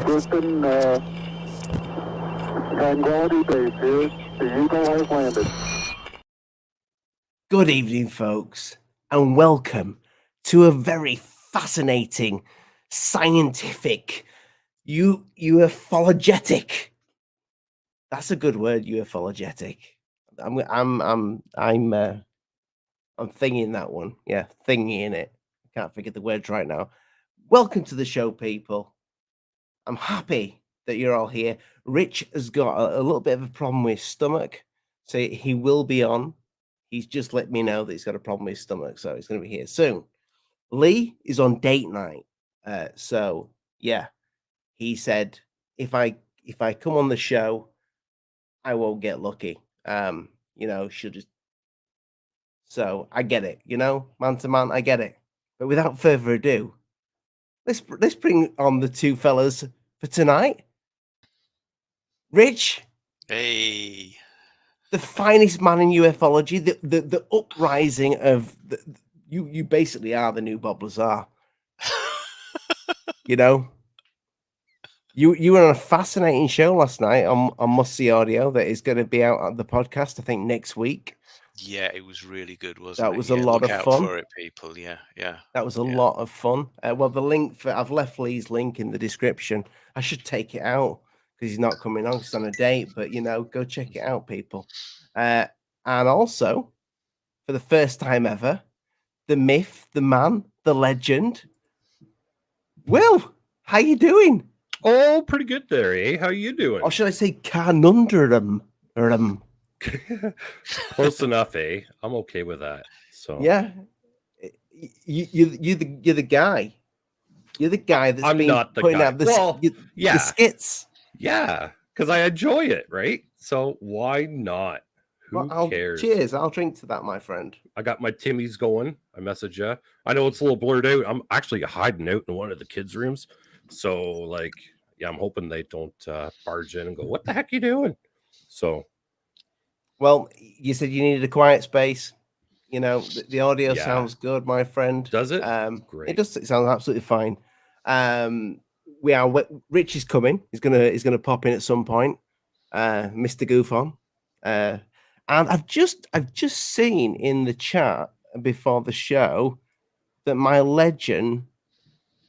Houston, Tranquility Base here. The Eagle has landed. Good evening, folks, and welcome to a very fascinating, scientific, ufologetic. That's a good word, ufologetic. I'm thinking that one. Yeah, thinking it. I can't figure the words right now. Welcome to the show, people. I'm happy that you're all here. Rich has got a little bit of a problem with his stomach, so he will be on. He's just let me know that he's got a problem with his stomach, so he's going to be here soon. Lee is on date night, so yeah, he said if I come on the show, I won't get lucky. She'll just. So I get it, man to man, I get it. But without further ado, let's bring on the two fellas for tonight. Rich, hey, the finest man in ufology, the uprising of you basically are the new Bob Lazar. You were on a fascinating show last night on Must See Audio that is going to be out on the podcast, I think, next week. Yeah, it was really good, wasn't it? That was a lot of fun. Look out for it, people. Yeah. That was a lot of fun. Well, the link I've left Lee's link in the description. I should take it out because he's not coming on. He's on a date, but go check it out, people. And also, for the first time ever, the myth, the man, the legend. Will, how you doing? Oh, pretty good there, eh? How you doing? Or should I say Carr-numdrum? Close enough, eh? I'm okay with that. So yeah, you're the guy. You're the guy that's I'm been not the putting guy. out the skits. Yeah, because I enjoy it, right? So why not? Who cares? Cheers. I'll drink to that, my friend. I got my Timmies going. I message you. I know it's a little blurred out. I'm actually hiding out in one of the kids' rooms. So, I'm hoping they don't barge in and go, "What the heck are you doing?" So, well, you said you needed a quiet space. The audio sounds good, my friend. Does it? Great. It does. It sounds absolutely fine. Rich is coming. He's gonna pop in at some point. Mr. GUFON. And I've just seen in the chat before the show that my legend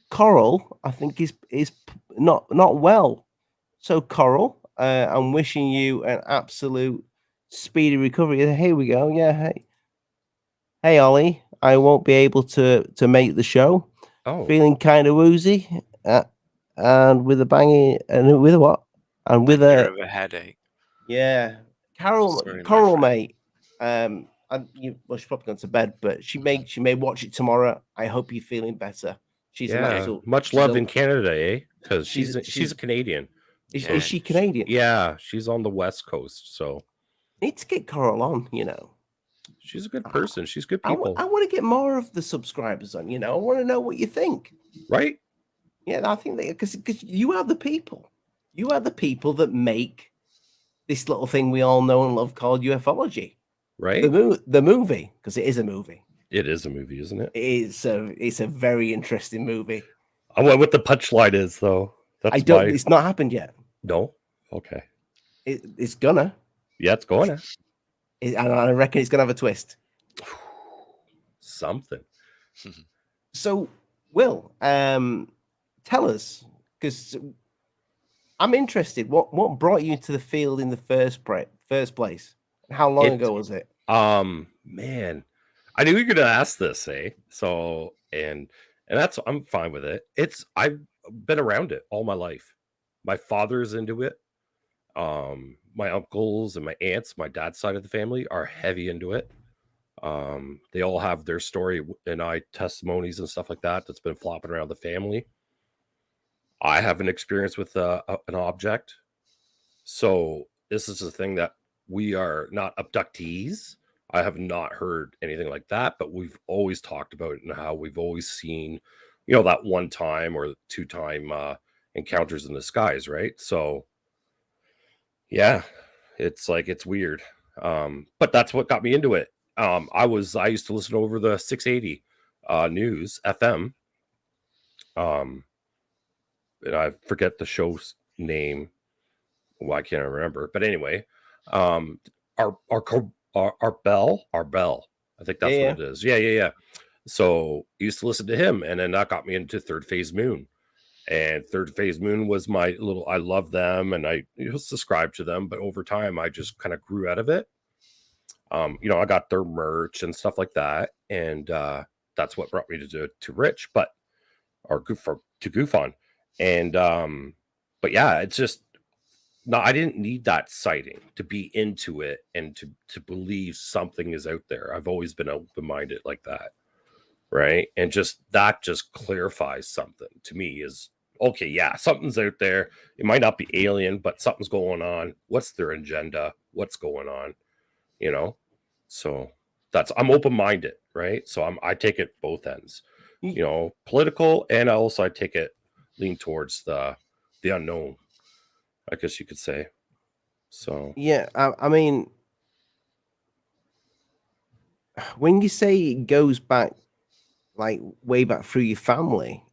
Coral, I think, is not well. So Coral, I'm wishing you an absolute speedy recovery. Here we go. Yeah, hey Ollie, I won't be able to make the show. Oh, feeling kind of woozy, and with a banging, and with a what? And with a headache. Yeah, Coral, mate. She's probably gone to bed, but she may watch it tomorrow. I hope you're feeling better. She's much love in Canada, eh? Because she's a Canadian. Is she Canadian? Yeah, she's on the West Coast. So need to get Coral on. She's a good person. She's good people. I want to get more of the subscribers on. I want to know what you think. Right? Yeah, I think that because you are the people. You are the people that make this little thing we all know and love called ufology. Right? The movie, because it is a movie. It is a movie, isn't it? It's a very interesting movie. I wonder what the punchline is, though. It's not happened yet. No? Okay. It's gonna. Yeah, it's gonna. And I reckon it's gonna have a twist. Something. So, Will, tell us, because I'm interested. What brought you to the field in the first place? How long ago was it? Man, I knew you were gonna ask this, eh? So, and I'm fine with it. I've been around it all my life. My father's into it. My uncles and my aunts, my dad's side of the family, are heavy into it. They all have their story and testimonies and stuff like that that's been flopping around the family. I have an experience with an object. So this is a thing that we are not abductees. I have not heard anything like that, but we've always talked about it and how we've always seen, that one time or 2-time encounters in the skies, right? So yeah, it's weird. But that's what got me into it. I used to listen over the 680 news FM. and I forget the show's name. Well, I can't remember, but anyway, our Bell, I think that's Yeah, what it is. Yeah. So I used to listen to him, and then that got me into Third Phase Moon. And Third Phase Moon was my little. I love them, and I subscribed to them. But over time, I just kind of grew out of it. I got their merch and stuff like that, and that's what brought me to Rich, to GUFON, and but yeah, it's just no. I didn't need that sighting to be into it and to believe something is out there. I've always been open-minded like that, right? And just clarifies something to me is okay. Yeah, something's out there. It might not be alien, but something's going on. What's their agenda? What's going on? So I'm open-minded, right? So I take it both ends, political, and also I take it lean towards the unknown, I guess you could say. So yeah. I mean, when you say it goes back, like way back through your family,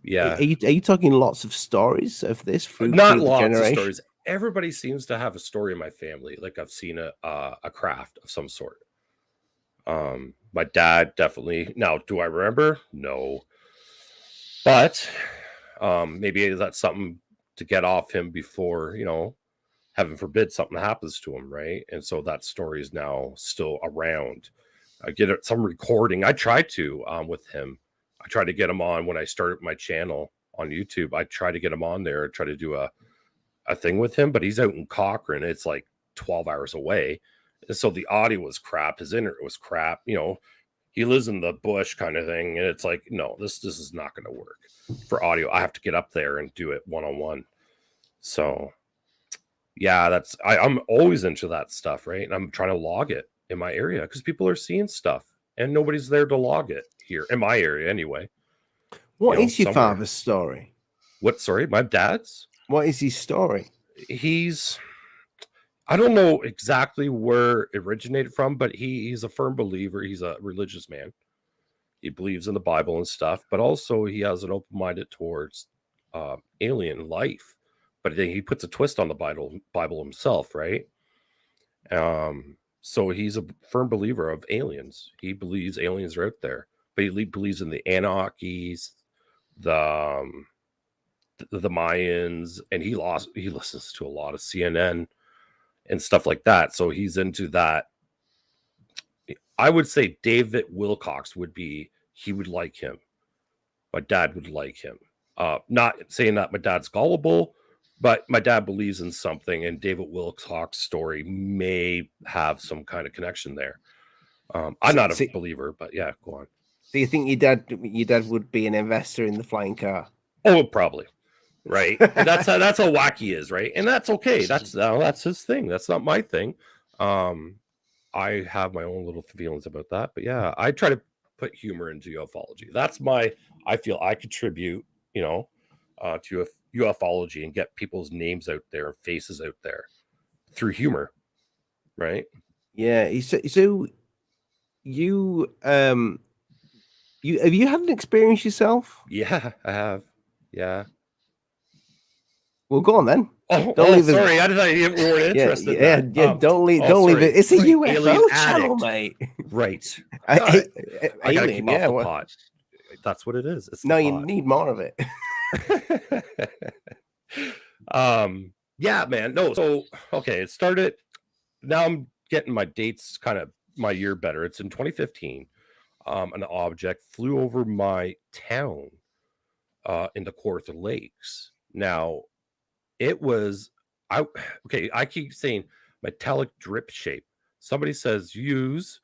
yeah, are you talking lots of stories of this through not through the lots of generation? stories. Everybody seems to have a story in my family. Like I've seen a craft of some sort. My dad definitely. Now, do I remember? No, but maybe that's something to get off him before, heaven forbid something happens to him, right? And so that story is now still around. I get some recording. I tried to with him. I tried to get him on when I started my channel on YouTube. I tried to get him on there, try to do a thing with him, but he's out in Cochrane. It's like 12 hours away. And so the audio was crap. His internet was crap. He lives in the bush kind of thing. And it's like, no, this is not going to work for audio. I have to get up there and do it one-on-one. So yeah, I'm always into that stuff, right? And I'm trying to log it in my area because people are seeing stuff and nobody's there to log it here in my area anyway. What is your somewhere. father's story? What, sorry? My dad's? What is his story? I don't know exactly where it originated from, but he's a firm believer. He's a religious man. He believes in the Bible and stuff, but also he has an open-minded towards alien life. But then he puts a twist on the Bible himself, right? So he's a firm believer of aliens. He believes aliens are out there, but he believes in the Anunnakis, the Mayans, and he listens to a lot of CNN and stuff like that. So he's into that. I would say David Wilcox he would like him. My dad would like him. Not saying that my dad's gullible, but my dad believes in something, and David Wilcox's story may have some kind of connection there. I'm not a believer, but yeah, go on. So you think your dad would be an investor in the flying car? Oh, probably. Right. That's how wacky he is, right? And that's okay. That's his thing. That's not my thing. I have my own little feelings about that, but yeah, I try to put humor into ufology. I feel I contribute, to ufology and get people's names out there, faces out there through humor, right? Yeah. So you have you had an experience yourself? Yeah, I have. Yeah. Well, go on then. Sorry, I thought you weren't interested. Yeah. Don't leave it. It's a UFO channel, mate. Right. I gotta keep off the pot. That's what it is. You need more of it. Yeah, man. No, so okay, it started. Now I'm getting my dates, kind of my year better. It's in 2015. An object flew over my town in the Kawartha Lakes. Now, it was I keep saying metallic drip shape. Somebody says use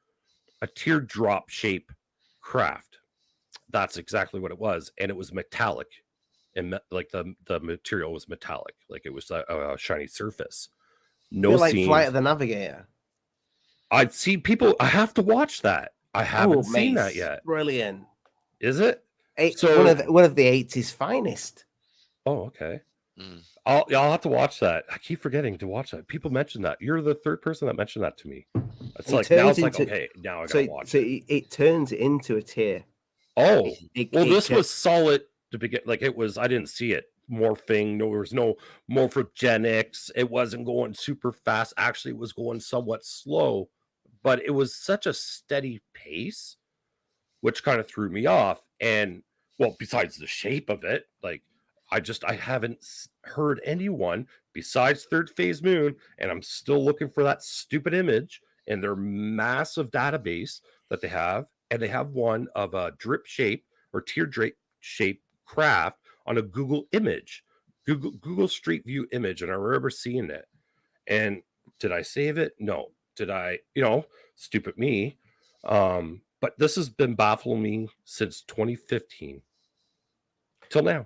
a teardrop shape craft. That's exactly what it was, and it was metallic, and like the material was metallic, like it was a shiny surface. No, like Flight of the Navigator. I'd see people. I have to watch that. I haven't seen that yet. Brilliant. Is it? One of the 80s finest. Oh, okay. I'll have to watch that. I keep forgetting to watch that. People mention that. You're the third person that mentioned that to me. It's like now it's like, okay, now I gotta watch it. It turns into a tear. Oh, this was solid to begin. Like it was. I didn't see it morphing. No, there was no morphogenics. It wasn't going super fast. Actually, it was going somewhat slow, but it was such a steady pace, which kind of threw me off. And well, besides the shape of it, like I haven't heard anyone besides Third Phase Moon, and I'm still looking for that stupid image in their massive database that they have. And they have one of a drip shape or teardrop shape craft on a Google image, Google Street View image. And I remember seeing it. And did I save it? No. Did I, stupid me. But this has been baffling me since 2015 till now.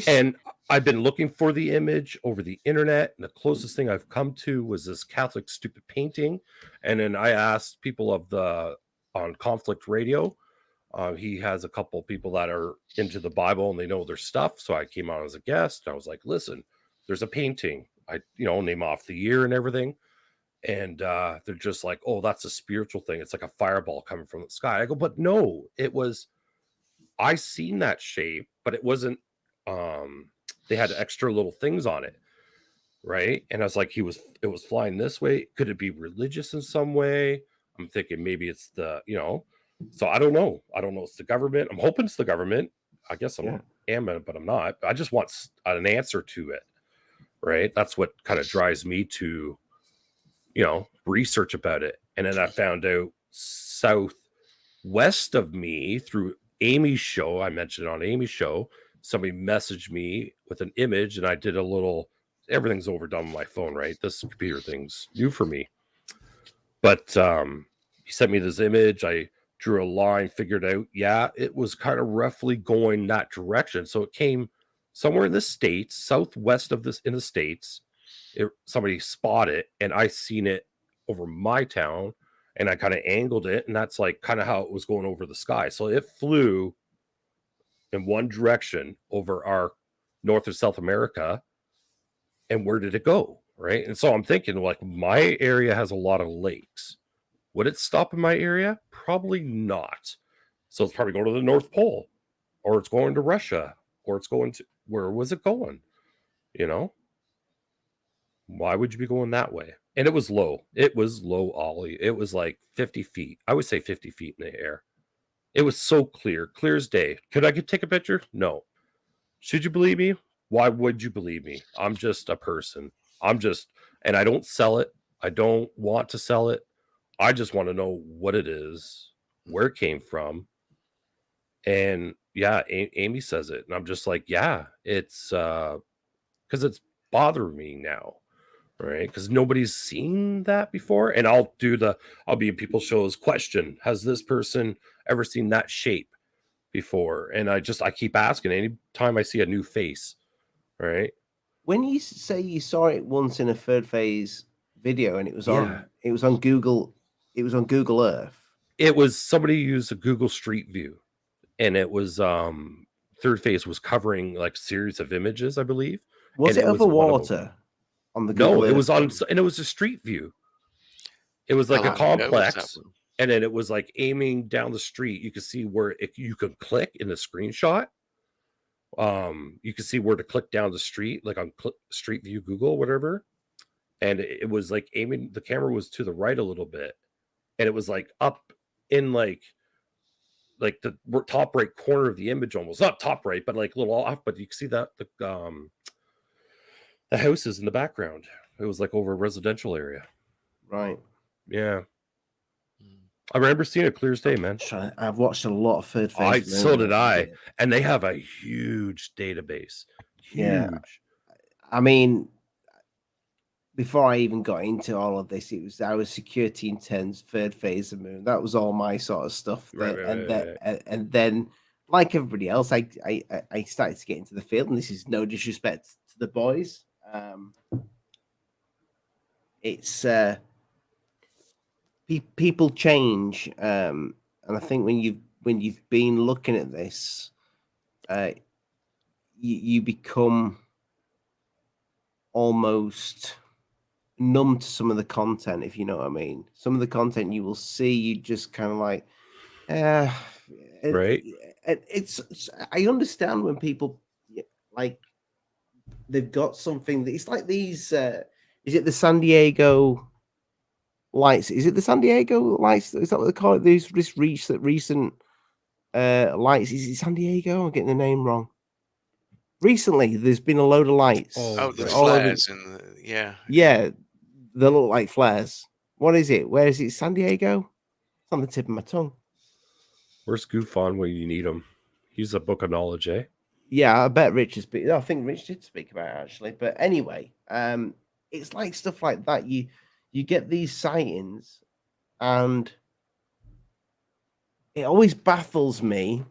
And I've been looking for the image over the internet, and the closest thing I've come to was this Catholic stupid painting. And then I asked people on Conflict Radio. He has a couple people that are into the Bible and they know their stuff. So I came on as a guest. And I was like, listen, there's a painting. I, name off the year and everything. And they're just like, oh, that's a spiritual thing. It's like a fireball coming from the sky. I go, but no, I seen that shape, but it wasn't, they had extra little things on it. Right. And I was like, it was flying this way. Could it be religious in some way? I'm thinking maybe it's so I don't know. It's the government. I'm hoping it's the government. I guess I am, but I'm not. I just want an answer to it. Right. That's what kind of drives me to, research about it. And then I found out southwest of me through Amy's show. I mentioned on Amy's show, somebody messaged me with an image, and I did a little, everything's overdone on my phone, right? This computer thing's new for me. But he sent me this image. I drew a line, figured out, it was kind of roughly going that direction. So it came somewhere in the States, southwest of this in the States. Somebody spotted it, and I seen it over my town, and I kind of angled it, and that's like kind of how it was going over the sky. So it flew in one direction over our North or South America. And where did it go? Right. And so I'm thinking, like, my area has a lot of lakes. Would it stop in my area? Probably not. So it's probably going to the North Pole, or it's going to Russia, or it's going to, where was it going? Why would you be going that way? And it was low. It was low, Ollie. It was like 50 feet. I would say 50 feet in the air. It was so clear as day. Could I take a picture? No. Should you believe me? Why would you believe me? I'm just a person. And I don't sell it. I don't want to sell it. I just want to know what it is, where it came from. And Amy says it. And I'm just like, it's because it's bothering me now. Right? Because nobody's seen that before. And I'll be in people's shows, question, has this person ever seen that shape before? And I keep asking anytime I see a new face. Right? When you say you saw it once in a Third Phase video, and it was on Google Earth. It was somebody used a Google Street View, and it was Third Phase was covering like a series of images, I believe. Was it over water? On the Google Earth? It was on, and it was a street view. It was like a complex, and then it was like aiming down the street. You could see where you could click in the screenshot. You could see where to click down the street, like on Street View Google, whatever. And it was like aiming. The camera was to the right a little bit, and it was like up in like the top right corner of the image, almost not top right, but like a little off. But you can see that the houses in the background. It was like over a residential area. Right. Yeah. I remember seeing it clear as day, man. I've watched a lot of Third Phase. So did I. And they have a huge database. Huge. Yeah. I mean, before I even got into all of this, I was Security Intent's Third Phase of Moon. That was all my sort of stuff. And then, like everybody else, I started to get into the field, and this is no disrespect to the boys. It's people change, and I think when you've been looking at this, you become almost numb to some of the content, if you know what I mean. Some of the content you will see, you just kind of like, right. I understand when people like they've got something. It's like these. Is it the San Diego lights? Is it the San Diego lights? Is that what they call it? These recent lights. Is it San Diego? I'm getting the name wrong. Recently, there's been a load of lights. Oh, the all over. flares and yeah. They look like flares. What is it? Where is it? San Diego? It's on the tip of my tongue. Where's GUFON when you need him? He's a book of knowledge, eh? Yeah, I bet Rich is. I think Rich did speak about it actually. But anyway, it's like stuff like that. You get these sightings, and it always baffles me.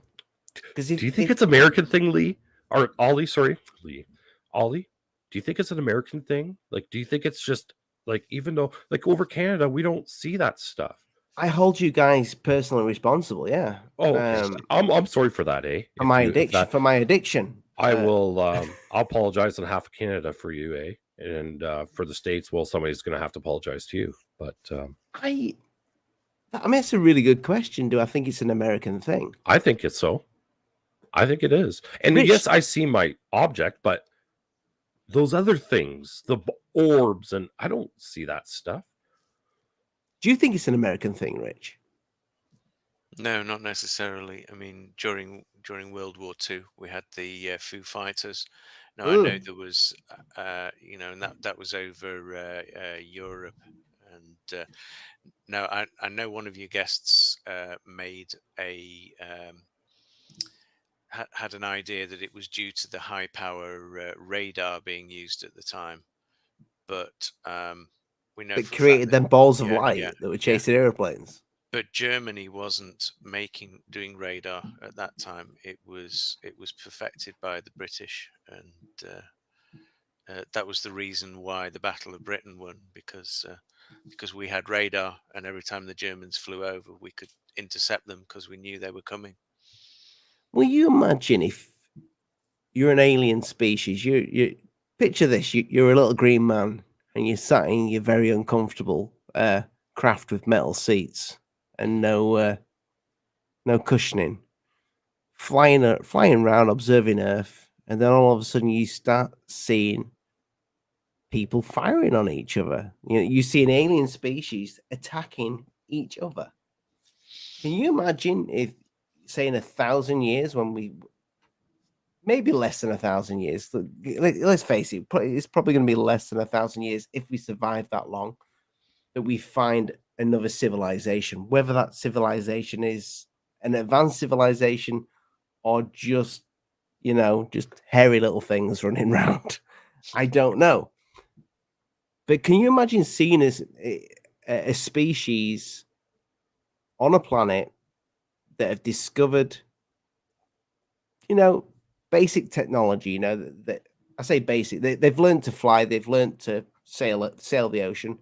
Because do you think it's an American thing, Lee? Or Ollie? Sorry, Lee. Ollie? Do you think it's an American thing? Like, do you think it's just like, even though like over Canada we don't see that stuff? I hold you guys personally responsible. Yeah. Oh, okay. I'm sorry for that, eh? For my addiction. I will. I'll apologize on behalf of Canada for you, eh? And for the States, well, somebody's going to have to apologize to you. But I mean, it's a really good question. Do I think it's an American thing? I think it's so. I think it is. And Rich, yes, I see my object, but those other things, the orbs, and I don't see that stuff. Do you think it's an American thing, Rich? No, not necessarily. I mean, during World War II, we had the Foo Fighters. Now, I know there was, and that was over Europe. And now I know one of your guests made a had an idea that it was due to the high power radar being used at the time, but we know it created them balls of light that were chasing airplanes. But Germany wasn't doing radar at that time. It was perfected by the British, and that was the reason why the Battle of Britain won, because we had radar, and every time the Germans flew over, we could intercept them because we knew they were coming. Will you imagine if you're an alien species? You picture this: you're a little green man, and you're sat in your very uncomfortable craft with metal seats and no cushioning, flying around observing Earth, and then all of a sudden you start seeing people firing on each other. You see an alien species attacking each other. Can you imagine if, say, in 1,000 years, when maybe less than 1,000 years, let's face it, it's probably going to be less than 1,000 years if we survive that long, that we find another civilization, whether that civilization is an advanced civilization or just hairy little things running around. I don't know. But can you imagine seeing a species on a planet that have discovered, basic technology, that I say basic, they've learned to fly, they've learned to sail the ocean,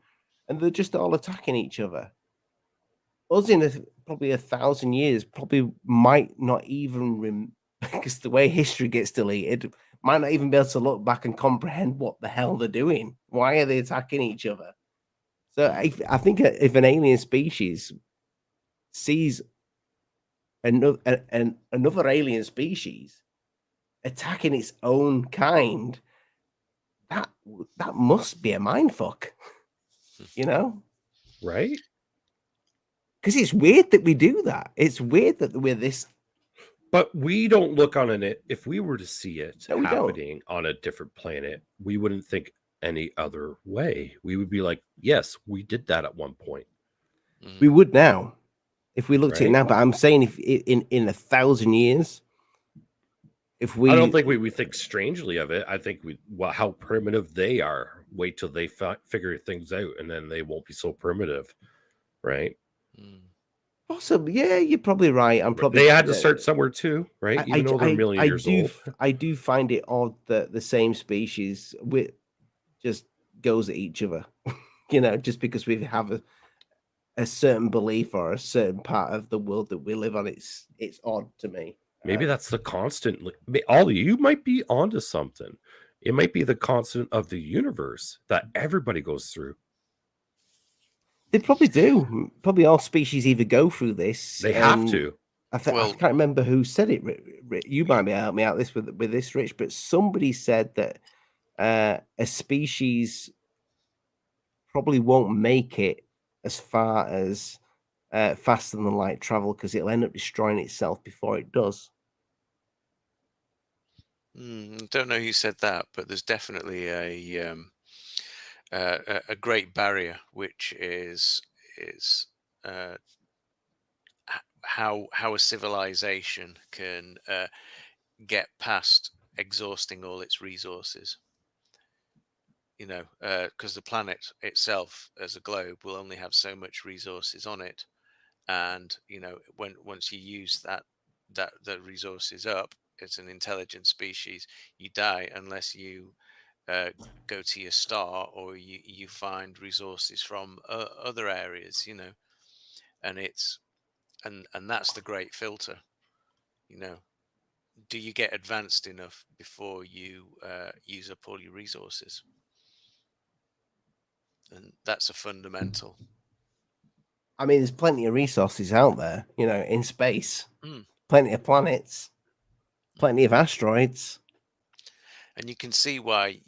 and they're just all attacking each other. Us in probably 1,000 years probably might not even because the way history gets deleted, might not even be able to look back and comprehend what the hell they're doing. Why are they attacking each other? So I think if an alien species sees another alien species attacking its own kind, that must be a mindfuck, right? Because it's weird that we do that. It's weird that we're this. But we don't look on it. If we were to see it happening on a different planet, we wouldn't think any other way. We would be like, yes, we did that at one point. We would now, if we looked at it now. But I'm saying, if in 1,000 years, if we, I don't think we would think strangely of it. I think how primitive they are. Wait till they figure things out, and then they won't be so primitive, right? Possibly, yeah, you're probably right. They had to start somewhere too, right? Even though they're a million years old. I do find it odd that the same species just goes at each other, just because we have a certain belief or a certain part of the world that we live on. It's odd to me. Maybe that's the constant. Ollie, you might be onto something. It might be the constant of the universe that everybody goes through. They probably do. Probably all species either go through this. They have to. I Well, can't remember who said it. You might be able to help me out with this, Rich, but somebody said that a species probably won't make it as far as faster than light travel because it'll end up destroying itself before it does. don't know who said that, but there's definitely a great barrier, which is uh, how a civilization can get past exhausting all its resources. You know, because the planet itself, as a globe, will only have so much resources on it, and you know, once you use the resources up, it's an intelligent species. You die unless you go to your star or you find resources from other areas. You know, and it's and that's the great filter. You know, do you get advanced enough before you use up all your resources? And that's a fundamental. I mean, there's plenty of resources out there, you know, in space, Mm. plenty of planets, plenty of asteroids. And you can see why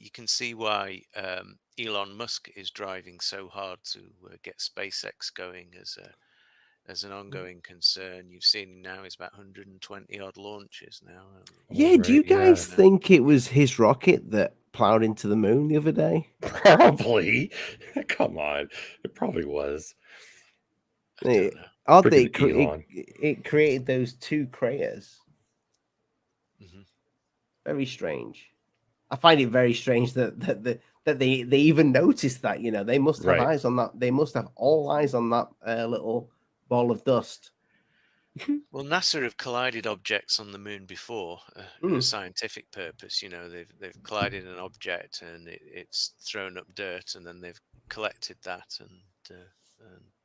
Elon Musk is driving so hard to get SpaceX going as an ongoing concern. You've seen now it's about 120 odd launches now. Yeah, do you guys Yeah. think it was his rocket that plowed into the moon the other day? Probably. Come on. It probably was. I don't know. Odd that Freaking Elon. it created those two craters. Mhm. Very strange. I find it very strange that they even noticed that. You know, they must have Right. eyes on that. They must have all eyes on that little ball of dust. Well, NASA have collided objects on the moon before in a scientific purpose. You know, they've collided an object and it's thrown up dirt, and then they've collected that and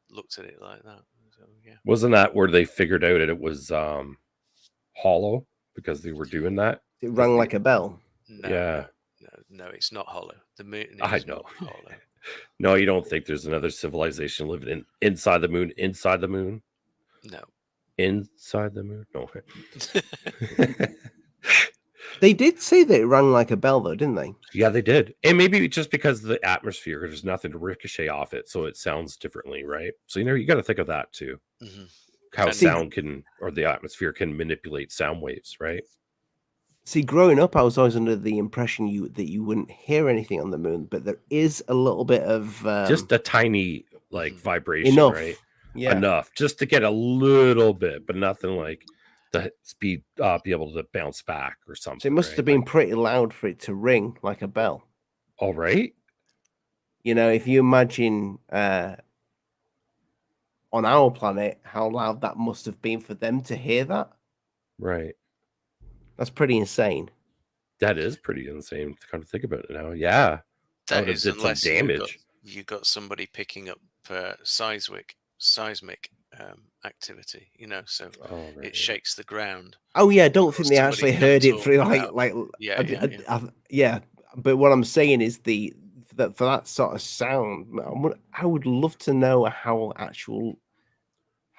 looked at it like that. So yeah, Wasn't that where they figured out it was hollow because they were doing that? It rang like a bell. no, Yeah. no, it's not hollow. The moon I is know. not hollow. No, you don't think there's another civilization living inside the moon? Inside the moon? No. Inside the moon? No. They did say that it rang like a bell, though, didn't they? Yeah, they did. And maybe just because of the atmosphere, there's nothing to ricochet off it, so it sounds differently, right? So, you know, you got to think of that too. Mm-hmm. How sound can, or the atmosphere can manipulate sound waves, right? See, growing up, I was always under the impression that you wouldn't hear anything on the moon, but there is a little bit of just a tiny vibration, enough, right? Yeah, enough just to get a little bit, but nothing like the speed be able to bounce back or something. So it must have been pretty loud for it to ring like a bell. All right. You know, if you imagine on our planet how loud that must have been for them to hear that. Right. That's pretty insane. That is pretty insane to kind of think about it now. Yeah. That is, did unless some damage. you got somebody picking up seismic activity, you know, so it shakes the ground. Oh yeah, I don't think they actually heard it through yeah. But what I'm saying is that for that sort of sound, I would love to know how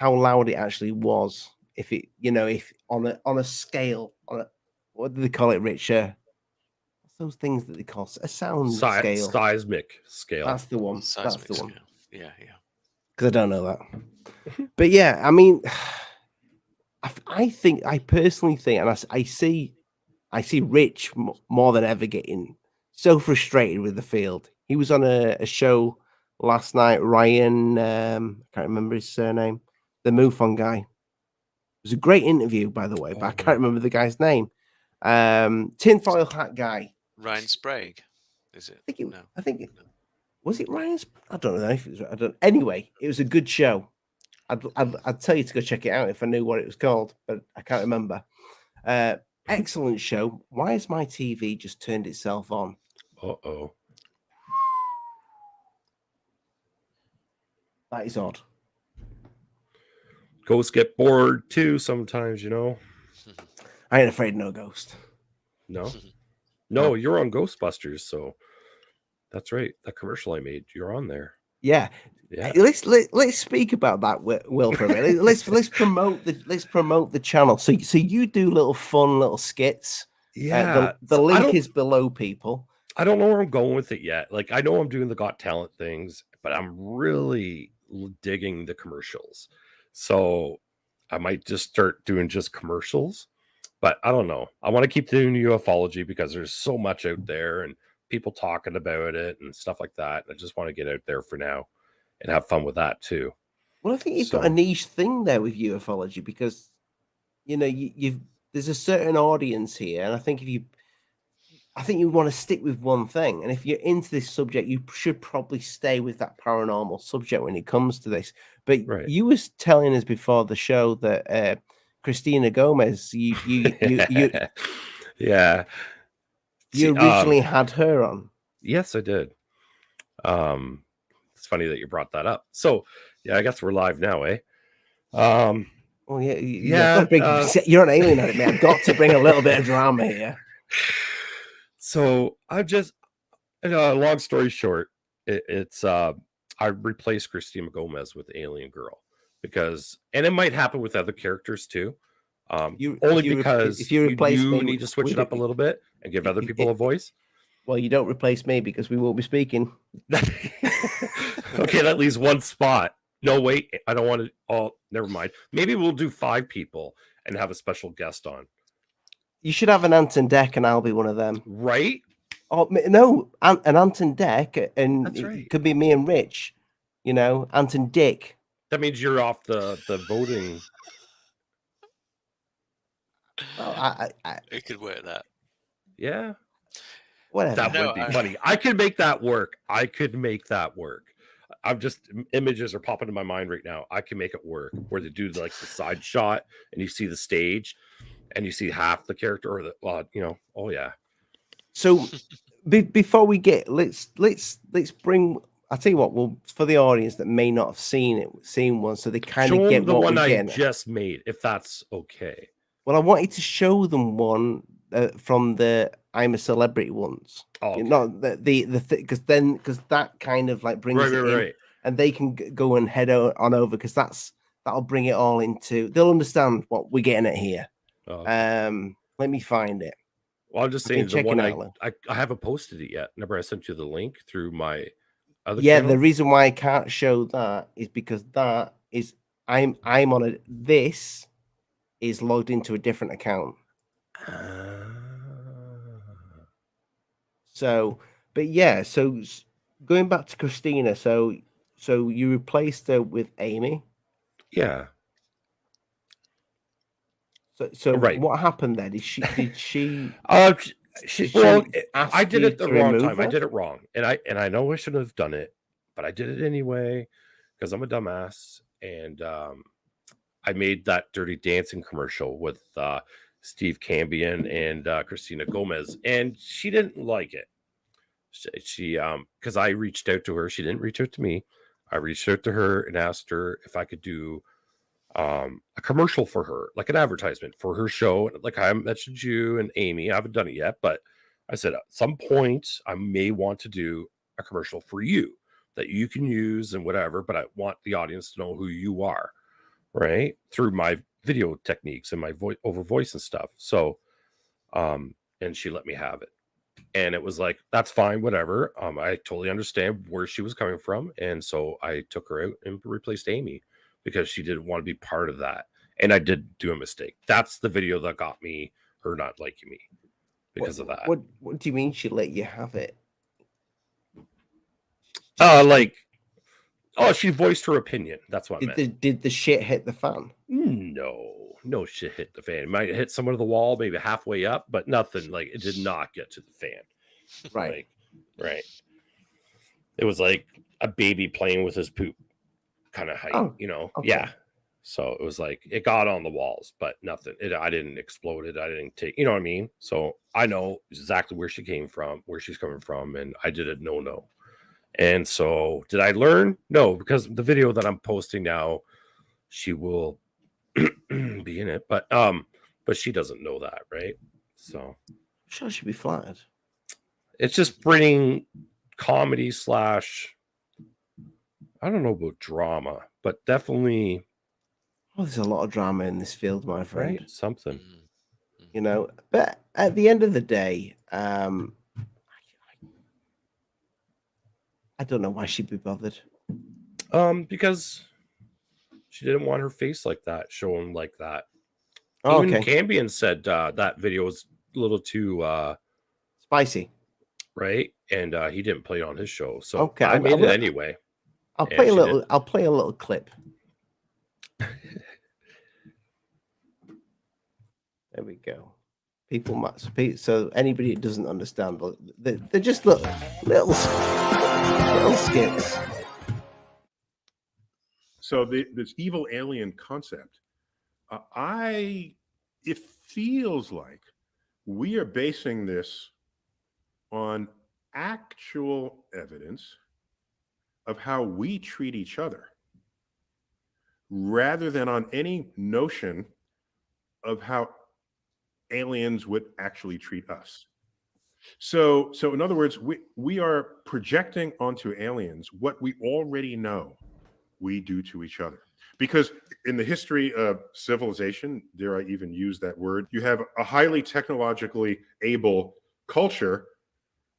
loud it actually was. If it, you know, if on a scale, what do they call it, Richard? Those things that they call a sound scale. Seismic scale. That's the one. Seismic That's the one. Scale. Yeah. Because I don't know that. But yeah, I mean, I personally think, and I see Rich more than ever getting so frustrated with the field. He was on a show last night. Ryan, I can't remember his surname. The MUFON guy. It was a great interview, by the way, but I can't remember the guy's name. Tinfoil hat guy. Ryan Sprague, is it? I think was it Ryan? I don't know if it was. I don't. Anyway, it was a good show. I'd tell you to go check it out if I knew what it was called, but I can't remember. Excellent show. Why has my TV just turned itself on? Uh-oh. That is odd. Ghosts get bored too sometimes, you know. I ain't afraid of no ghost. No, you're on Ghostbusters, so that's right. That commercial I made, you're on there. Yeah. Yeah. Let's speak about that, Will, for a minute. Let's promote the channel. So you do little fun little skits. Yeah. The So link is below, people. I don't know where I'm going with it yet. Like, I know I'm doing the Got Talent things, but I'm really digging the commercials. So I might just start doing just commercials, but I don't know. I want to keep doing ufology because there's so much out there and people talking about it and stuff like that. I just want to get out there for now and have fun with that too. Well, I think you've got a niche thing there with ufology because you've there's a certain audience here, and I think you want to stick with one thing. And if you're into this subject, you should probably stay with that paranormal subject when it comes to this. But you was telling us before the show that Christina Gomez, you yeah, you originally had her on. Yes, I did. It's funny that you brought that up. So yeah, I guess we're live now, eh? Well, yeah. You're an alien at it, man. I've got to bring a little bit of drama here. So I just, long story short, it's I replaced Christina Gomez with Alien Girl because, and it might happen with other characters too. Because if you replace me, need to switch it up a little bit and give other people a voice. Well, you don't replace me because we will be speaking. Okay, that leaves one spot. No, wait, I don't want to. Oh, never mind. Maybe we'll do 5 people and have a special guest on. You should have an Anton Deck, and I'll be one of them. Right? Oh no, an Anton Deck, and that's right. It could be me and Rich. Anton Dick. That means you're off the voting. Well, I it could work that. Yeah. Whatever. That would be funny. I could make that work. I'm just, images are popping in my mind right now. I can make it work where they do like the side shot and you see the stage and you see half the character or the, oh yeah. So before we get, let's bring, I'll tell you what, well, for the audience that may not have seen one, so they kind of get the what one I just made, if that's okay. Well, I wanted to show them one from the I'm a Celebrity ones. Oh, okay. Not because that kind of like brings it in, and they can go and head on over because that'll bring it all into. They'll understand what we're getting at here. Oh, okay. Let me find it. Well, I'm just saying the one I haven't posted it yet. Remember, I sent you the link through my other channel? The reason why I can't show that is because that is I'm on a this is logged into a different account. So, but yeah, so going back to Christina, so you replaced her with Amy. Yeah. So right. What happened then? Did she I did it the wrong time. I did it wrong. And I know I shouldn't have done it, but I did it anyway because I'm a dumbass. And I made that Dirty Dancing commercial with Steve Cambion and Christina Gomez, and she didn't like it. She because I reached out to her. She didn't reach out to me. I reached out to her and asked her if I could do a commercial for her, like an advertisement for her show. Like I mentioned you and Amy. I haven't done it yet, but I said at some point I may want to do a commercial for you that you can use and whatever, but I want the audience to know who you are, right? Through my video techniques and my voice and stuff. So, and she let me have it. And it was like, that's fine, whatever. I totally understand where she was coming from. And so I took her out and replaced Amy because she didn't want to be part of that. And I did do a mistake. That's the video that got me her not liking me because of that. What do you mean she let you have it? She voiced her opinion. That's what I meant. Did the shit hit the fan? No shit hit the fan. It might hit some of the wall, maybe halfway up, but nothing like it did not get to the fan. Right. Right. It was like a baby playing with his poop kind of height, Okay. Yeah. So it was like it got on the walls, but nothing. I didn't explode it. I didn't take, you know what I mean? So I know exactly where she came from, where she's coming from, and I did it no. And so did I learn? No, because the video that I'm posting now, she will be in it, but she doesn't know that, right? So sure, she'd be flattered. It's just bringing comedy / I don't know about drama, but definitely Oh, there's a lot of drama in this field, my friend. right something. You know, but at the end of the day, I don't know why she'd be bothered. Because she didn't want her face like that, showing like that. Oh, Even okay, Cambion said that video was a little too spicy. right, and he didn't play it on his show, so Okay, I made it anyway. I'll and play a she little. didn't. I'll play a little clip. There we go. People might so anybody who doesn't understand, they're just little skits. So this evil alien concept, it feels like we are basing this on actual evidence of how we treat each other, rather than on any notion of how aliens would actually treat us. So in other words, we are projecting onto aliens what we already know we do to each other. Because in the history of civilization, dare I even use that word, you have a highly technologically able culture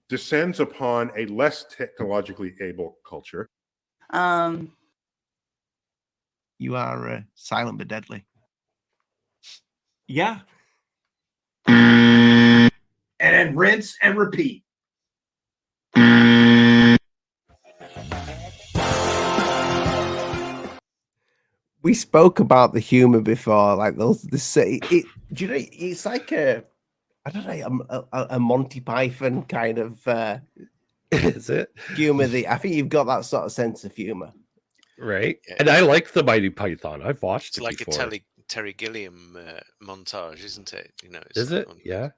descends upon a less technologically able culture. You are silent but deadly. Yeah. And then rinse and repeat. We spoke about the humor before, like those. Do you know? It's like I don't know, a Monty Python kind of Is it humor. I think you've got that sort of sense of humor, right? Yeah. And I like the Mighty Python. I've watched It's it like before. a Terry Gilliam montage, isn't it? You know, it's Is like it? one of those- Yeah.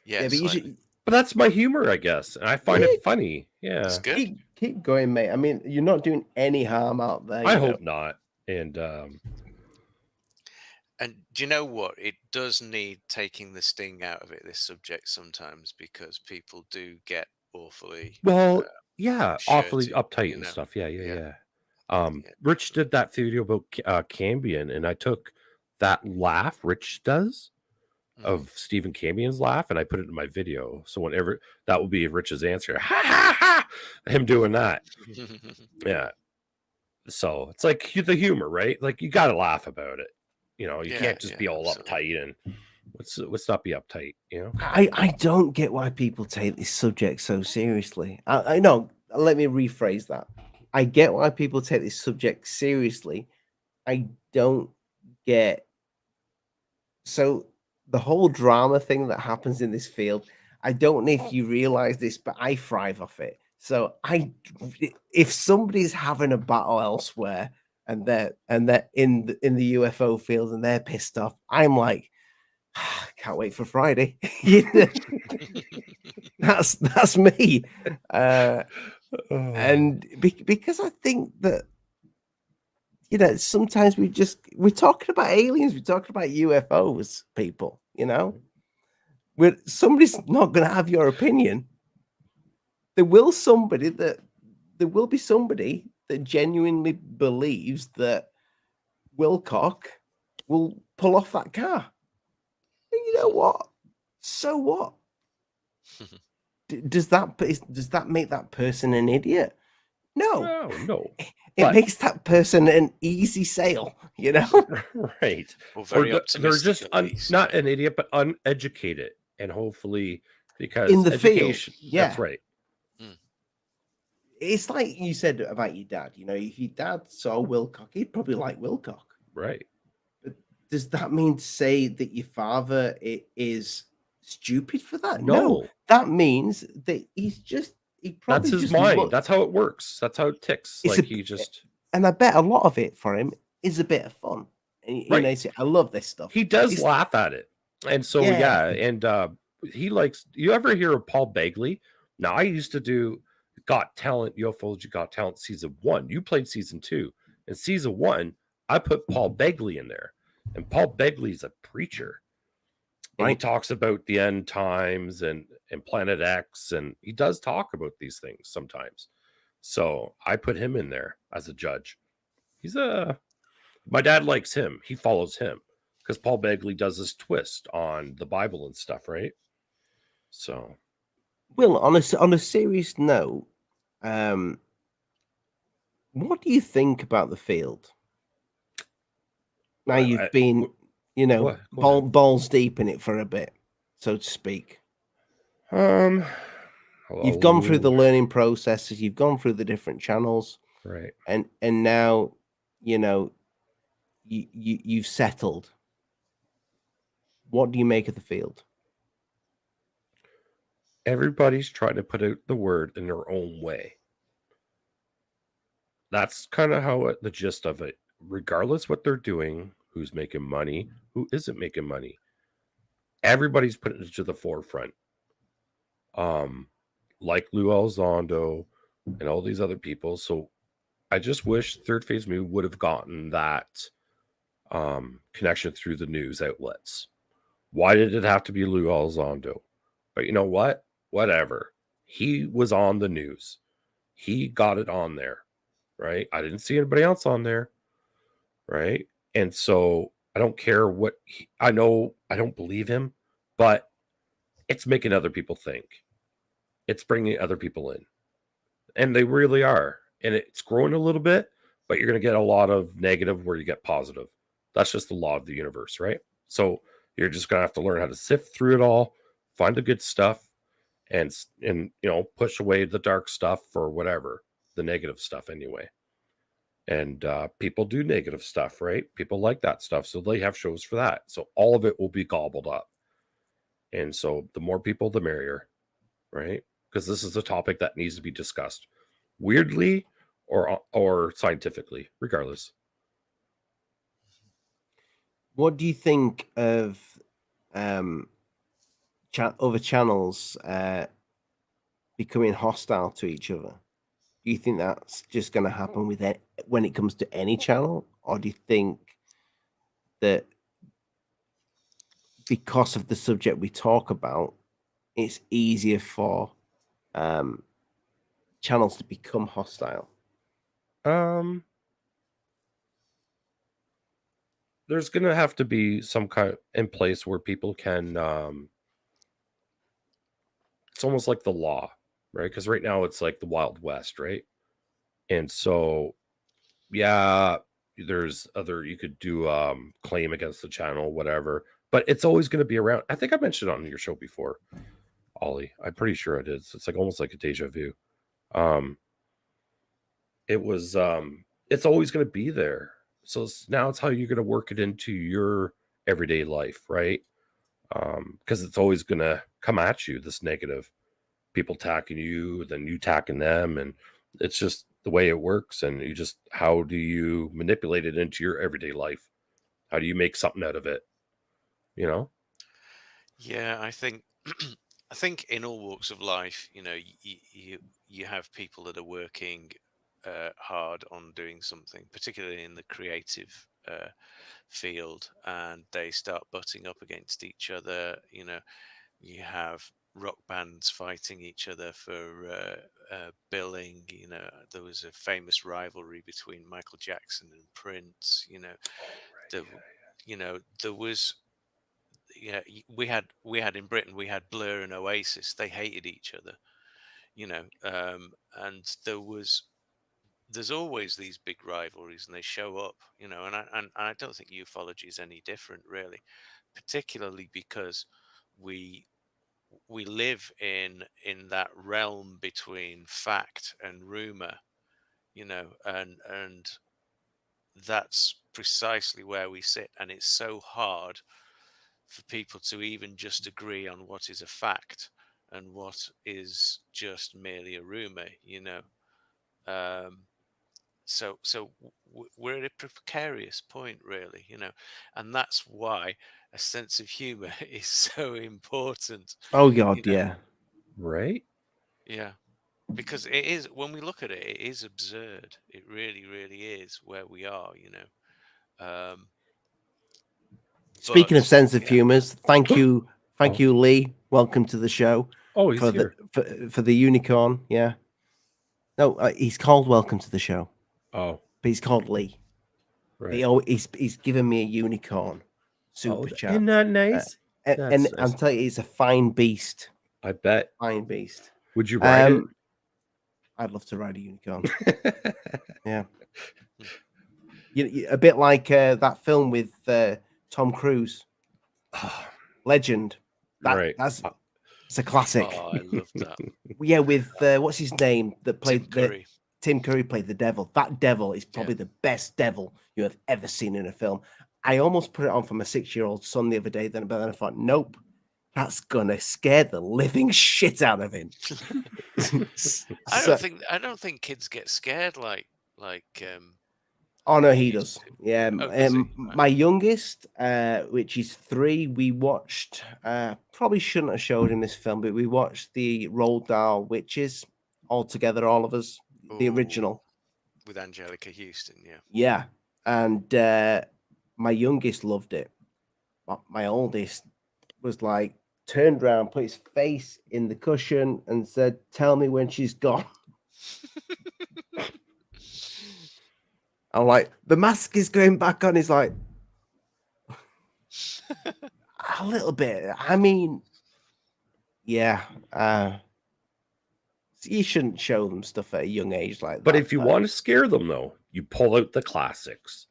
Yeah, but you slightly. should But that's my humor, I guess, and I find it funny. Yeah, It's good. keep going, mate. I mean, you're not doing any harm out there. I you know. hope not. And And do you know what? It does need taking the sting out of it, this subject, sometimes, because people do get awfully well, yeah, awfully shirty, uptight you and know. stuff. Yeah. Yeah. Rich did that video about Cambion, and I took that laugh Rich does of Stephen Cambion's laugh, and I put it in my video. So whenever that will be Rich's answer, ha ha ha, him doing that. Yeah. So it's like the humor, right? Like you got to laugh about it. You know, you can't just be all absolutely. uptight and let's not be uptight. You know, I don't get why people take this subject so seriously. I know. Let me rephrase that. I get why people take this subject seriously. I don't get. So the whole drama thing that happens in this field, I don't know if you realize this, but I thrive off it. So if somebody's having a battle elsewhere and they're in the UFO field and they're pissed off, I'm like, can't wait for Friday. That's me. And because I think that, you know, sometimes we're talking about aliens, we're talking about UFOs, people, you know, where somebody's not going to have your opinion. There will be somebody that genuinely believes that Wilcock will pull off that car. And you know what? So what? Does that make that person an idiot? No. no. It makes that person an easy sale, you know? Right. Well, very they're optimistic, just at least. not an idiot, but uneducated, and hopefully because In the education. field, yeah. That's right. It's like you said about your dad. You know, if your dad saw Wilcock, he'd probably like Wilcock. Right. But does that mean to say that your father is stupid for that? No. That means that he probably that's his just mind. That's how it works. That's how it ticks. It's like he just. And I bet a lot of it for him is a bit of fun. And, you know, I love this stuff. He does laugh at it. And so, yeah. And he likes, you ever hear of Paul Begley? Now, I used to do Got Talent, UFOLOGY Got Talent season 1. You played season 2. And season 1, I put Paul Begley in there. And Paul Begley's a preacher. And he talks about the end times and Planet X. And he does talk about these things sometimes. So I put him in there. as a judge. My dad likes him. He follows him because Paul Begley does his twist on the Bible and stuff, right? So, Will, on a serious note, what do you think about the field? Now you've been, balls deep in it for a bit, so to speak. You've gone through the learning processes. You've gone through the different channels, right? And now, you've settled. What do you make of the field? Everybody's trying to put out the word in their own way. That's kind of how the gist of it. Regardless what they're doing, who's making money, who isn't making money, everybody's putting it to the forefront. Like Lou Elizondo and all these other people. So I just wish Third Phase Movie would have gotten that connection through the news outlets. Why did it have to be Lou Elizondo? But you know what? Whatever. He was on the news. He got it on there, right? I didn't see anybody else on there, right? And so I don't care what I know. I don't believe him, but it's making other people think. It's bringing other people in, and they really are. And it's growing a little bit, but you're going to get a lot of negative where you get positive. That's just the law of the universe, right? So you're just going to have to learn how to sift through it all, find the good stuff, and push away the dark stuff or whatever, the negative stuff anyway. And people do negative stuff, right? People like that stuff, so they have shows for that. So all of it will be gobbled up. And so the more people, the merrier, right? Because this is a topic that needs to be discussed, weirdly or scientifically, regardless. What do you think of other channels becoming hostile to each other? Do you think that's just going to happen with it when it comes to any channel, or do you think that because of the subject we talk about, it's easier for channels to become hostile? There's going to have to be some kind in place where people can it's almost like the law, right? Because right now it's like the Wild West, right? And so yeah, there's you could do claim against the channel, whatever, but it's always going to be around. I think I mentioned it on your show before, Ollie. I'm pretty sure it is. It's like almost like a deja vu. It's always going to be there. So now it's how you're going to work it into your everyday life, right? Because it's always going to come at you, this negative. People attacking you, then you attacking them, and it's just the way it works. And how do you manipulate it into your everyday life? How do you make something out of it? Yeah, I think in all walks of life, you have people that are working hard on doing something, particularly in the creative field, and they start butting up against each other. You have rock bands fighting each other for billing. There was a famous rivalry between Michael Jackson and Prince. There was. Yeah, we had in Britain, we had Blur and Oasis. They hated each other, and there's always these big rivalries, and they show up, and I don't think ufology is any different, really, particularly because we live in that realm between fact and rumor, and that's precisely where we sit, and it's so hard for people to even just agree on what is a fact and what is just merely a rumor. So we're at a precarious point, really, and that's why a sense of humor is so important. Oh God, yeah. Right? Yeah, because it is, when we look at it, it is absurd. It really, really is where we are. Speaking of sense of humors, thank you, Oh. Lee. Welcome to the show. Oh, he's here. For the unicorn. Yeah. No, he's called Welcome to the Show. Oh, but he's called Lee. right. He's given me a unicorn super chat. Isn't that nice? And That's I'm nice. telling you, it's a fine beast. I bet. Fine beast. Would you ride I'd love to ride a unicorn. it? Yeah. A bit like that film with Tom Cruise, Legend. Right. It's a classic. Oh, I love that. Yeah, with what's his name that played Tim Curry. Tim Curry played the devil. That devil is probably the best devil you have ever seen in a film. I almost put it on for my 6-year-old son the other day, but then I thought, nope, that's gonna scare the living shit out of him. I don't think kids get scared like Oh no, they he used does. to. Yeah, Oh, does he? my youngest, which is 3, we watched. Probably shouldn't have showed him this film, but we watched the Roald Dahl Witches all together, all of us, the Ooh, original. with Angelica Houston, yeah. Yeah, and my youngest loved it. My oldest was like turned around, put his face in the cushion, and said, "Tell me when she's gone." I'm like, the mask is going back on. He's like, a little bit. I mean, yeah. You shouldn't show them stuff at a young age like that. But if you want to scare them, though, you pull out the classics.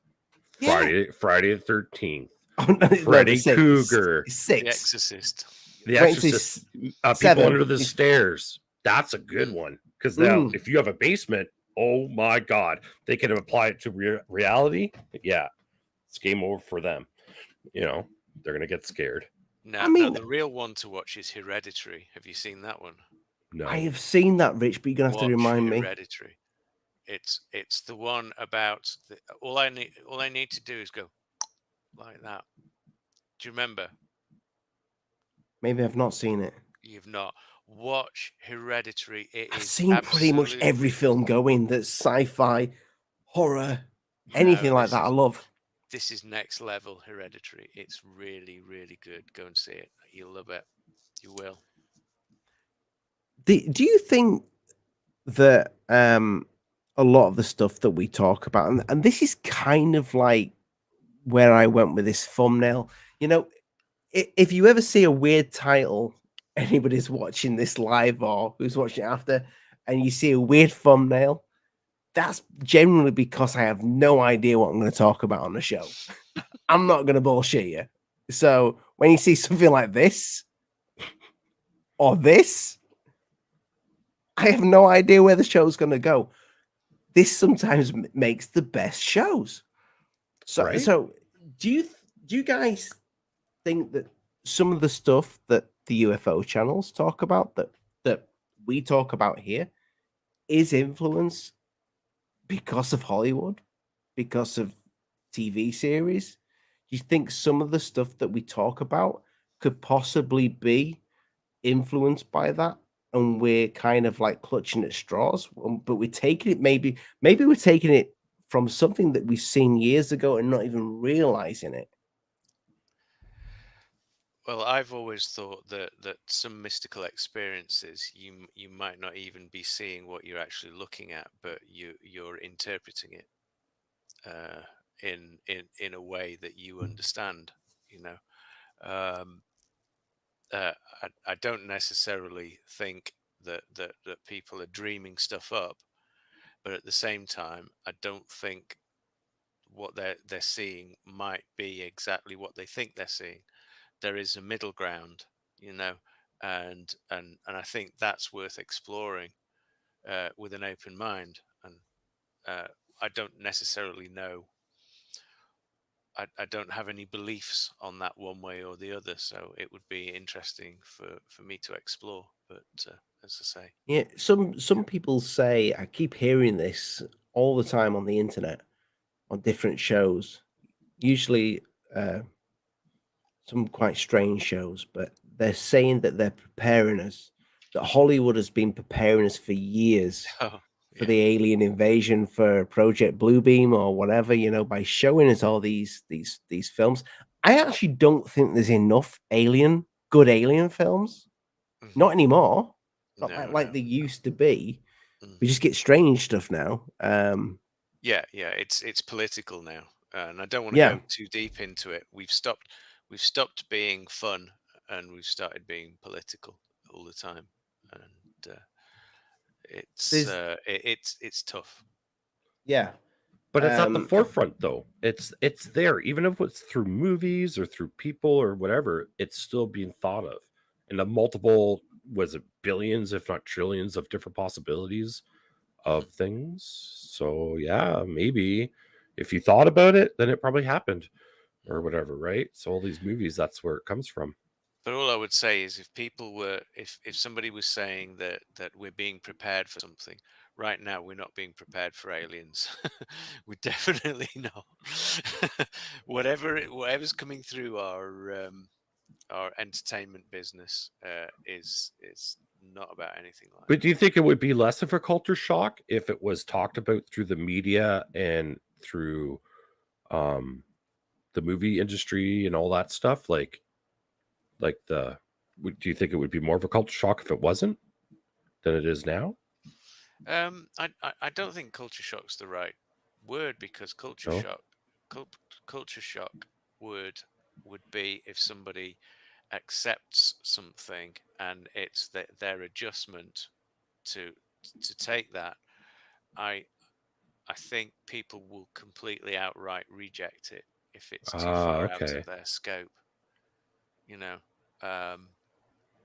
Yeah. Friday the 13th. Oh, no, Freddy the 6. Krueger. It's 6. The Exorcist. The Wait until Exorcist. he's People 7. under the stairs. That's a good one. Because now, if you have a basement, oh my God, they can apply it to reality. Yeah, it's game over for them. You know, they're going to get scared. Now, now, the real one to watch is Hereditary. Have you seen that one? No. I have seen that, Rich, but you're going to have to remind me. Hereditary. It's the one about all I need to do is go like that. Do you remember? Maybe I've not seen it. You've not. Watch Hereditary. I've seen pretty much every film going that's sci-fi, horror, anything like that. I love. This is next level Hereditary. It's really, really good. Go and see it. You'll love it. You will. Do you think that a lot of the stuff that we talk about, and this is kind of like where I went with this thumbnail, you know, if you ever see a weird title, anybody's watching this live or who's watching it after, and you see a weird thumbnail, that's generally because I have no idea what I'm going to talk about on the show. I'm not going to bullshit you. So when you see something like this or this, I have no idea where the show's going to go. This sometimes makes the best shows. So, right? So do you guys think that some of the stuff that the UFO channels talk about, that we talk about here, is influenced because of Hollywood, because of TV series? Do you think some of the stuff that we talk about could possibly be influenced by that, and we're kind of like clutching at straws, but we're taking it, maybe we're taking it from something that we've seen years ago and not even realizing it? Well, I've always thought that some mystical experiences, you might not even be seeing what you're actually looking at, but you're interpreting it in a way that you understand. You know, I don't necessarily think that people are dreaming stuff up, but at the same time, I don't think what they're seeing might be exactly what they think they're seeing. There is a middle ground, you know, and I think that's worth exploring with an open mind. And I don't necessarily know. I don't have any beliefs on that one way or the other, so it would be interesting for me to explore. But as I say, Yeah, some people say, I keep hearing this all the time on the internet, on different shows, usually some quite strange shows, but they're saying that they're preparing us, that Hollywood has been preparing us for years for the alien invasion, for Project Bluebeam or whatever, you know, by showing us all these films. I actually don't think there's enough good alien films. Not anymore. Not like they used to be. We just get strange stuff now. Yeah, it's political now, and I don't want to Yeah. go too deep into it. We've stopped being fun, and we've started being political all the time, and There's it's tough. yeah. But it's at the Um, forefront though. It's there. Even if it's through movies or through people or whatever, it's still being thought of. And the multiple, was it billions, if not trillions, of different possibilities of things. So yeah, maybe if you thought about it, then it probably happened or whatever, right? So all these movies, that's where it comes from. But all I would say is, if somebody was saying that we're being prepared for something, right now we're not being prepared for aliens. We're definitely not. Whatever's coming through our entertainment business is not about anything like But do you think it would be less of a culture shock if it was talked about through the media and through um the movie industry and all that stuff? Like do you think it would be more of a culture shock if it wasn't than it is now? I don't think culture shock's the right word, because No. culture shock would be if somebody accepts something and it's their adjustment to take that. I I think people will completely outright reject it if it's too far out Okay. of their scope. You know, um,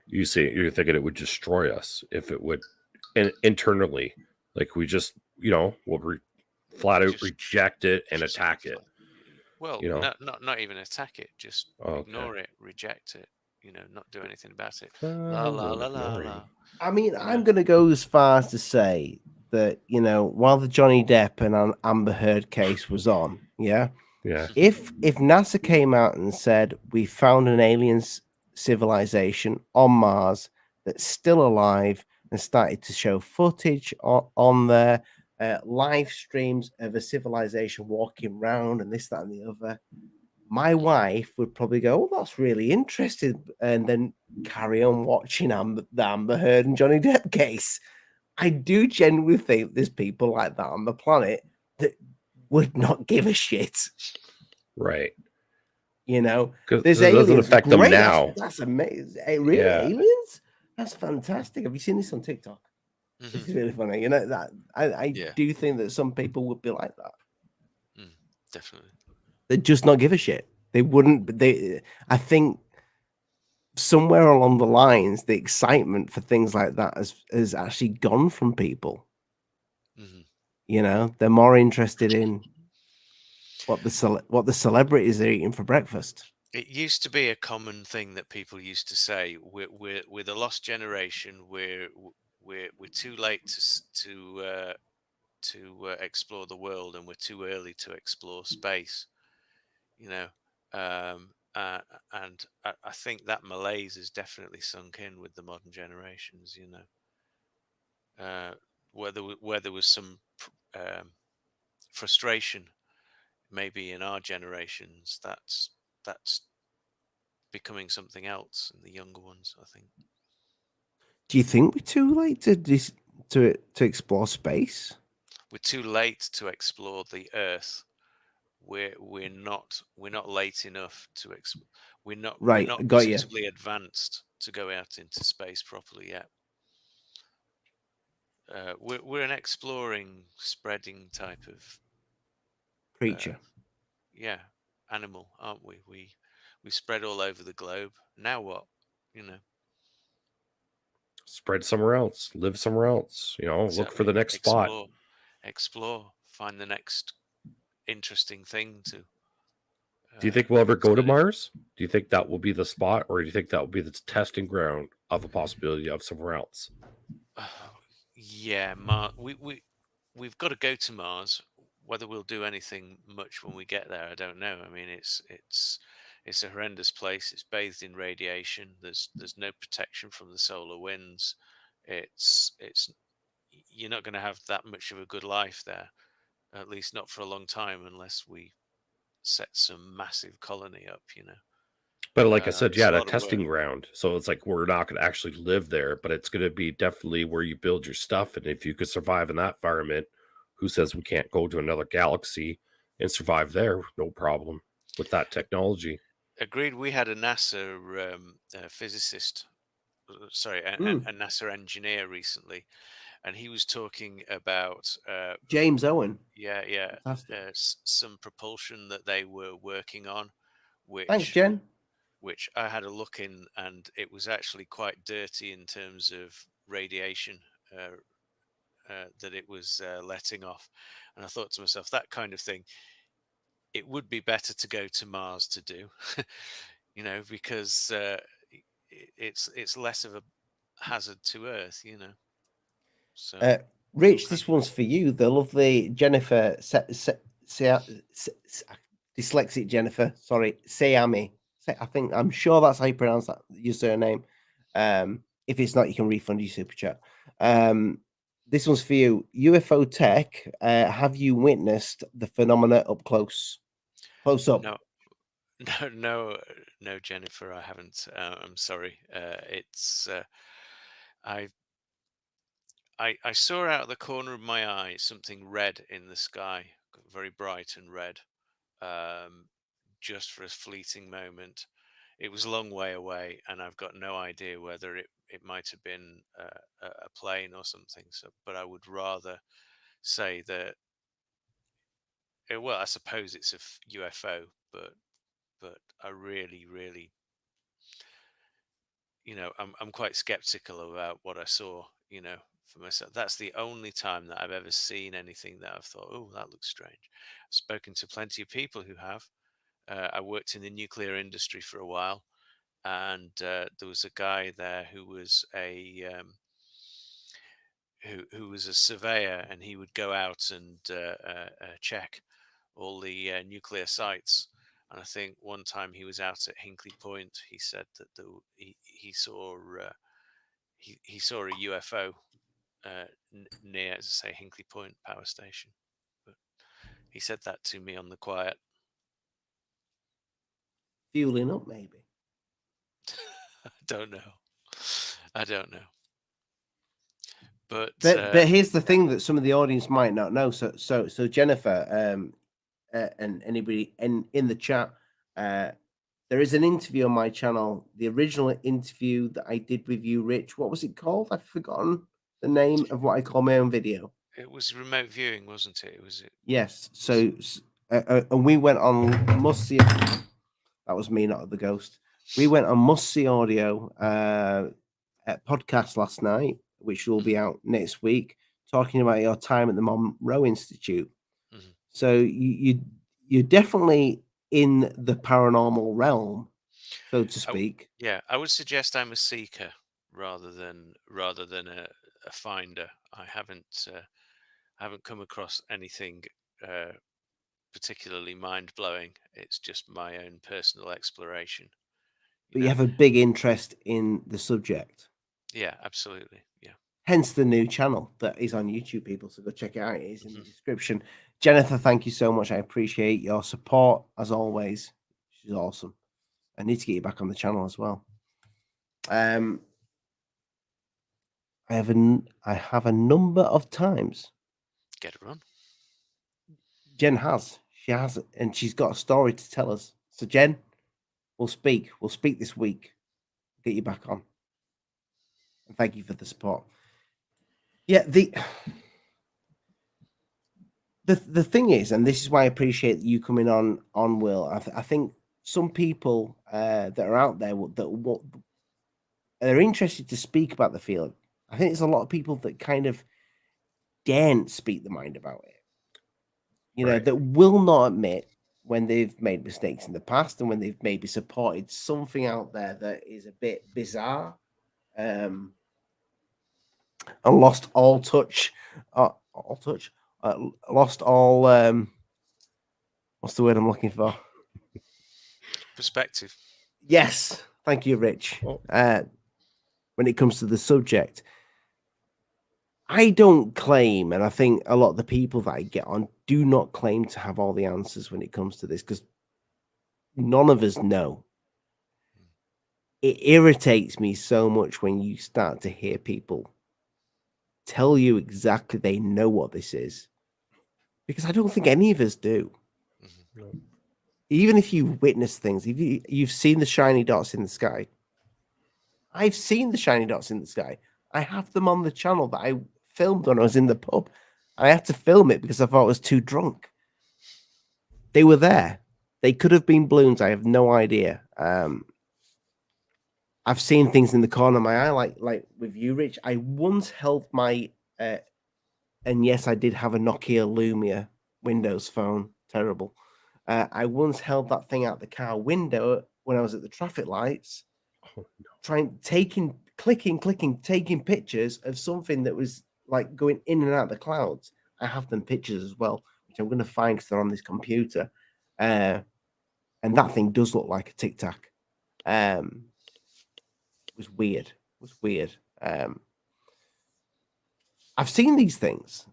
You're thinking it would destroy us if it would internally, like we just, will flat out just reject it and just attack it, well, you know? not even attack it, just Okay. ignore it, reject it. Not do anything about it. La Fine, la I'm la la ignoring. la. I mean, You I'm know. going to go as far as to say that, while the Johnny Depp and Amber Heard case was on, yeah, Yeah. if NASA came out and said we found an alien civilization on Mars that's still alive and started to show footage on their live streams of a civilization walking around and this, that, and the other, my wife would probably go, "Oh, that's really interesting," and then carry on watching the Amber Heard and Johnny Depp case. I do genuinely think there's people like that on the planet that would not give a shit. Right. There's Because it doesn't aliens. affect them Great, now. that's amazing. Hey, really, Yeah. aliens? That's fantastic. Have you seen this on TikTok? This Mhm. is really funny. That I Yeah. do think that some people would be like that. Definitely. They'd just not give a shit. They wouldn't. I think somewhere along the lines, the excitement for things like that has actually gone from people. Mhm. They're more interested in what the celebrities are eating for breakfast. It used to be a common thing that people used to say, we're the lost generation. We're too late to explore the world, and we're too early to explore space. You know, and I think that malaise has definitely sunk in with the modern generations. Where there was some frustration, maybe in our generations, that's becoming something else in the younger ones, I think. Do you think we're too late to explore space? We're too late to explore the Earth. We're not late enough to we're Right, I not got you. suitably advanced to go out into space properly yet. We're an exploring, spreading type of Creature. yeah, animal, aren't we? We spread all over the globe. Now what? Spread somewhere else, live somewhere else, look for Exactly. the next spot. Explore, find the next interesting thing to. Do you think we'll ever go to study. Mars? Do you think that will be the spot, or do you think that will be the testing ground of a possibility of somewhere else? Yeah, we've got to go to Mars. Whether we'll do anything much when we get there, I don't know. I mean, it's a horrendous place. It's bathed in radiation. There's no protection from the solar winds. It's You're not going to have that much of a good life there, at least not for a long time, unless we set some massive colony up. But like I said, It's yeah, a that lot of work. testing ground. So it's like we're not going to actually live there, but it's going to be definitely where you build your stuff. And if you could survive in that environment, who says we can't go to another galaxy and survive there, no problem with that technology. Agreed. We had a NASA physicist, sorry, a NASA engineer recently, and he was talking about James Owen. yeah, Fantastic. some propulsion that they were working on, Thanks, Jen. which I had a look in, and it was actually quite dirty in terms of radiation that it was letting off. And I thought to myself, that kind of thing, it would be better to go to Mars to do, because it's less of a hazard to Earth, So Rich, this one's for you. The lovely Jennifer, dyslexic Jennifer, sorry, Sayami. I'm sure that's how you pronounce that, your surname. If it's not, you can refund your super chat. This one's for you. UFOTech, have you witnessed the phenomena up close? Close up? No, Jennifer, I haven't. I'm sorry. It's I saw out of the corner of my eye something red in the sky, very bright and red, just for a fleeting moment. It was a long way away, and I've got no idea whether it might have been a plane or something. So, but I would rather say that. Well, I suppose it's a UFO, but I really, really, I'm quite skeptical about what I saw. For myself, that's the only time that I've ever seen anything that I've thought, oh, that looks strange. I've spoken to plenty of people who have. I worked in the nuclear industry for a while, and there was a guy there who was who was a surveyor, and he would go out and check all the nuclear sites. And I think one time he was out at Hinkley Point. He said that he saw he saw a UFO near, as I say, Hinkley Point power station. But he said that to me on the quiet. Fueling up, maybe. I don't know. But here's the thing that some of the audience might not know. So Jennifer, and anybody in the chat, there is an interview on my channel. The original interview that I did with you, Rich. What was it called? I've forgotten the name of what I call my own video. It was remote viewing, wasn't it? Yes. So, and we went on Must See. That was me, not the ghost. We went on Must See Audio at podcast last night, which will be out next week, talking about your time at the Monroe Institute. Mm-hmm. So you're definitely in the paranormal realm, so to speak. I would suggest I'm a seeker rather than a finder. I haven't come across anything particularly mind-blowing. It's just my own personal exploration. But you have a big interest in the subject. Yeah, absolutely. Yeah. Hence the new channel that is on YouTube, people. So go check it out. It is in the description. Jennifer, thank you so much. I appreciate your support as always. She's awesome. I need to get you back on the channel as well. I have a number of times. Get her on. Jen has. She has, and she's got a story to tell us. So Jen, we'll speak. We'll speak this week. Get you back on. And thank you for the support. Yeah, the thing is, and this is why I appreciate you coming on, Will. I think some people that are out there that are interested to speak about the field. I think there's a lot of people that kind of daren't speak their mind about it. That will not admit when they've made mistakes in the past and when they've maybe supported something out there that is a bit bizarre. And lost all touch, lost all. What's the word I'm looking for? Perspective. Yes, thank you, Rich. When it comes to the subject, I don't claim, and I think a lot of the people that I get on do not claim to have all the answers when it comes to this, because none of us know. It irritates me so much when you start to hear people tell you exactly they know what this is, because I don't think any of us do. Mhm. Even if you've witnessed things, if you've seen the shiny dots in the sky, I've seen the shiny dots in the sky. I have them on the channel that I filmed when I was in the pub. I had to film it because I thought I was too drunk. They were there. They could have been balloons. I have no idea. I've seen things in the corner of my eye, like with you, Rich. I once held my, and yes, I did have a Nokia Lumia Windows phone. Terrible. I once held that thing out the car window when I was at the traffic lights, Oh, clicking, taking pictures of something that was like going in and out of the clouds. I have them pictures as well, which I'm going to find because they're on this computer. And that thing does look like a Tic Tac. It was weird. I've seen these things.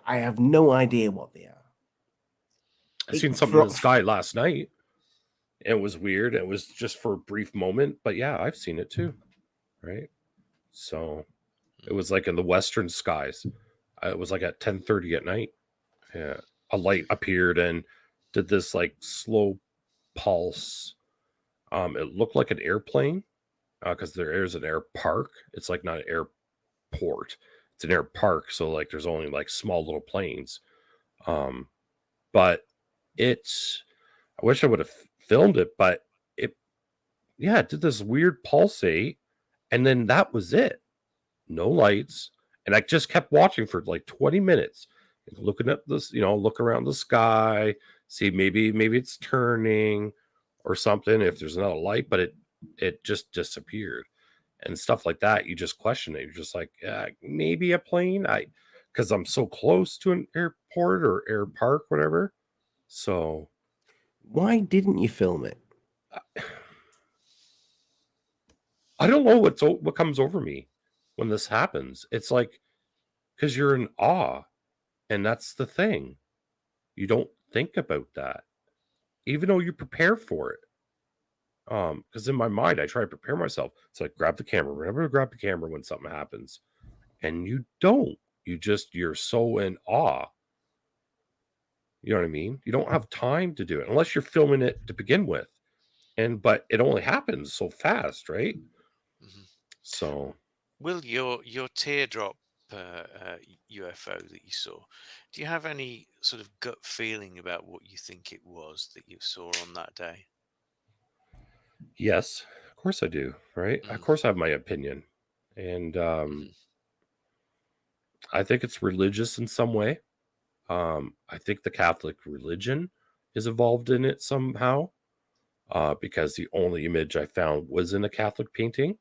I have no idea what they are. I seen something in the sky last night. It was weird. It was just for a brief moment, but yeah, I've seen it too. Right. So it was like in the western skies. It was like at 10:30 at night. Yeah, a light appeared and did this like slow pulse. It looked like an airplane because there is an air park. It's like not an airport. It's an air park, so like there's only like small little planes. But it's. I wish I would have filmed it, but it did this weird pulsate, and then that was it. No lights, and I just kept watching for like 20 minutes, looking at this, look around the sky, see maybe it's turning or something if there's another light, but it just disappeared and stuff like that. You just question it. You're just like, maybe a plane. Because I'm so close to an airport or air park, whatever. So why didn't you film it? I don't know what comes over me when this happens. It's like, because you're in awe, and that's the thing. You don't think about that, even though you prepare for it. Because in my mind, I try to prepare myself. It's like, grab the camera. Remember to grab the camera when something happens, and you don't. You're so in awe. You know what I mean? You don't have time to do it unless you're filming it to begin with, but it only happens so fast, right? Mhm. So, Will, your teardrop UFO that you saw, do you have any sort of gut feeling about what you think it was that you saw on that day? yes, of course I do, right? Of course I have my opinion. And I think it's religious in some way. I think the Catholic religion is involved in it somehow, because the only image I found was in a Catholic painting.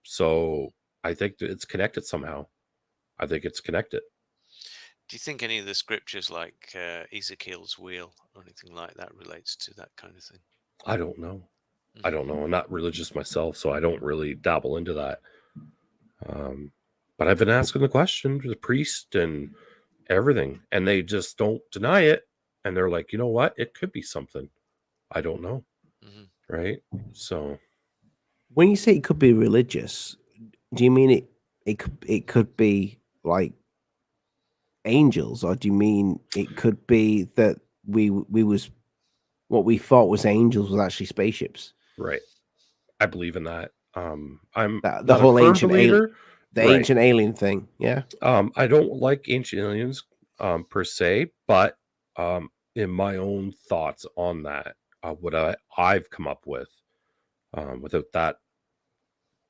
So I think that it's connected somehow. I think it's connected. Do you think any of the scriptures like Ezekiel's wheel or anything like that relates to that kind of thing? I don't know. I don't know. I'm not religious myself, so I don't really dabble into that. But I've been asking the question to the priest and everything, and they just don't deny it. And they're like, you know what? It could be something. I don't know. Right? So When you say it could be religious, do you mean it could be like angels, or do you mean it could be that we was what we thought was angels was actually spaceships? right. I believe in that. I'm The not a whole firm ancient believer. Right. ancient alien thing, yeah. I don't like ancient aliens per se, but in my own thoughts on that, what I've come up with, without that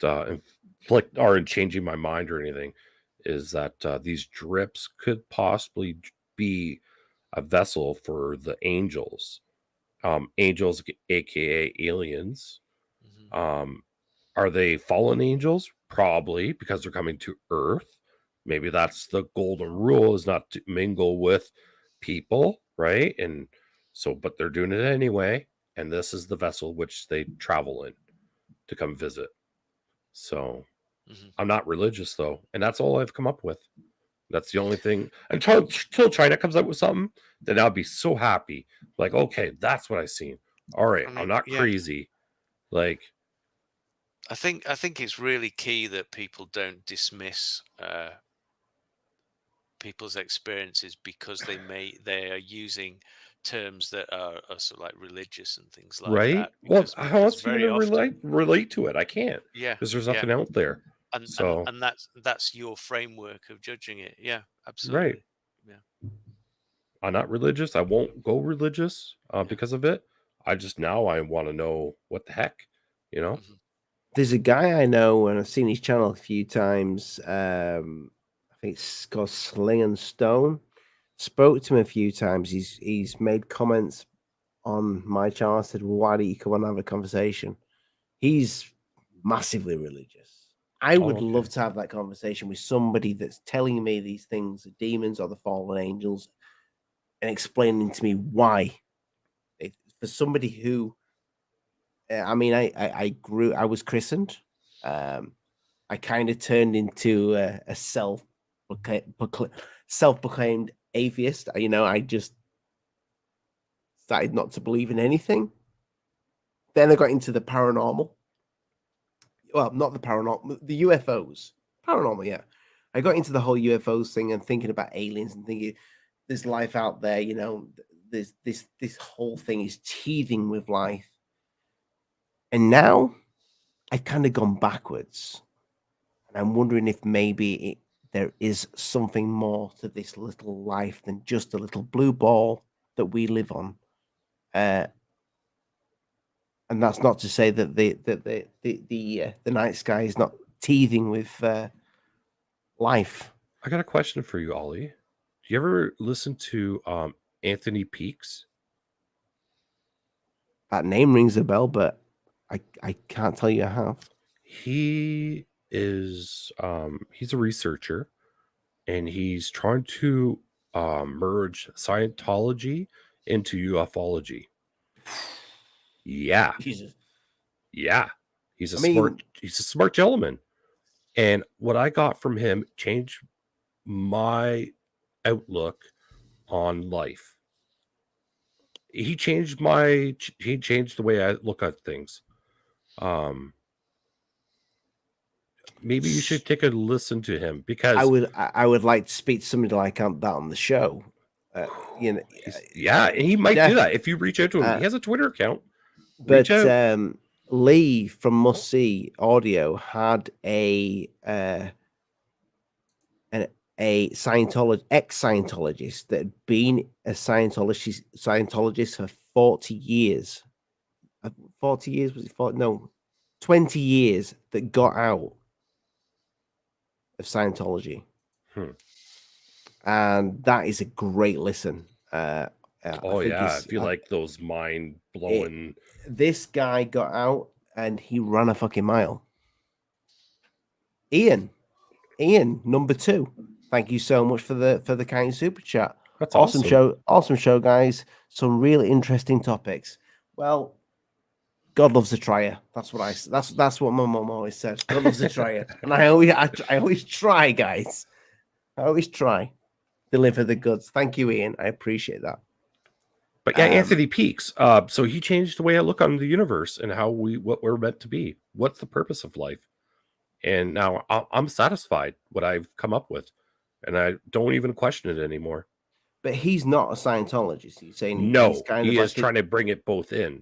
inflict or in changing my mind or anything, is that these drips could possibly be a vessel for the angels. Angels, aka aliens. Are they fallen angels? Probably, because they're coming to Earth. Maybe that's the golden rule, is not to mingle with people, right? And so, but they're doing it anyway. And this is the vessel which they travel in to come visit. So I'm not religious though. And that's all I've come up with. That's the only thing. Until China comes out with something, then I'll be so happy. Like, okay, that's what I seen. All right, I'm not crazy. Like, I think it's really key that people don't dismiss people's experiences because they are using terms that are sort of like religious and things like Right? that. Well, how else are you Very gonna often, relate to it? I can't, yeah, because there's yeah, nothing out there. and So that's your framework of judging it. Yeah, right. absolutely. Yeah. I'm not religious. I won't go religious because of it. I want to know what the heck, you know? Mhm. There's a guy I know, and I've seen his channel a few times. I think it's called Sling and Stone. Spoke to him a few times. He's made comments on my channel. I said, "Well, why don't you come on and have a conversation?" He's massively religious. I would okay. love to have that conversation with somebody that's telling me these things, the demons or the fallen angels, and explaining to me why. For somebody who, I mean, I was christened. I kind of turned into a self-proclaimed atheist. You know, I just started not to believe in anything. Then I got into the paranormal. Well, not the paranormal, the UFOs. Paranormal, yeah. I got into the whole UFOs thing and thinking about aliens and thinking there's life out there. You know, there's this whole thing is teething with life. And now I've kind of gone backwards. And I'm wondering if maybe there is something more to this little life than just a little blue ball that we live on. And that's not to say that the night sky is not teething with life. I got a question for you, Ollie. Do you ever listen to Anthony Peaks? That name rings a bell, but I can't tell you I have. He is he's a researcher, and he's trying to merge Scientology into ufology. Yeah, Jesus. yeah. He's a I mean, smart gentleman. And what I got from him changed my outlook on life. He changed the way I look at things. Maybe you should take a listen to him, because I would like to speak to somebody like that on the show. You know, yeah, and he might do that if you reach out to him. He uh, has a Twitter account. but Reach out. Lee from Must See Audio had a ex-Scientologist that had been a Scientologist for 40 years. 40 years was it? 40? No, 20 years that got out of Scientology. And that is a great listen. I feel like those mind blowing. This guy got out and he ran a fucking mile. Ian, number 2. Thank you so much for the kind super chat. That's awesome show, guys. Some really interesting topics. Well, God loves a trier. That's what my mom always said. God loves a trier, and I always try, guys. I always try deliver the goods. Thank you, Ian. I appreciate that. But yeah, Anthony Peaks. So he changed the way I look on the universe and what we're meant to be. What's the purpose of life? And now I'm satisfied what I've come up with, and I don't even question it anymore. But he's not a Scientologist. He's saying he is trying to bring it both in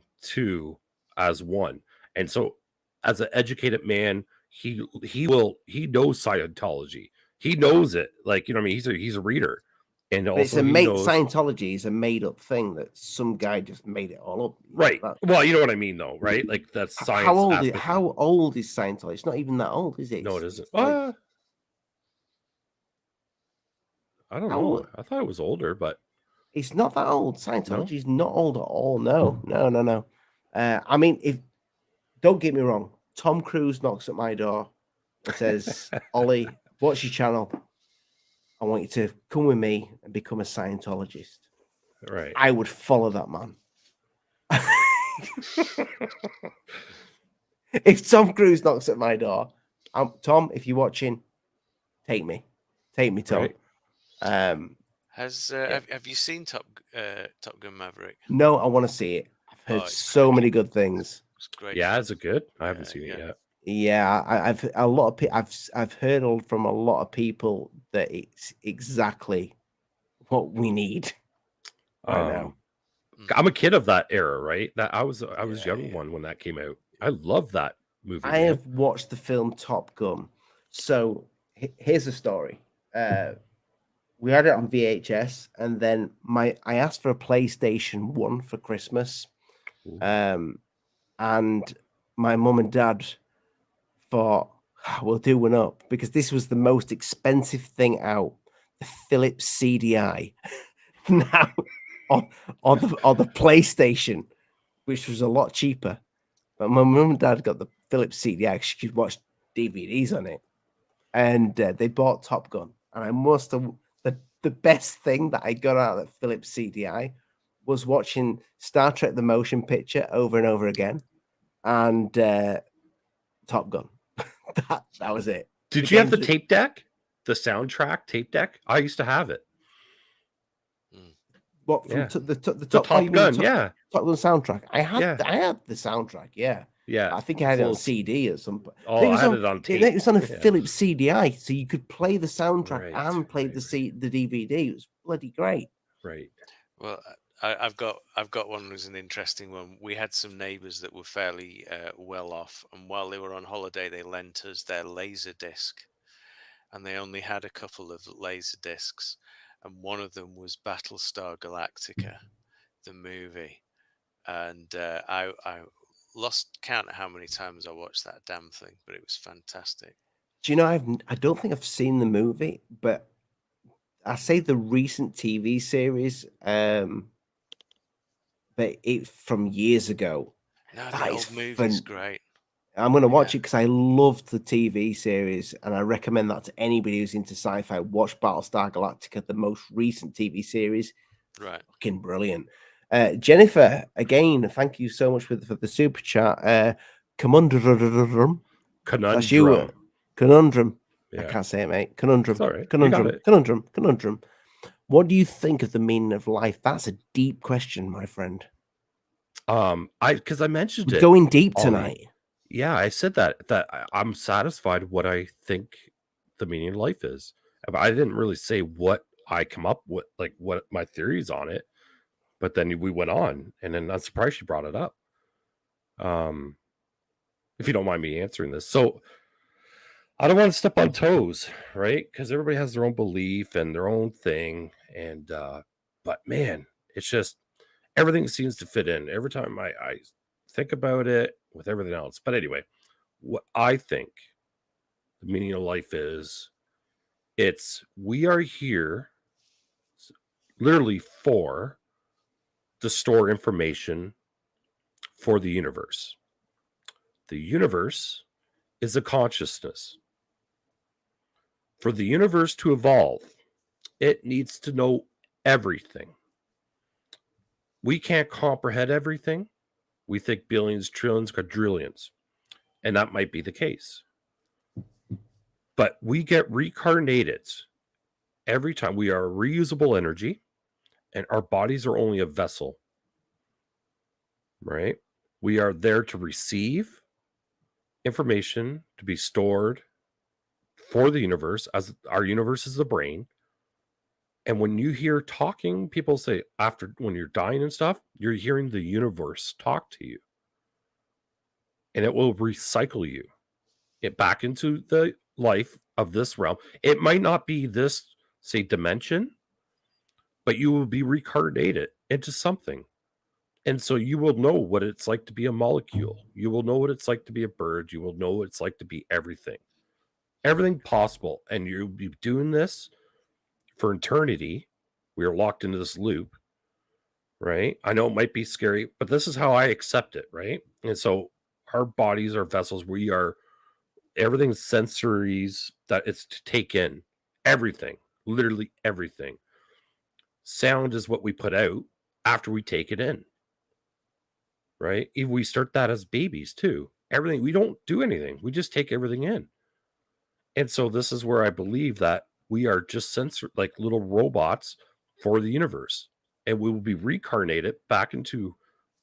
as one. And so, as an educated man, he knows Scientology. He knows it. Like, you know what I mean? He's a reader. And also, Scientology is a made up thing that some guy just made it all up. Right. Well, you know what I mean, though, right? Like, that's science. How old is Scientology? It's not even that old, is it? No, it isn't. I don't know. I thought it was older, but it's not that old. Scientology is not old at all. No. I mean, don't get me wrong. Tom Cruise knocks at my door and says, "Ollie, what's your channel? I want you to come with me and become a Scientologist." Right. I would follow that man. If Tom Cruise knocks at my door, Tom, if you're watching, take me, Tom. Right. Have you seen Top Gun Maverick? No, I want to see it. I've heard so many good things. It's great. Yeah, is it good? I haven't seen it yet. Yeah, I've heard from a lot of people that it's exactly what we need right now. I'm a kid of that era, right? That I was young Yeah. one when that came out. I love that movie. I man. have watched the film Top Gun. So here's the story. We had it on VHS, and then I asked for a PlayStation 1 for Christmas. Ooh. And my mum and dad thought, we'll do one up, because this was the most expensive thing out, the Philips CDI. Now on the PlayStation, which was a lot cheaper. But my mum and dad got the Philips CDI because she could watch DVDs on it. And they bought Top Gun. And I must have, the best thing that I got out of that Philips CDI was watching Star Trek the Motion Picture over and over again, and Top Gun. that was it. Did you have the tape deck? The soundtrack tape deck? I used to have it. What, from Yeah. the Top Gun, yeah. Top Gun soundtrack. I had Yeah. the soundtrack, yeah. Yeah. I think I had it on Little- CD at some point. Oh, I had it on tape. It was on a Yeah. Philips CDI, so you could play the soundtrack Right, and play the DVD. It was bloody great. Right. Well, I've got one that was an interesting one. We had some neighbours that were fairly well off, and while they were on holiday, they lent us their laser disc, and they only had a couple of laser discs, and one of them was Battlestar Galactica, the movie, and I lost count of how many times I watched that damn thing, but it was fantastic. Do you know, I don't think I've seen the movie, but I say the recent TV series, but it from years ago. No, That the is old movie's fun. great. I'm going to watch Yeah. it because I loved the TV series, and I recommend that to anybody who's into sci-fi. Watch Battlestar Galactica, the most recent TV series. Right. Fucking brilliant. Jennifer, again, thank you so much for the super chat. Conundrum. That's you. Conundrum. Conundrum. I Yeah. can't say it, mate. Conundrum. It's all right. You got Conundrum. it. Conundrum. What do you think of the meaning of life? That's a deep question, my friend. Because I mentioned We're it. going deep Ollie. tonight. Yeah, I said that I'm satisfied what I think the meaning of life is. But I didn't really say what I come up with, like what my theories on it. But then we went on, and then I'm surprised you brought it up. If you don't mind me answering this. So I don't want to step on toes, right? Because everybody has their own belief and their own thing. And but man, it's just everything seems to fit in every time I think about it with everything else. But anyway, what I think the meaning of life is, it's we are here literally to store information for the universe. The universe is a consciousness. For the universe to evolve, it needs to know everything. We can't comprehend everything. We think billions, trillions, quadrillions, and that might be the case. But we get reincarnated every time. We are a reusable energy, and our bodies are only a vessel, right? We are there to receive information, to be stored for the universe, as our universe is the brain. And when you hear talking, people say when you're dying and stuff, you're hearing the universe talk to you. And it will recycle you back into the life of this realm. It might not be this, say, dimension, but you will be reincarnated into something. And so you will know what it's like to be a molecule. You will know what it's like to be a bird. You will know what it's like to be everything. Everything possible. And you'll be doing this for eternity. We are locked into this loop, right? I know it might be scary, but this is how I accept it, right? And so our bodies are vessels. We are everything's sensories that it's to take in. Everything, literally everything. Sound is what we put out after we take it in, right? If we start that as babies too, everything, we don't do anything. We just take everything in. And so this is where I believe that we are just like little robots for the universe, and we will be reincarnated back into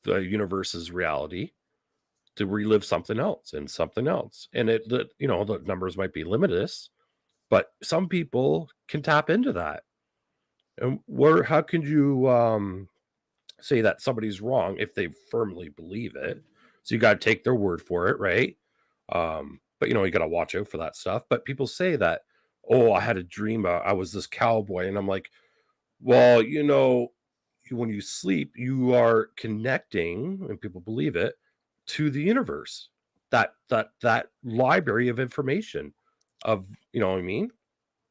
the universe's reality to relive something else and something else. And the numbers might be limitless, but some people can tap into that. And how can you say that somebody's wrong if they firmly believe it? So you got to take their word for it, right? But you got to watch out for that stuff. But people say that, oh, I had a dream, I was this cowboy, and I'm like, well, when you sleep, you are connecting, and people believe it, to the universe. That library of information, of what I mean.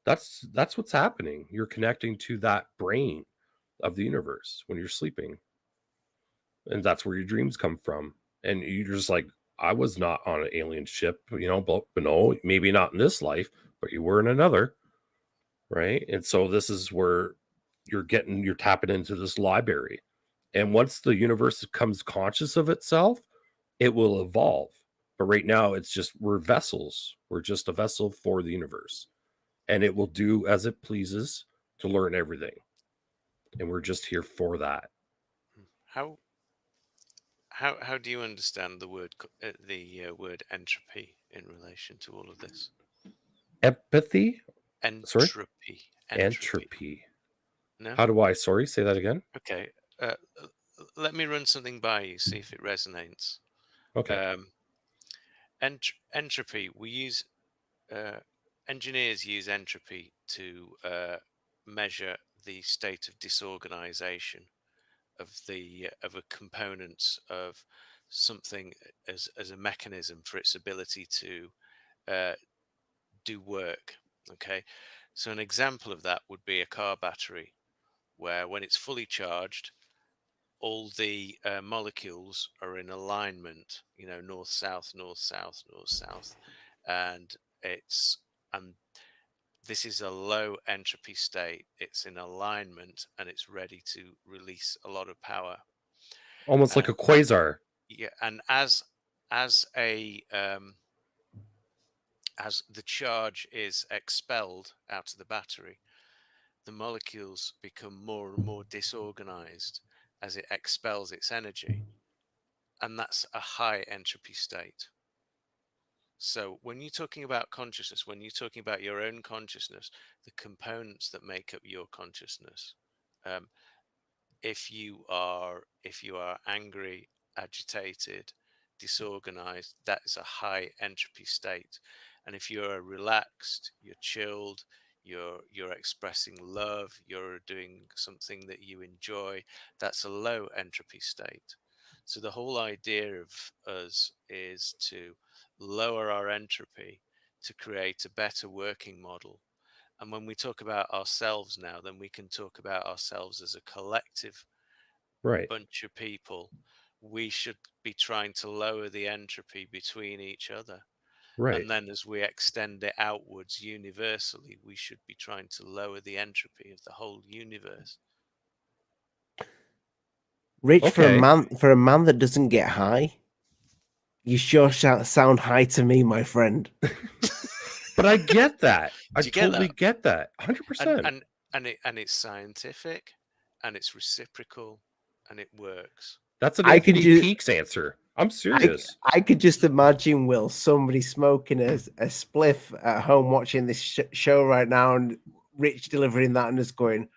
That's what's happening. You're connecting to that brain of the universe when you're sleeping, and that's where your dreams come from. And you're just like, I was not on an alien ship, but no, maybe not in this life, but you were in another, right? And so this is where you're tapping into this library. And once the universe becomes conscious of itself, it will evolve. But right now, we're vessels. We're just a vessel for the universe, and it will do as it pleases to learn everything. And we're just here for that. How do you understand the word entropy in relation to all of this? Empathy? Entropy. Entropy. No? How do I? Sorry, say that again. Okay. Let me run something by you, see if it resonates. Okay. Entropy. We use engineers use entropy to measure the state of disorganization of a component of something as a mechanism for its ability to do work. Okay, so an example of that would be a car battery, where when it's fully charged, all the molecules are in alignment, north south, north south, north south, and this is a low entropy state. It's in alignment and it's ready to release a lot of power. Almost like a quasar. Yeah, and as the charge is expelled out of the battery, the molecules become more and more disorganized as it expels its energy, and that's a high entropy state. So when you're talking about consciousness, when you're talking about your own consciousness, the components that make up your consciousness, if you are angry, agitated, disorganized, that is a high entropy state. And if you're relaxed, you're chilled, you're expressing love, you're doing something that you enjoy, that's a low entropy state. So the whole idea of us is to lower our entropy to create a better working model. And when we talk about ourselves now, then we can talk about ourselves as a collective bunch of people. We should be trying to lower the entropy between each other. Right. And then as we extend it outwards universally, we should be trying to lower the entropy of the whole universe. Rich, Okay. for a man that doesn't get high, you sure sound high to me, my friend. But I get that. I totally get that. 100%. And it's scientific, and it's reciprocal, and it works. That's an Anthony Peaks answer. I'm serious. I could just imagine, Will, somebody smoking a spliff at home watching this show right now, and Rich delivering that and just going,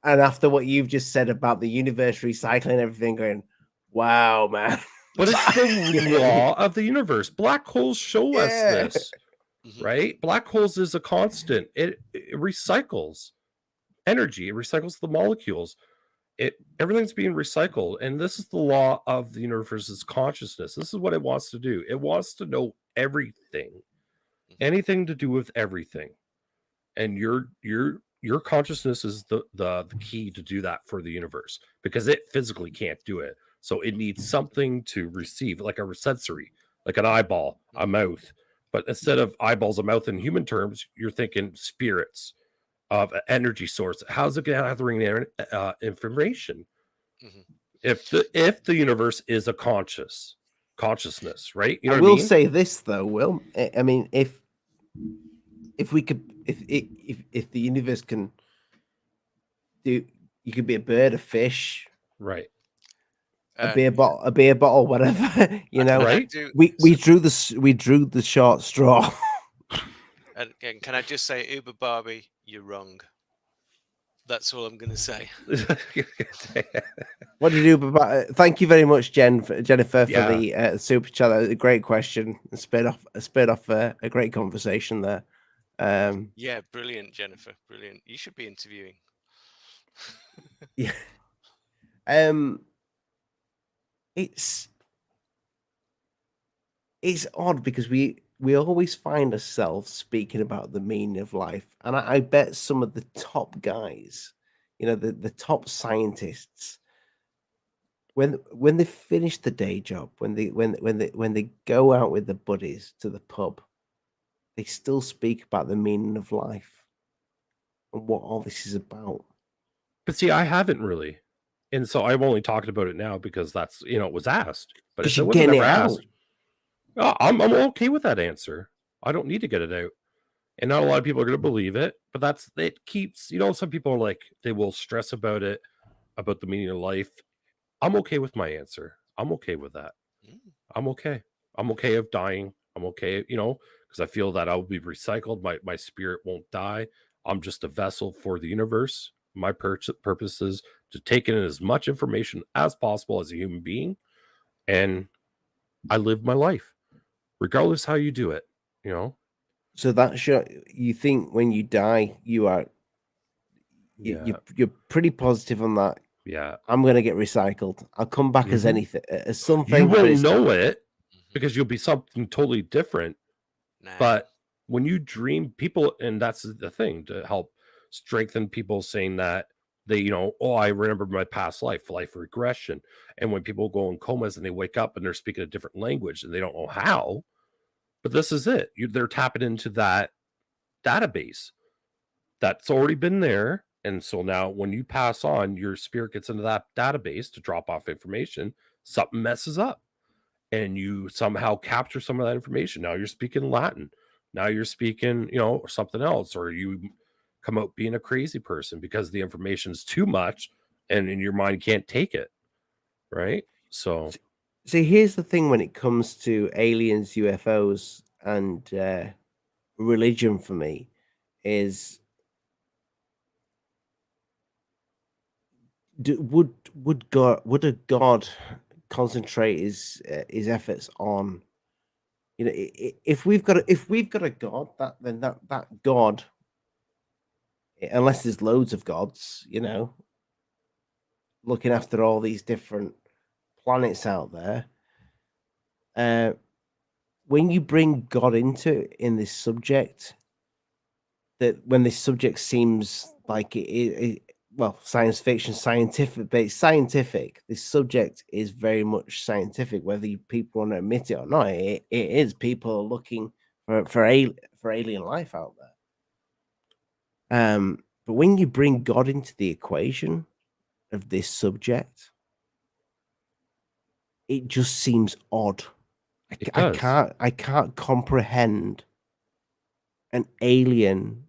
and after what you've just said about the universe recycling everything, going, wow, man. But it's the law of the universe. Black holes show us this, right? Black holes is a constant. It recycles energy. It recycles the molecules. Everything's being recycled, and this is the law of the universe's consciousness. This is what it wants to do. It wants to know everything, anything to do with everything, and your consciousness is the key to do that for the universe, because it physically can't do it. So it needs something to receive, like a sensory, like an eyeball, a mouth. But instead of eyeballs, a mouth in human terms, you're thinking spirits of energy source. How's it gathering information? If the universe is a consciousness, right? You know I what I mean? will say this though, Will. I mean, if we could, if the universe can do, you could be a bird, a fish, right? a beer bottle, whatever. You know, Right? we drew the short straw. And can I just say, Uber Barbie, you're wrong. That's all I'm going to say. What did you do? Thank you very much, Jennifer, for Yeah. the super chat. That was a great question. It sped off a great conversation there. Yeah, brilliant, Jennifer. Brilliant. You should be interviewing. Yeah. It's odd because we always find ourselves speaking about the meaning of life, and I bet some of the top guys, you know, the top scientists, when they finish the day job, when they go out with the buddies to the pub, they still speak about the meaning of life and what all this is about. But see, I haven't really. And so I've only talked about it now because that's, it was asked. But if it You're wasn't getting ever it out. asked, I'm okay with that answer. I don't need to get it out. And not a lot of people are going to believe it, but it keeps, some people are like, they will stress about it, about the meaning of life. I'm okay with my answer. I'm okay with that. I'm okay. I'm okay of dying. I'm okay, because I feel that I'll be recycled. My spirit won't die. I'm just a vessel for the universe. My purpose is to take in as much information as possible as a human being. And I live my life, regardless how you do it, So that's you think when you die, you are you're pretty positive on that. Yeah. I'm gonna get recycled. I'll come back as anything, as something. You but won't it's- know it because you'll be something totally different. Nah. But when you dream, people, and that's the thing to help strengthen people saying that they, I remember my past life regression. And when people go in comas and they wake up and they're speaking a different language and they don't know how, but this is it. They're tapping into that database that's already been there. And so now when you pass on, your spirit gets into that database to drop off information, something messes up and you somehow capture some of that information. Now you're speaking Latin. Now you're speaking, or something else, or you come out being a crazy person because the information is too much and in your mind can't take it. Right. So here's the thing when it comes to aliens, UFOs, and religion for me is would a god concentrate his efforts on, if we've got a god, that god, unless there's loads of gods, looking after all these different planets out there, when you bring God in this subject, that when this subject seems like well, science fiction, scientific, but it's scientific. This subject is very much scientific, whether people want to admit it or not. It is. People are looking for alien life out there. But when you bring God into the equation of this subject, it just seems odd. I can't comprehend an alien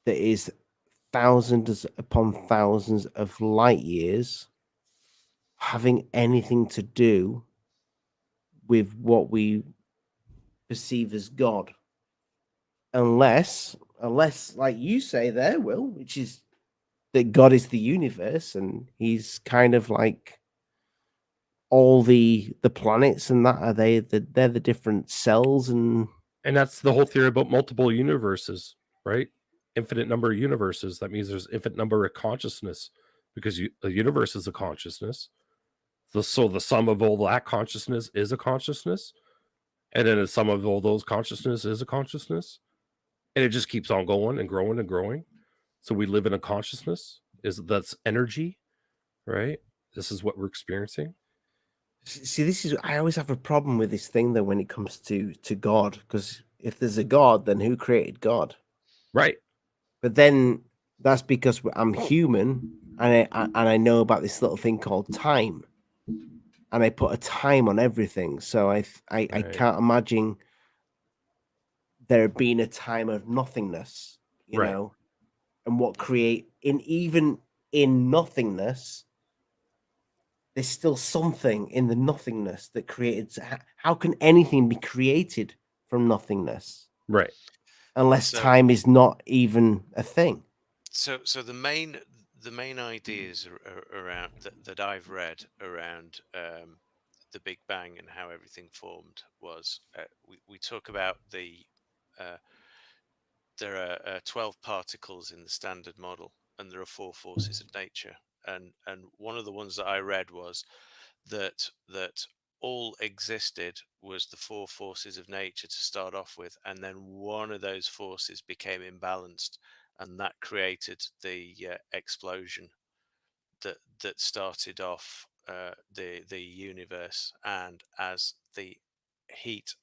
that is thousands upon thousands of light years having anything to do with what we perceive as God, unless like you say there, Will, which is that God is the universe and he's kind of like all the planets, and that they're the different cells, and that's the whole theory about multiple universes, right? Infinite number of universes. That means there's infinite number of consciousness because the universe is a consciousness. So the sum of all that consciousness is a consciousness. And then the sum of all those consciousness is a consciousness. And it just keeps on going and growing and growing. So we live in a consciousness. That's energy, right? This is what we're experiencing. See, I always have a problem with this thing though when it comes to God, because if there's a God, then who created God? Right. But then that's because I'm human, and I know about this little thing called time, and I put a time on everything. So I can't imagine there being a time of nothingness, you know, and what create even in nothingness, there's still something in the nothingness that created. How can anything be created from nothingness Right. unless So time is not even a thing? so the main ideas around that I've read around the Big Bang and how everything formed was we talk about uh, there are 12 particles in the standard model, and there are 4 forces of nature. And one of the ones that I read was that all existed was the 4 forces of nature to start off with, and then one of those forces became imbalanced, and that created the explosion that started off the universe. And as the heat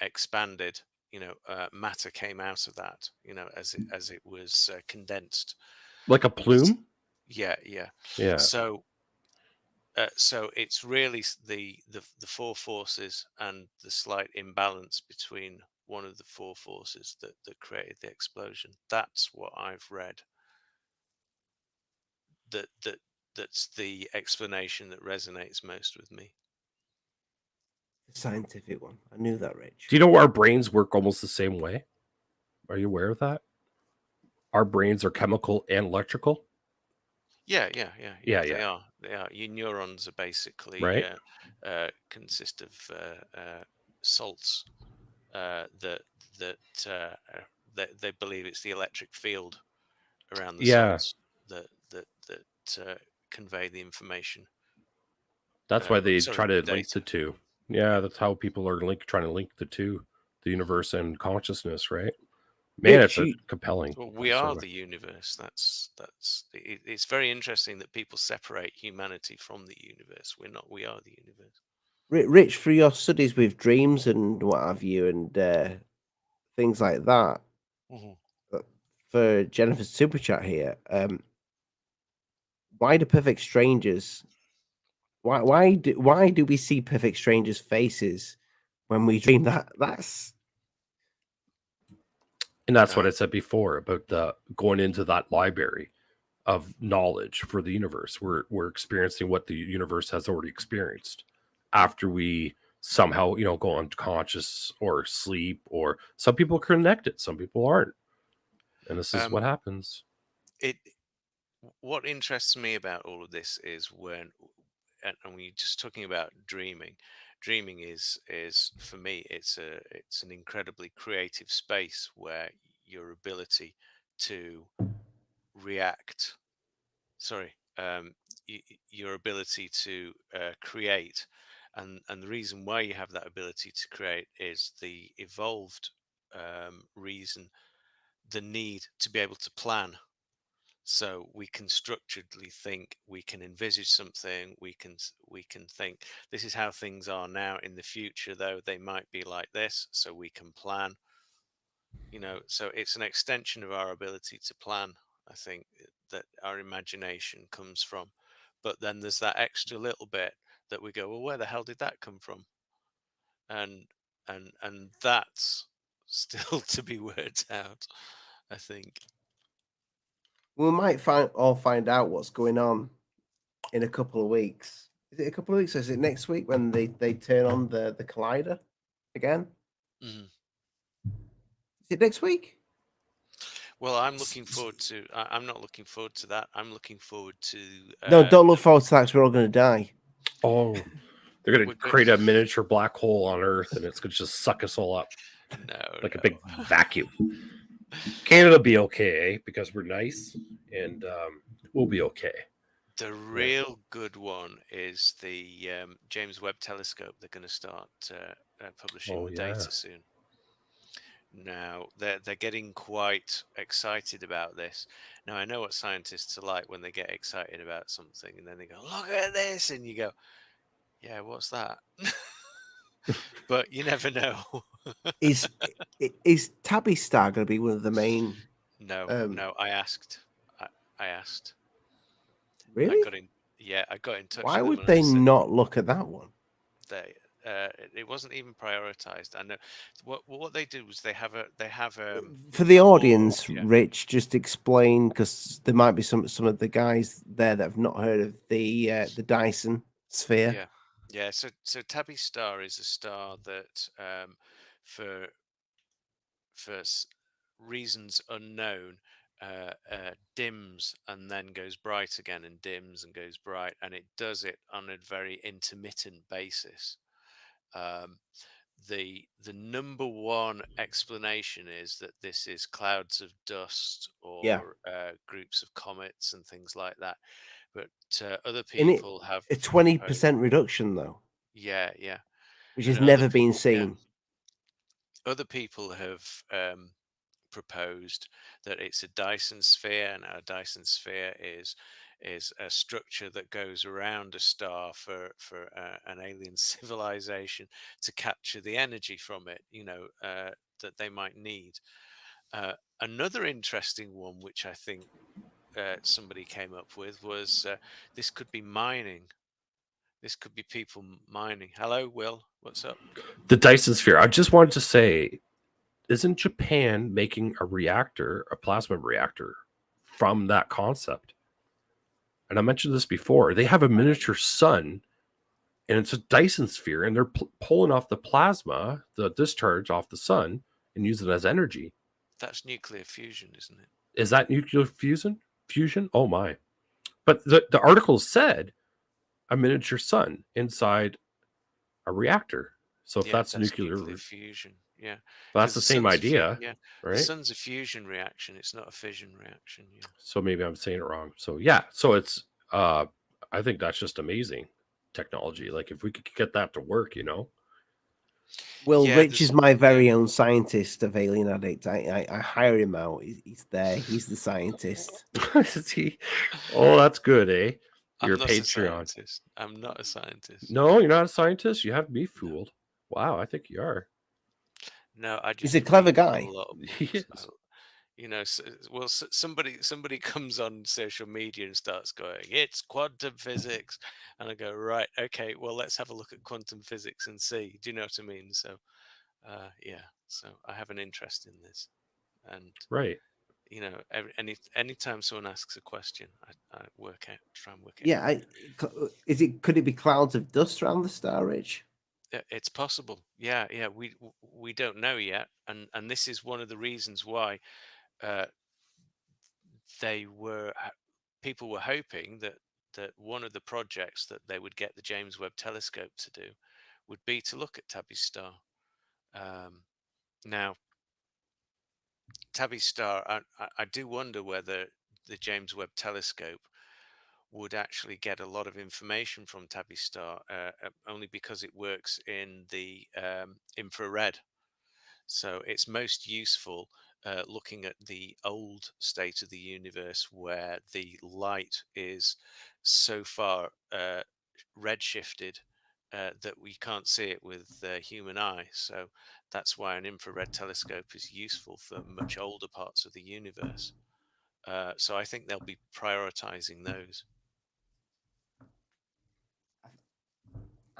expanded, matter came out of that, as it was condensed. Like a plume? Yeah. Yeah. So it's really the 4 forces and the slight imbalance between one of the 4 forces that created the explosion. That's what I've read. That's the explanation that resonates most with me. The scientific one. I knew that, Rich. Do you know our brains work almost the same way? Are you aware of that? Our brains are chemical and electrical. Yeah. Yeah. They are. Your neurons are basically Right. consist of salts that they believe it's the electric field around the Yeah. salts that convey the information. That's why they Sorry, try to the link the data. two. Yeah, that's how people are trying to link the two, the universe and consciousness, right? Man, Rich, it's a you, compelling. Well, we are the universe. It's very interesting that people separate humanity from the universe. We're not. We are the universe. Rich, through your studies with dreams and what have you, and things like that, Mhm. for Jennifer's super chat here, why do perfect strangers? Why do we see perfect strangers' faces when we dream? And that's what Uh, I said before about the going into that library of knowledge for the universe. We're experiencing what the universe has already experienced after we somehow, go unconscious or sleep, or some people connect it, some people aren't. And this is um, what happens. it. What interests me about all of this is and we're just talking about dreaming. Dreaming is for me, it's an incredibly creative space where your ability to react. Sorry, your ability to create, and the reason why you have that ability to create is the evolved reason, the need to be able to plan. So we can structuredly think, we can envisage something, we can think this is how things are now. In the future, though, they might be like this, so we can plan. So it's an extension of our ability to plan, I think, that our imagination comes from. But then there's that extra little bit that we go, well, where the hell did that come from? And that's still to be worked out, I think. We might find out what's going on in a couple of weeks. Is it a couple of weeks? Or is it next week when they turn on the collider again? Mhm. Is it next week? Well, I'm looking forward to. I'm not looking forward to that. I'm looking forward to. No, don't look forward to that because we're all going to die. Oh, they're going We're to go- create a miniature black hole on Earth, and it's going to just suck us all up like a big no. vacuum. Canada be okay because we're nice, and we'll be okay. The real good one is the James Webb Telescope. They're going to start publishing Oh, yeah. data soon. Now they're getting quite excited about this. Now I know what scientists are like when they get excited about something, and then they go, "Look at this," and you go, "Yeah, what's that?" But you never know. Is Tabby Star going to be one of the main? No. I asked. I asked. I Really? got in. Yeah, I got in touch Why with them, would and I they said not look at that one? they it wasn't even prioritized. I know what they do was they have For the a board, audience, yeah. Rich, just explain, because there might be some of the guys there that have not heard of the Dyson sphere. Yeah. So Tabby star is a star that, for reasons unknown, dims and then goes bright again, and dims and goes bright, and it does it on a very intermittent basis. The number one explanation is that this is clouds of dust Yeah. or groups of comets and things like that. But other In it, people have a 20% reduction, though, yeah, which and has never been yeah, seen. other people have proposed that it's a Dyson sphere. Now, a Dyson sphere is a structure that goes around a star for an alien civilization to capture the energy from it, that they might need. Another interesting one, which I think somebody came up with, was this could be mining. This could be people mining. Hello, Will. What's up? The Dyson sphere. I just wanted to say, isn't Japan making a reactor, a plasma reactor, from that concept? And I mentioned this before. They have a miniature sun, and it's a Dyson sphere, and they're pulling off the plasma, the discharge off the sun, and use it as energy. That's nuclear fusion, isn't it? Is that nuclear fusion? Oh my! But the article said a miniature sun inside a reactor. So if that's nuclear fusion, yeah, that's the same idea, yeah. right? The sun's a fusion reaction; it's not a fission reaction. Yeah. So maybe I'm saying it wrong. So yeah, so it's I think that's just amazing technology. Like if we could get that to work, Well, Yeah, Rich is my very own scientist of Alien Addict. I hire him out. He's there. He's the scientist. Is he? Oh, that's good, eh? You're I'm not Patreon. a scientist. I'm not a scientist. No, you're not a scientist. You have me fooled. Wow, I think you are. No, I just. He's a clever read guy. A lot of He books. is. Well, somebody comes on social media and starts going, it's quantum physics, and I go, right, okay, well, let's have a look at quantum physics and see. Do you know what I mean? So, yeah. So I have an interest in this, and Right. anytime someone asks a question, I try and work it. Yeah, could it be clouds of dust around the star, Rich? It's possible. Yeah. We don't know yet, and this is one of the reasons why people were hoping that one of the projects that they would get the James Webb Telescope to do would be to look at Tabby's star. Now, Tabby's star, I do wonder whether the James Webb Telescope would actually get a lot of information from Tabby's star, only because it works in the infrared. So it's most useful looking at the old state of the universe, where the light is so far redshifted that we can't see it with the human eye. So that's why an infrared telescope is useful for much older parts of the universe. So I think they'll be prioritizing those.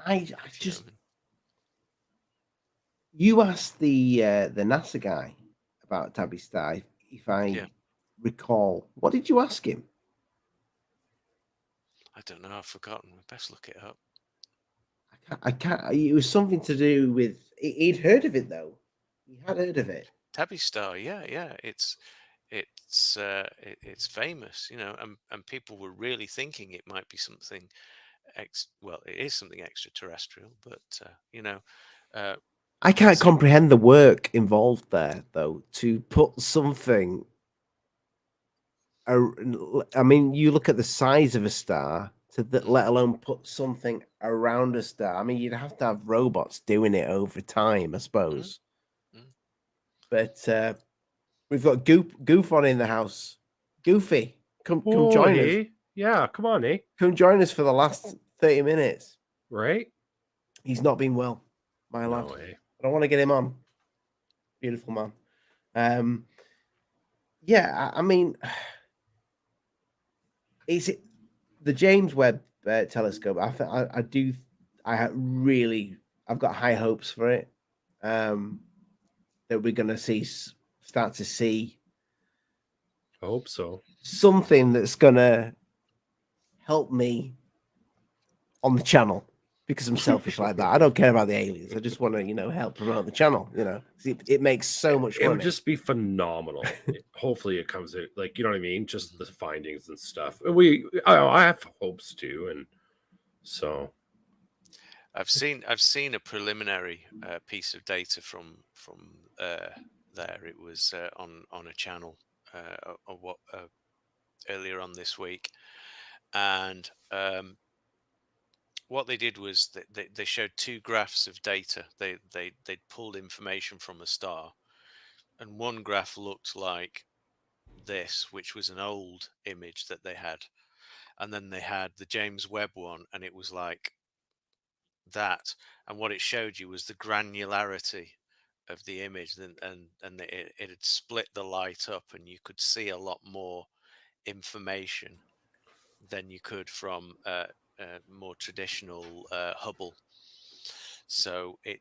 I just you asked the NASA guy about Tabby star, if I recall. What did you ask him? I don't know. I've forgotten. We best look it up. I can't. It was something to do with. He'd heard of it though. He had heard of it. Tabby star, yeah. It's famous, and people were really thinking it might be something. Well, it is something extraterrestrial, but I can't comprehend the work involved there, though, to put something. I mean, you look at the size of a star, let alone put something around a star. I mean, you'd have to have robots doing it over time, I suppose. But we've got GUFON in the house. Goofy, come join us. Yeah, come on, eh? Come join us for the last 30 minutes. Right? He's not been well, my lad. Way. I don't want to get him on. Beautiful man. Yeah, I mean, is it the James Webb Telescope? I really I've got high hopes for it. That we're going to start to see I hope so. something that's going to help me on the channel, because I'm selfish like that. I don't care about the aliens. I just want to, help promote the channel. It makes so much It would money. just be phenomenal. Hopefully, it comes out like, you know what I mean. Just the findings and stuff. I have hopes too, and so I've seen a preliminary piece of data from there. It was on a channel earlier on this week, and what they did was they showed two graphs of data. They'd pulled information from a star, and one graph looked like this, which was an old image that they had, and then they had the James Webb one, and it was like that. And what it showed you was the granularity of the image, and it had split the light up, and you could see a lot more information than you could from more traditional Hubble. So it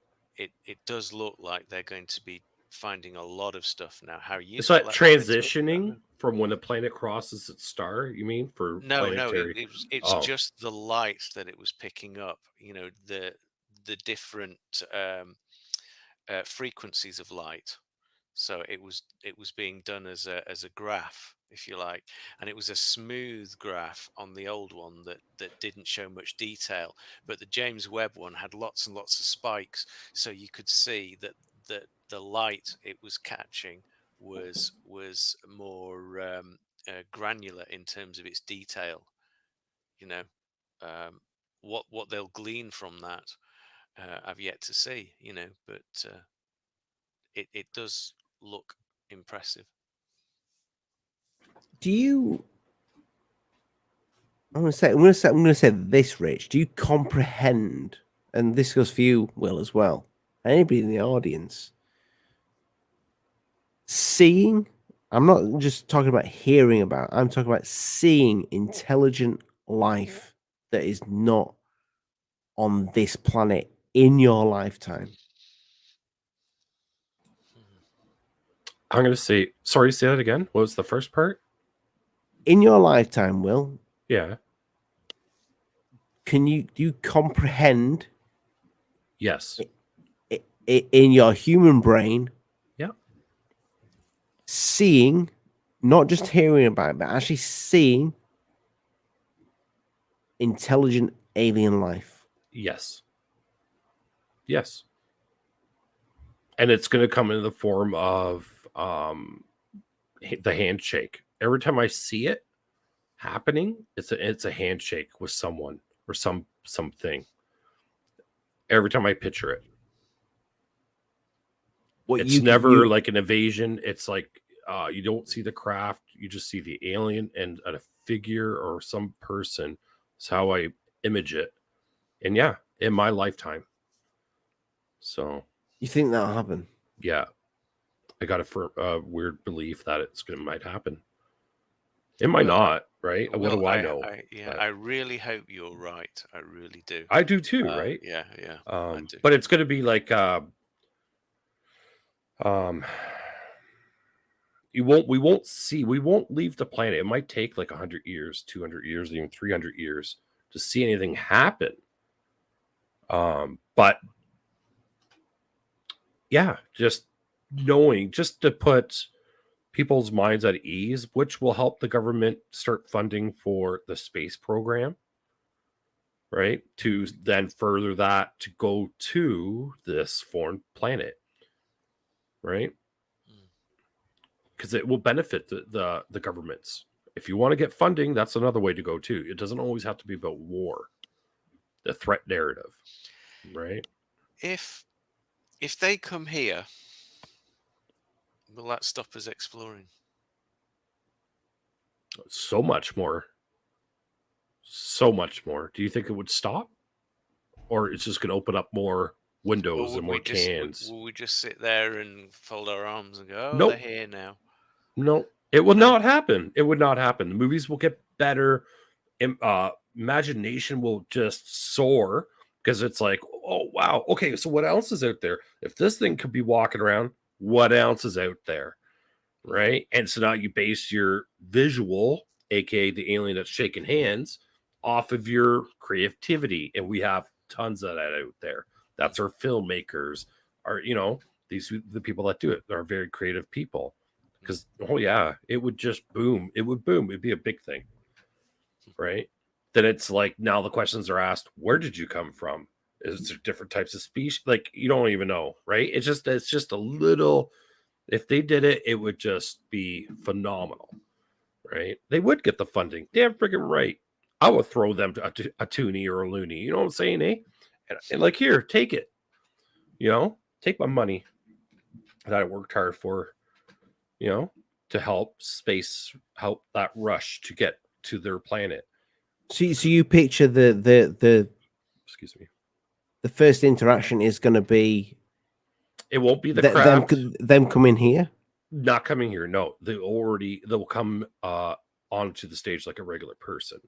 does look like they're going to be finding a lot of stuff now. How it's useful like that's going to be, I don't transitioning know. from when a planet crosses its star. You mean for No, planetary? it's Oh, just the light that it was picking up. The different frequencies of light. So it was being done as a graph, if you like, and it was a smooth graph on the old one that didn't show much detail. But the James Webb one had lots and lots of spikes, so you could see that the light it was catching was more granular in terms of its detail. You know, what they'll glean from that, I've yet to see. But it does look impressive. Do you? I'm going to say this, Rich. Do you comprehend? And this goes for you, Will, as well. Anybody in the audience seeing? I'm not just talking about hearing about. I'm talking about seeing intelligent life that is not on this planet in your lifetime. I'm going to say. Sorry, say that again. What was the first part? In your lifetime, Will, Yeah. do you comprehend? Yes. In your human brain, Yeah. seeing, not just hearing about it, but actually seeing intelligent alien life. Yes. Yes. And it's going to come in the form of the handshake. Every time I see it happening, it's a handshake with someone or something. Every time I picture it, it's never like an invasion. It's like you don't see the craft, you just see the alien and a figure or some person. That's how I image it. And yeah, in my lifetime. So you think that'll happen? Yeah, I got a weird belief that might happen. It might not, right? What do I know? I really hope you're right. I really do. I do too, right? Yeah. I do. But it's going to be like we won't leave the planet. It might take like 100 years, 200 years, even 300 years to see anything happen. But yeah, just knowing, just to put people's minds at ease, which will help the government start funding for the space program, right? To then further that to go to this foreign planet, right? Because it will benefit the governments. If you want to get funding, that's another way to go too. It doesn't always have to be about war, the threat narrative, right? If they come here, will that stop us exploring? So much more. So much more. Do you think it would stop? Or it's just going to open up more windows and more cans? Will we just sit there and fold our arms and go, oh, Nope. They're here now? No, it will not happen. It would not happen. The movies will get better. Imagination will just soar. because it's like, oh wow, okay, so what else is out there? If this thing could be walking around, what else is out there, right? And so now you base your visual, aka the alien that's shaking hands, off of your creativity, and we have tons of that out there. That's our filmmakers, are the people that do it are very creative people. Because oh yeah, it would just boom. It would boom. It'd be a big thing, right? Then it's like now the questions are asked: where did you come from? Is there different types of species? Like you don't even know, right? It's just a little. If they did it, it would just be phenomenal, right? They would get the funding. Damn freaking right. I would throw them a toonie or a loony. You know what I'm saying, eh? And like here, take it. Take my money that I worked hard for. To help that rush to get to their planet. So you picture the Excuse me. the first interaction is going to be It won't be the craft. them coming here. Not coming here. No, they'll come onto the stage like a regular person.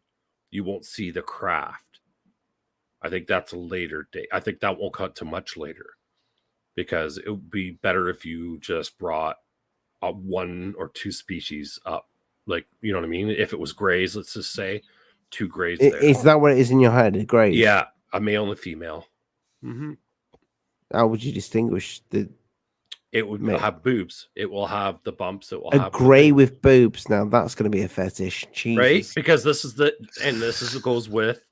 You won't see the craft. I think that's a later date. I think that won't cut to much later because it would be better if you just brought one or two species up. Like, you know what I mean? If it was grays, let's just say 2 grays. Is that what it is in your head? Grays? Yeah, a male and a female. Mm-hmm. How would you distinguish the? It would have boobs. It will have the bumps. It will a have gray with boobs. Now that's going to be a fetish, Jesus. Right? Because this goes with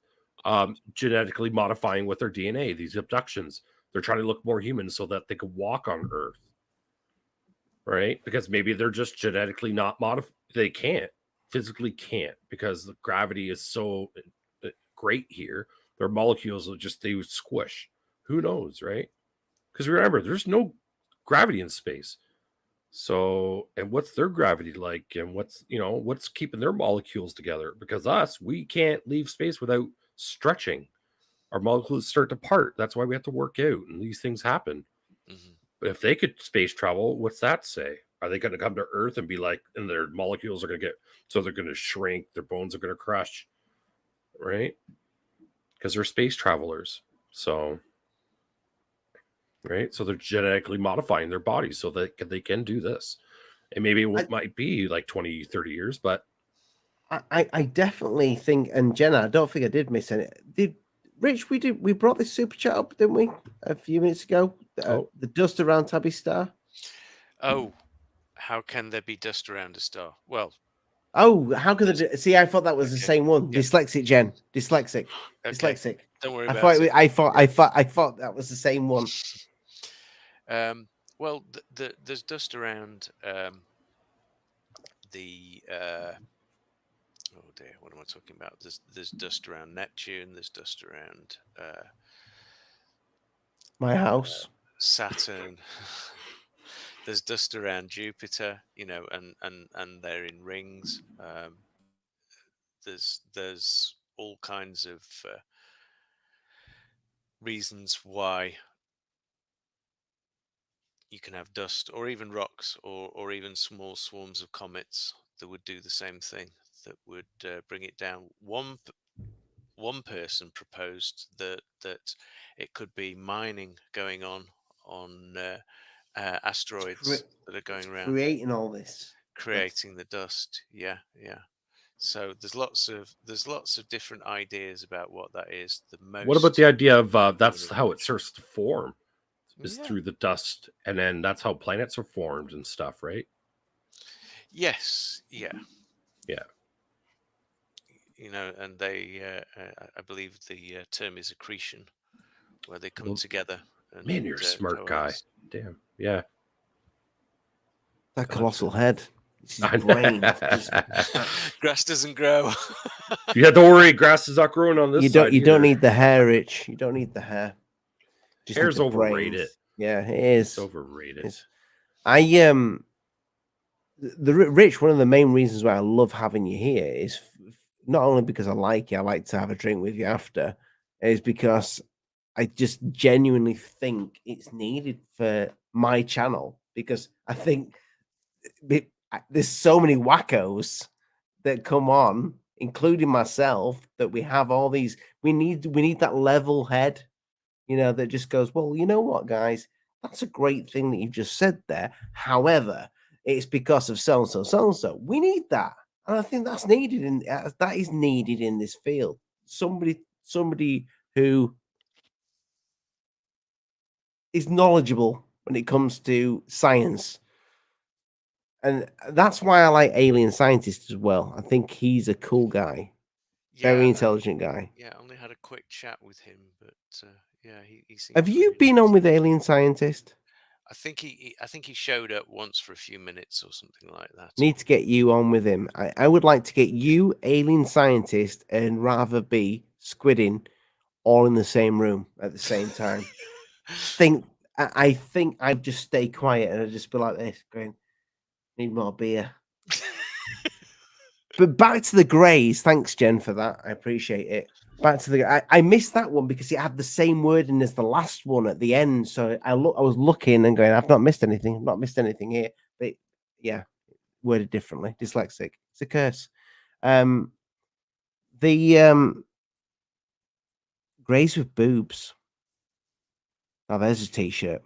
genetically modifying with their DNA. These abductions, they're trying to look more human so that they could walk on Earth. Right? Because maybe they're just genetically not modified. They physically can't, because the gravity is so great here. Their molecules they would squish. Who knows, right? Because remember, there's no gravity in space. So, and what's their gravity like? And what's keeping their molecules together? Because we can't leave space without stretching. Our molecules start to part. That's why we have to work out, and these things happen. Mm-hmm. But if they could space travel, what's that say? Are they going to come to Earth and be like, and their molecules are going to they're going to shrink, their bones are going to crush, right? Because they're space travelers. So, right? So they're genetically modifying their bodies so that they can do this. And maybe it might be like 20, 30 years, but. I definitely think, and Jenna, I don't think I did miss any. Rich, we brought this super chat up, didn't we? A few minutes ago. The dust around Tabby Star. Oh, how can there be dust around a star? Well. Oh, how could they see? I thought that was the same one. Yeah. Dyslexic, Jen. Dyslexic. Okay. Dyslexic. Don't worry about it. I thought that was the same one. Well, there's dust around the. Oh dear, what am I talking about? There's dust around Neptune. There's dust around my house, Saturn. There's dust around Jupiter, and they're in rings. There's all kinds of reasons why you can have dust, or even rocks, or even small swarms of comets that would do the same thing, that would bring it down. One person proposed that it could be mining going on asteroids that are going around, creating all this, creating the dust. Yeah. So there's lots of different ideas about what that is. What about the idea of that's how it starts to form? Is through the dust, and then that's how planets are formed and stuff, right? Yes. Yeah. And they, I believe the term is accretion, where they come together. And, man, you're a smart guy. Damn. Yeah. That colossal head. Brain. Grass doesn't grow. You have to worry. Grass is not growing on this side. You don't need the hair, Rich. You don't need the hair. Just hair's overrated. Yeah, it is. It's overrated. Rich, one of the main reasons why I love having you here is not only because I like you, I like to have a drink with you after, is because I just genuinely think it's needed for my channel, because I think there's so many wackos that come on, including myself, that we have all these. We need that level head. that just goes, well, you know what, guys, that's a great thing that you've just said there. However, it's because of so and so, so and so. We need that, and I think that's needed that is needed in this field. Somebody who is knowledgeable when it comes to science. And that's why I like Alien Scientist as well. I think he's a cool guy, very Yeah, intelligent guy. yeah. I only had a quick chat with him, but yeah, he seemed. Have you very been on nice. with Alien Scientist? I think he showed up once for a few minutes or something like that. Need to get you on with him. I would like to get you, Alien Scientist, and rather be Squidding all in the same room at the same time. I think I'd just stay quiet and I'd just be like this, going, need more beer. But back to the Greys. Thanks, Jen, for that. I appreciate it. Back to the. I missed that one because it had the same wording as the last one at the end. So I was looking and going, I've not missed anything. I've not missed anything here. But yeah, worded differently. Dyslexic. It's a curse. The Greys with boobs. Now there's a t-shirt.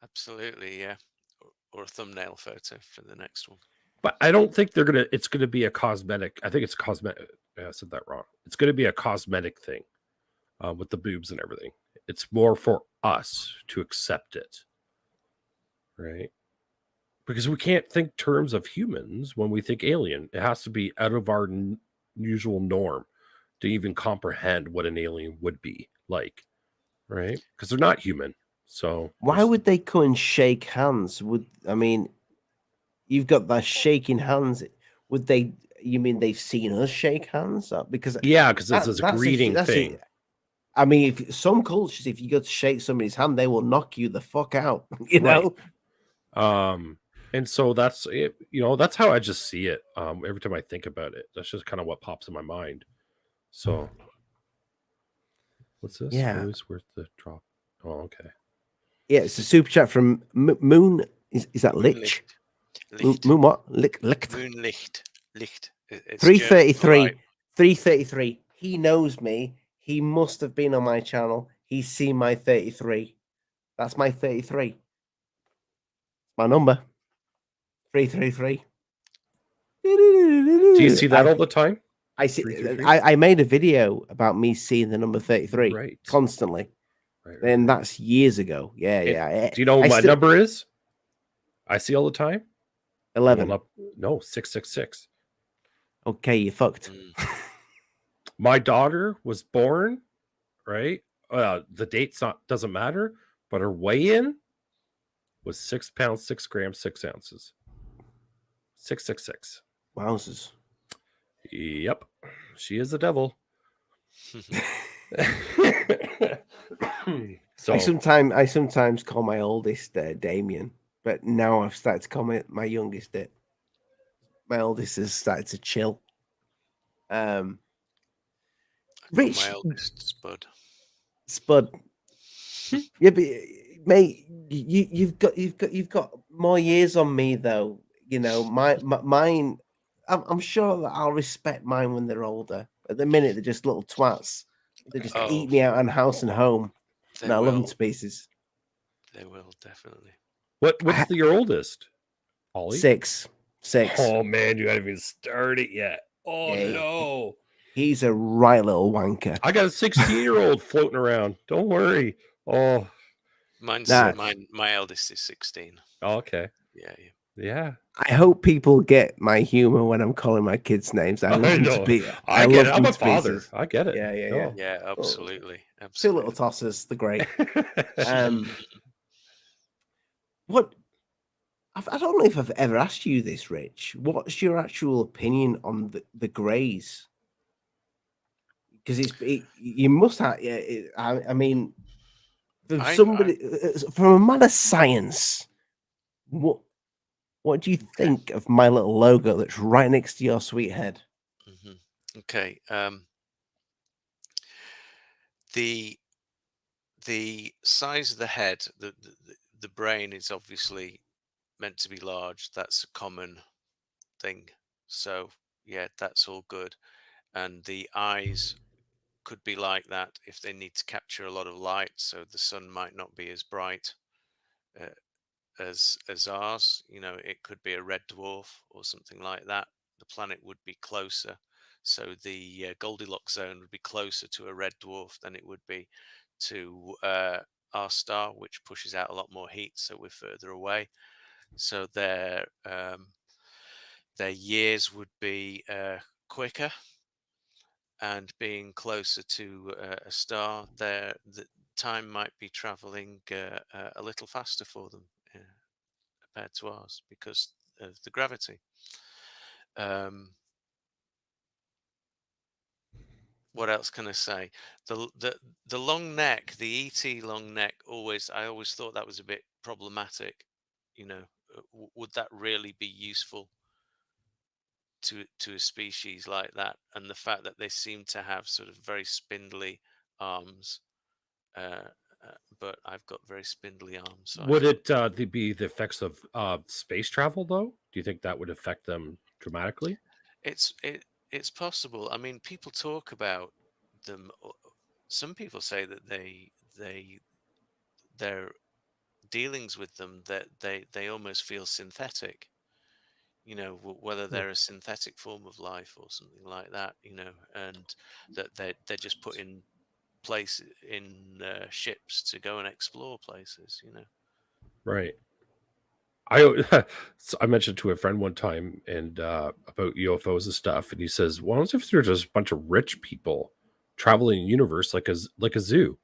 Absolutely, yeah. Or a thumbnail photo for the next one. But I don't think it's gonna be a cosmetic. I think it's cosmetic. I said that wrong. It's gonna be a cosmetic thing with the boobs and everything. It's more for us to accept it, right? Because we can't think terms of humans when we think alien. It has to be out of our usual norm to even comprehend what an alien would be like, right? Because they're not human. So why would they come and shake hands? You've got that shaking hands. Would they? You mean they've seen us shake hands? Because because this is a greeting thing. I mean, if some cultures, if you go to shake somebody's hand, they will knock you the fuck out. You know. And so that's it. That's how I just see it. Every time I think about it, that's just kind of what pops in my mind. So, what's this? Yeah, Always worth the drop. Oh, okay. Yeah, it's a super chat from Moon. Is that Lich? Moon what? Licht. Moonlicht. Licht. 333. 333. He knows me. He must have been on my channel. He's seen my 33. That's my 33. My number. 333. Do you see that all the time? I see. I made a video about me seeing the number 33 constantly. Right. And that's years ago. Yeah. Do you know what my number is? I see all the time. 11. No, 666. Okay, you fucked. My daughter was born, right? The date's doesn't matter, but her weigh-in was 6 pounds, 6 grams, 6 ounces. 666. Wowzers. Yep. She is the devil. So I sometimes call my oldest Damien, but now I've started to call my youngest it. My oldest has started to chill. Rich, my eldest Spud. Yeah, but mate, you've got more years on me though. Mine. I'm sure that I'll respect mine when they're older. At the minute, they're just little twats. They just eat me out on house and home. And I love them to pieces. They will definitely. What's your oldest? Ollie? 6. Oh man, you haven't even started yet. Oh no. He's a right little wanker. I got a 16-year-old floating around. Don't worry. Oh, my eldest is 16. Oh, okay. Yeah. I hope people get my humor when I'm calling my kids names. I love them to be. I get it. I'm a father. I get it. Yeah, absolutely. Two little tossers. They're great. What? I don't know if I've ever asked you this, Rich. What's your actual opinion on the Greys? Because you must have. I mean, from a man of science, what do you think of my little logo that's right next to your sweet head? Okay. The size of the head, the brain is obviously meant to be large. That's a common thing. So yeah, that's all good. And the eyes could be like that if they need to capture a lot of light, so the sun might not be as bright uh, as ours. It could be a red dwarf or something like that. The planet would be closer, so the Goldilocks zone would be closer to a red dwarf than it would be to our star, which pushes out a lot more heat, so we're further away. So their years would be quicker, and being closer to a star, the time might be traveling a little faster for them compared to ours because of the gravity. What else can I say? The long neck, the ET long neck, I always thought that was a bit problematic. Would that really be useful to a species like that? And the fact that they seem to have sort of very spindly arms, but I've got very spindly arms. So Would it be the effects of space travel, though? Do you think that would affect them dramatically? It's possible. I mean, people talk about them. Some people say that their dealings with them, that they almost feel synthetic. Whether they're a synthetic form of life or something like that. And that they're just put in place in ships to go and explore places. Right. So I mentioned to a friend one time and about UFOs and stuff, and he says, "Well, what if there's just a bunch of rich people traveling the universe like a zoo?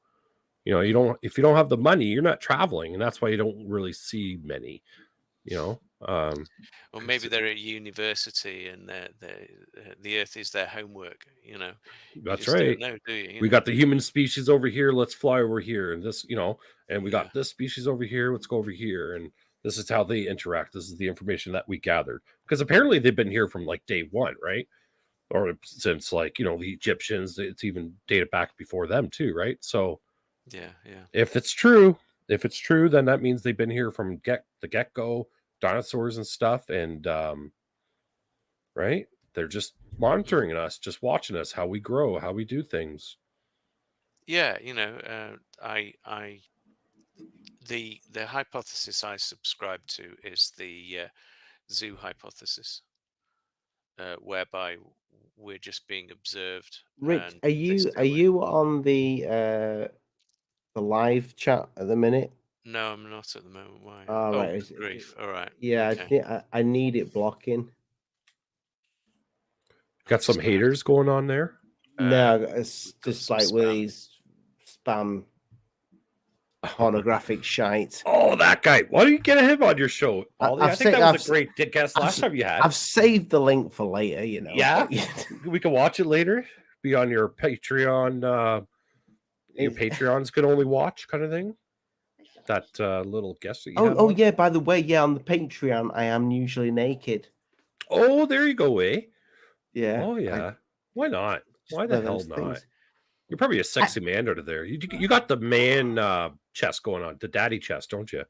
You don't if you don't have the money, you're not traveling, and that's why you don't really see many. Or maybe they're at university and the Earth is their homework. You That's just don't right. know, do you? We got the human species over here. Let's fly over here, and this, and we Yeah. got this species over here. Let's go over here, and this is how they interact. This is the information that we gathered because apparently they've been here from like day one, right? Or since like the Egyptians. It's even dated back before them too, right? So Yeah. if it's true, then that means they've been here from the get go, dinosaurs and stuff, and right? They're just monitoring us, just watching us, how we grow, how we do things. Yeah. The hypothesis I subscribe to is the zoo hypothesis, whereby we're just being observed. Rich, And are they you stay away. on the live chat at the minute? No, I'm not at the moment. Why? All Oh, right. good grief! All right. Yeah, Okay. I need it blocking. I'm Got some just gonna have haters going on there. No, it's we've got just some like with spam. these spam pornographic shite. Oh, that guy. Why don't you get him on your show, Ollie? I think that was a great guest last time you had. I've saved the link for later, Yeah, we can watch it later. Be on your Patreon. Your Patreons can only watch kind of thing. That little guest that you had. Oh yeah. By the way, yeah, on the Patreon, I am usually naked. Oh, there you go, eh? Yeah. Oh yeah. Why not? Why the hell not? Things. You're probably a sexy man under there. You got the man chest going on, the daddy chest, don't you?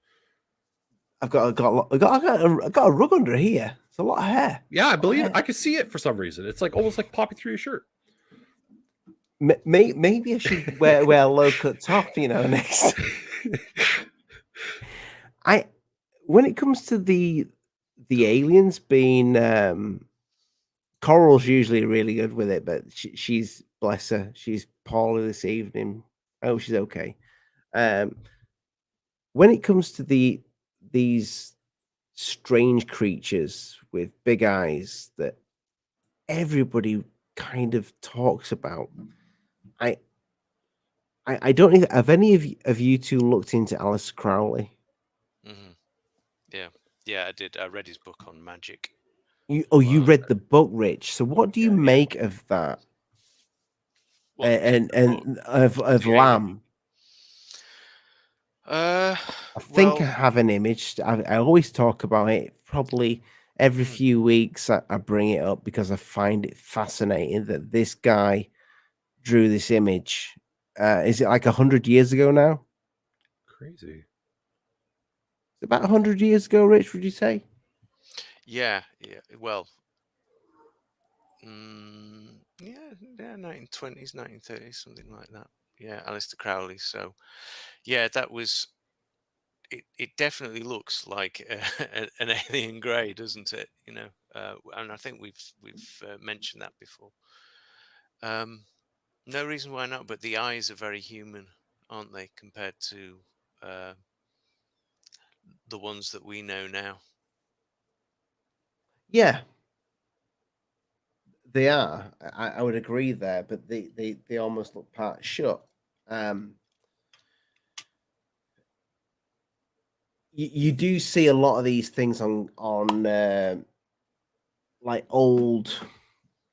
I got a rug under here. It's a lot of hair. Yeah, I believe it. I can see it for some reason. It's like almost like popping through your shirt. Maybe I should wear a low cut top, next. When it comes to the aliens being Coral's usually really good with it, but she's, bless her, she's poorly this evening. I hope she's okay. When it comes to these strange creatures with big eyes that everybody kind of talks about, I don't know. Have any of you two looked into Alistair Crowley? Mm-hmm. Yeah, I did. I read his book on magic. You read the book, Rich. So what do you make of that? And of Lamb? I think I have an image. I always talk about it. Probably every few weeks I bring it up because I find it fascinating that this guy drew this image. Is it like 100 years ago now? Crazy. About 100 years ago, Rich, would you say? Yeah. Well, Yeah, 1920s, 1930s, something like that. Yeah, Aleister Crowley. So yeah, that was it. It definitely looks like an alien grey, doesn't it? And I think we've mentioned that before. No reason why not, but the eyes are very human, aren't they, compared to uh, the ones that we know now? Yeah, they are. I would agree there, but they almost look part shut. Um, you do see a lot of these things on like old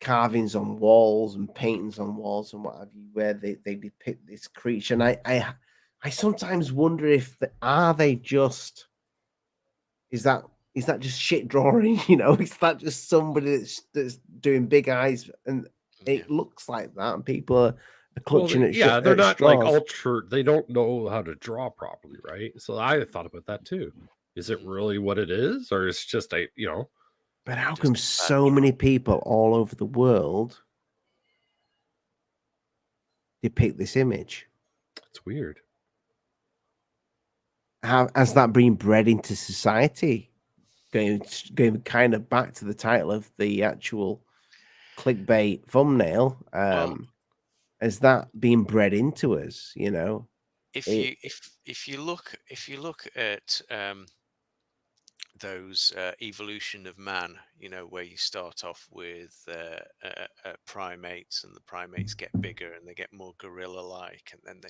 carvings on walls and paintings on walls and what have you, where they depict this creature. And I sometimes wonder if are they just is that just shit drawing? Is that just somebody that's doing big eyes and Yeah. it looks like that and people are Well, clutching at yeah, they're not like straws. ultra. They don't know how to draw properly, right? So I thought about that too. Is it really what it is, or it's just But how Just come a bad so drawing. many people all over the world depict this image? it's weird. How has that been bred into society? Going kind of back to the title of the actual clickbait thumbnail. Well, Has that been bred into us? if It you if you look at those evolution of man, where you start off with primates, and the primates get bigger and they get more gorilla-like, and then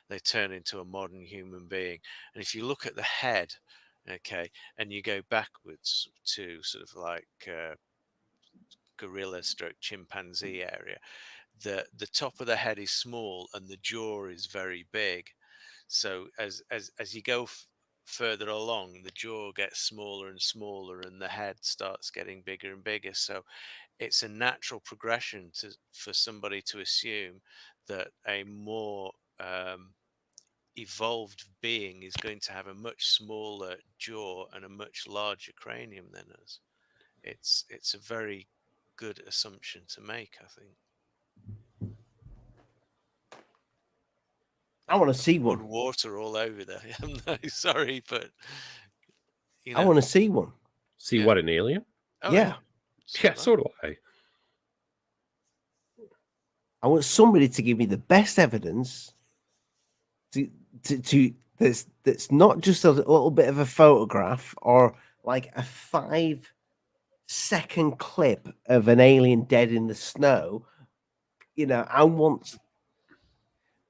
they turn into a modern human being. And if you look at the head, okay, and you go backwards to sort of like gorilla stroke chimpanzee area, the top of the head is small and the jaw is very big. So as you go further along, the jaw gets smaller and smaller, and the head starts getting bigger and bigger. So it's a natural progression for somebody to assume that a more evolved being is going to have a much smaller jaw and a much larger cranium than us. It's a very good assumption to make, I think. I want to I've see poured one. water all over there. I'm no, sorry, but you I know, want to see one. See yeah. what an alien? Oh yeah, Yeah, so Yeah, do I. so do I. I want somebody to give me the best evidence to that's not just a little bit of a photograph or like a 5-second clip of an alien dead in the snow. I want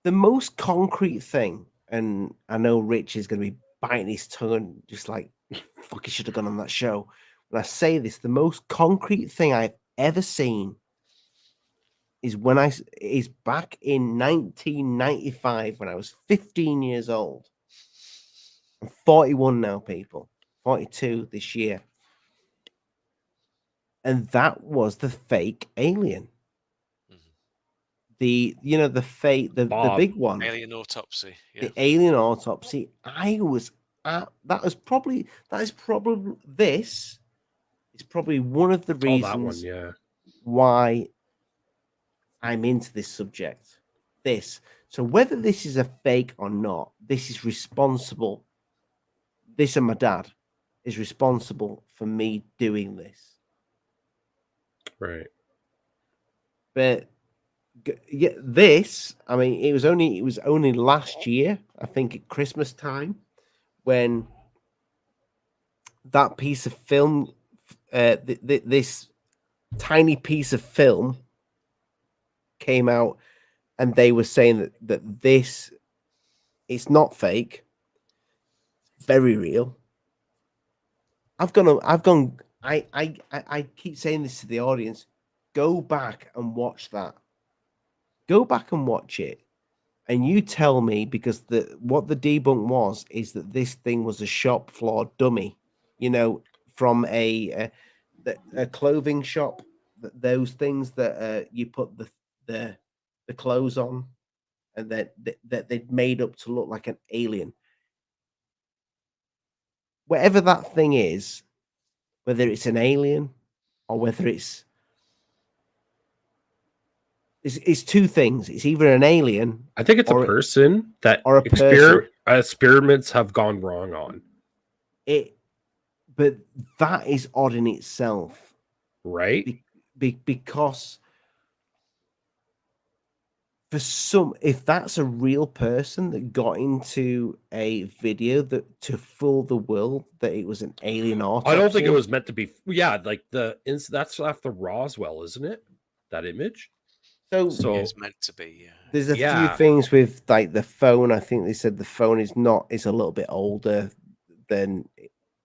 the most concrete thing, and I know Rich is going to be biting his tongue and just like, fuck, he should have gone on that show. When I say this, the most concrete thing I've ever seen is back in 1995 when I was 15 years old. I'm 41 now, people. 42 this year. And that was the fake alien. Mhm. The fake, the Bob. big one. Alien autopsy. Yeah. The alien autopsy. That is probably this is probably one of the Oh, that one, reasons yeah. why I'm into this subject. So whether this is a fake or not, this is responsible. This and my dad is responsible for me doing this. Right. But yeah, this, I mean, it was only last year, I think at Christmas time, when that piece of film, this tiny piece of film came out, and they were saying that this it's not fake, very real. I keep saying this to the audience. Go back and watch that. Go back and watch it. And you tell me, because what the debunk was is that this thing was a shop floor dummy, from a clothing shop. Those things that you put the clothes on, and that they'd made up to look like an alien. Whatever that thing is, whether it's an alien or whether it's it's two things. It's either an alien I think it's a or person that or a person. experiments have gone wrong on, but that is odd in itself, right? because for some, if that's a real person that got into a video that to fool the world that it was an alien autopsy, I don't think it was meant to be. Yeah, like that's after Roswell, isn't it? That image. So It's meant to be. Yeah. there's a few things with like the phone. I think they said the phone is a little bit older than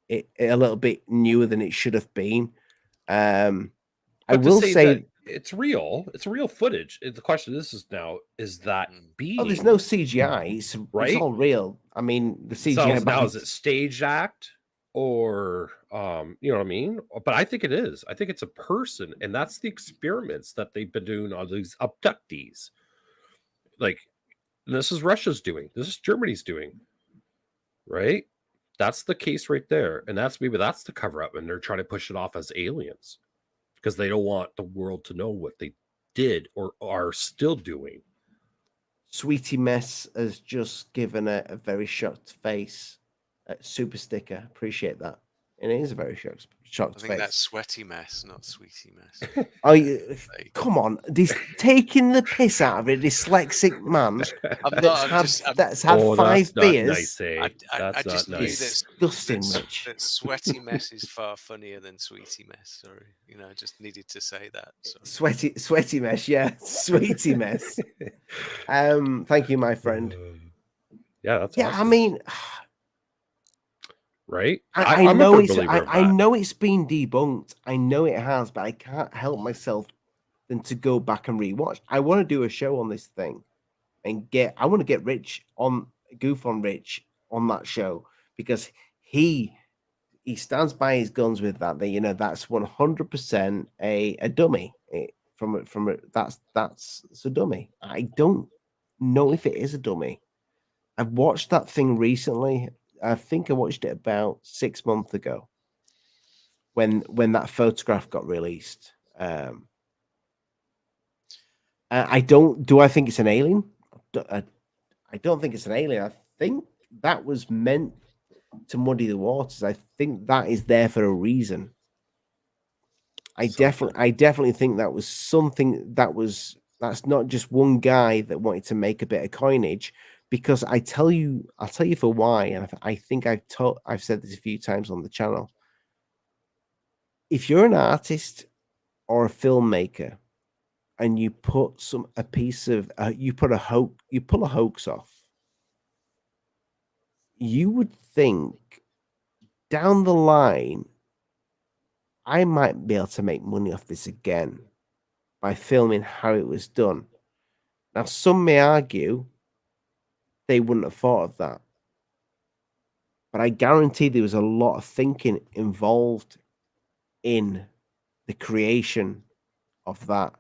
it a little bit newer than it should have been. I will say it's real. It's real footage. The question is that being? there's no CGI. It's all real. I mean, the CGI now is it staged act or you know what I mean? But I think it is. I think it's a person, and that's the experiments that they've been doing on these abductees. Like this is Russia's doing. This is Germany's doing. Right? That's the case right there, and that's the cover up, and they're trying to push it off as aliens because they don't want the world to know what they did or are still doing. Sweetie Mess has just given a very shocked face. Super sticker. Appreciate that. And it is a very shocked I think face. that's Sweaty Mess, not Sweetie Mess. Oh, come on. This taking the piss out of a dyslexic man that's had 5 beers. Nice, eh? I just knew disgusting, Rich. that Sweaty Mess is far funnier than Sweetie Mess. Sorry. I just needed to say that. Sorry. Sweaty Mess, yeah. Sweetie Mess. Thank you, my friend. Yeah, that's awesome. I mean, right? I know it's been debunked. I know it has, but I can't help myself than to go back and rewatch. I want to do a show on this thing and I want to get Rich on GUFON Rich on that show because he stands by his guns with that. That's 100% a dummy. That's a dummy. I don't know if it is a dummy. I've watched that thing recently. I think I watched it about 6 months ago when that photograph got released. I think it's an alien? I don't think it's an alien. I think that was meant to muddy the waters. I think that is there for a reason. I definitely think that was something that's not just one guy that wanted to make a bit of coinage. Because I'll tell you for why, and I think I've said this a few times on the channel. If you're an artist or a filmmaker, and you put you pull a hoax off, you would think down the line, I might be able to make money off this again by filming how it was done. Now, some may argue they wouldn't have thought of that. But I guarantee there was a lot of thinking involved in the creation of that.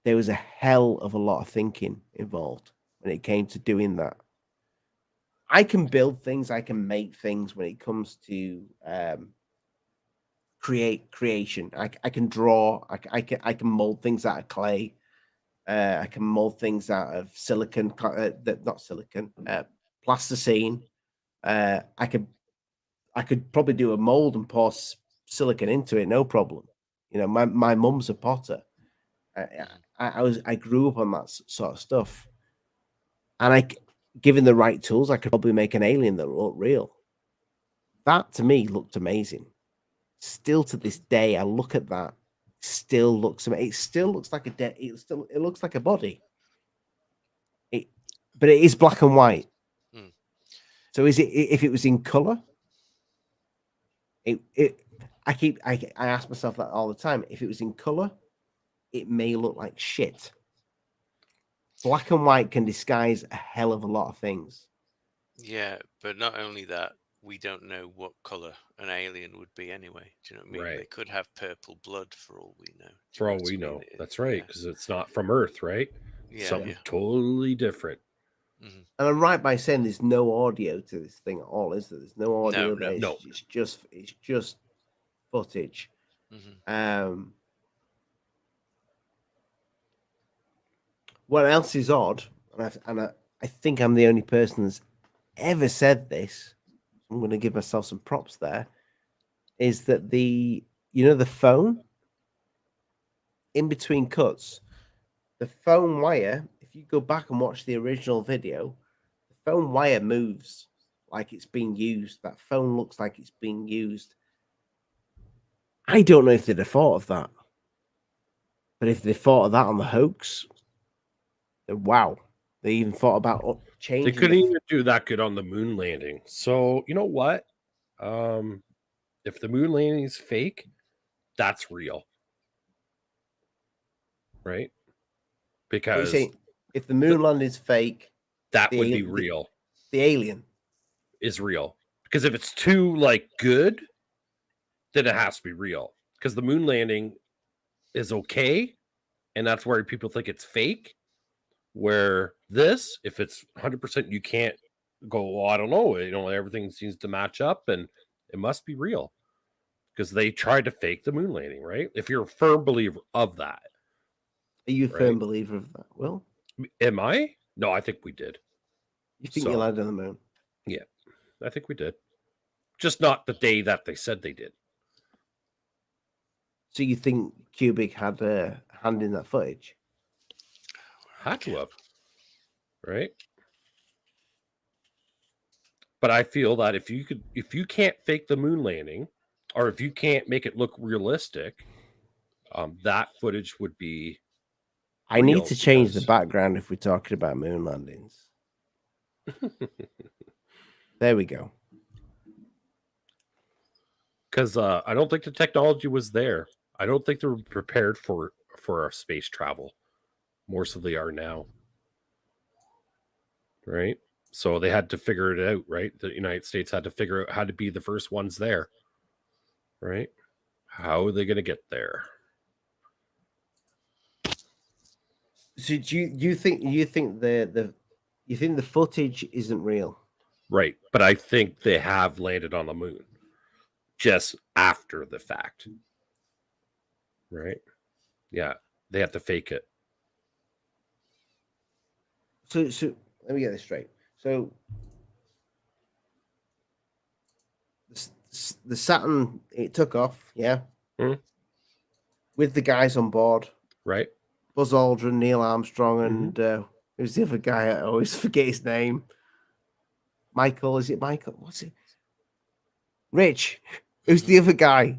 There was a hell of a lot of thinking involved when it came to doing that. I can build things, I can make things when it comes to creation. I can draw, I can mold things out of clay. I can mold things out of silicon, not silicon, plasticine. I could probably do a mold and pour silicon into it, no problem. My mum's a potter. I grew up on that sort of stuff, and given the right tools, I could probably make an alien that looked real. That to me looked amazing. Still to this day, I look at that. Still looks amazing. It still looks like it looks like a body. But it is black and white. So is it? If it was in color, I ask myself that all the time. If it was in color, it may look like shit. Black and white can disguise a hell of a lot of things. Yeah, but not only that, we don't know what color an alien would be anyway. Do you know what I mean? Right. They could have purple blood for all we know. For all we know. That's right, because it's not from Earth, right? Yeah, something totally different. Mm-hmm. And I'm right by saying there's no audio to this thing at all, is there? There's no audio. No. It's just footage. Mm-hmm. what else is odd, I think I'm the only person that's ever said this. I'm going to give myself some props there. Is that the phone in between cuts, the phone wire? If you go back and watch the original video, the phone wire moves like it's being used. That phone looks like it's being used. I don't know if they'd have thought of that, but if they thought of that on the hoax, then wow, they even thought about changing. They couldn't even do that good on the moon landing. So you know what? If the moon landing is fake, that's real, right? Because if the moon landing is fake, that would be real. The alien is real. Because if it's too like good, then it has to be real. Because the moon landing is okay, and that's where people think it's fake. Where this, if it's 100%, you can't go, well, I don't know. Everything seems to match up, and it must be real. Because they tried to fake the moon landing, right? If you're a firm believer of that. Are you a firm believer of that, Will? Am I? No, I think we did. You think you landed on the moon? Yeah, I think we did. Just not the day that they said they did. So you think Kubrick had a hand in that footage? Had to have. Right? But I feel that if you can't fake the moon landing, or if you can't make it look realistic, that footage would be I need to change the background if we're talking about moon landings. There we go. Because I don't think the technology was there. I don't think they were prepared for our space travel more so they are now. Right? So they had to figure it out, right? The United States had to figure out how to be the first ones there. Right? How are they going to get there? So do you think the footage isn't real? Right. But I think they have landed on the moon just after the fact. Right? Yeah. They have to fake it. So let me get this straight. So the Saturn, it took off, yeah, with the guys on board, right? Buzz Aldrin, Neil Armstrong, and who's the other guy? I always forget his name. Michael, is it Michael? What's it? Rich. Who's the other guy?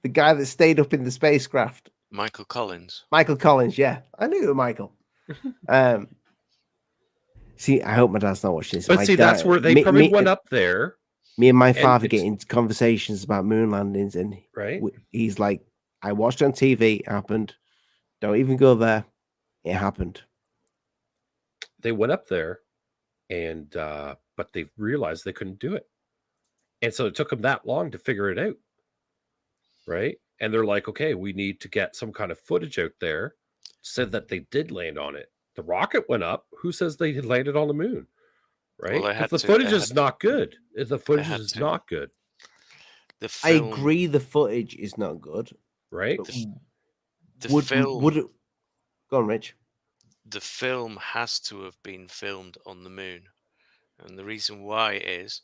The guy that stayed up in the spacecraft. Michael Collins. Michael Collins, yeah, I knew it was Michael. See, I hope my dad's not watching this. But see, that's where they probably went up there. Me and my father get into conversations about moon landings, and he's like, I watched it on TV, it happened. Don't even go there. It happened. They went up there, and but they realized they couldn't do it. And so it took them that long to figure it out. Right? And they're like, okay, we need to get some kind of footage out there, said that they did land on it. The rocket went up. Who says they had landed on the moon? Right? Well, the footage is not good. The footage is not good. I agree the footage is not good. Right? The film... Would it... Go on, Rich. The film has to have been filmed on the moon. And the reason why is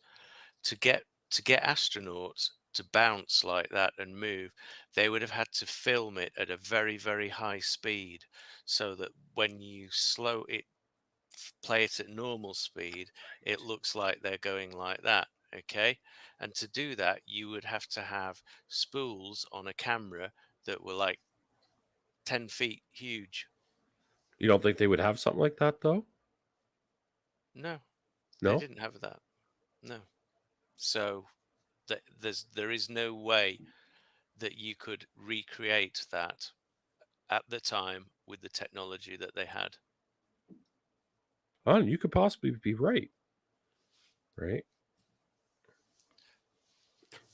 to get astronauts to bounce like that and move, they would have had to film it at a very, very high speed, so that when you play it at normal speed, it looks like they're going like that. Okay. And to do that, you would have to have spools on a camera that were like 10 feet huge. You don't think they would have something like that, though? No, they didn't have that. No. So there is no way that you could recreate that at the time with the technology that they had. Oh, you could possibly be right. Right?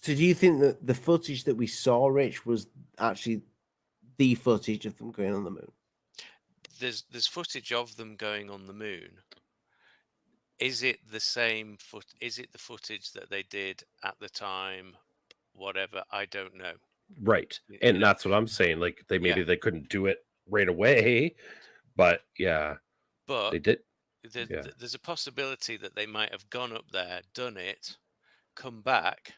So do you think that the footage that we saw, Rich, was actually the footage of them going on the moon? There's footage of them going on the moon. Is it the same is it the footage that they did at the time? Whatever, I don't know. Right. And that's what I'm saying. Like they couldn't do it right away. But yeah. But They did. there, Yeah. there's a possibility that they might have gone up there, done it, come back,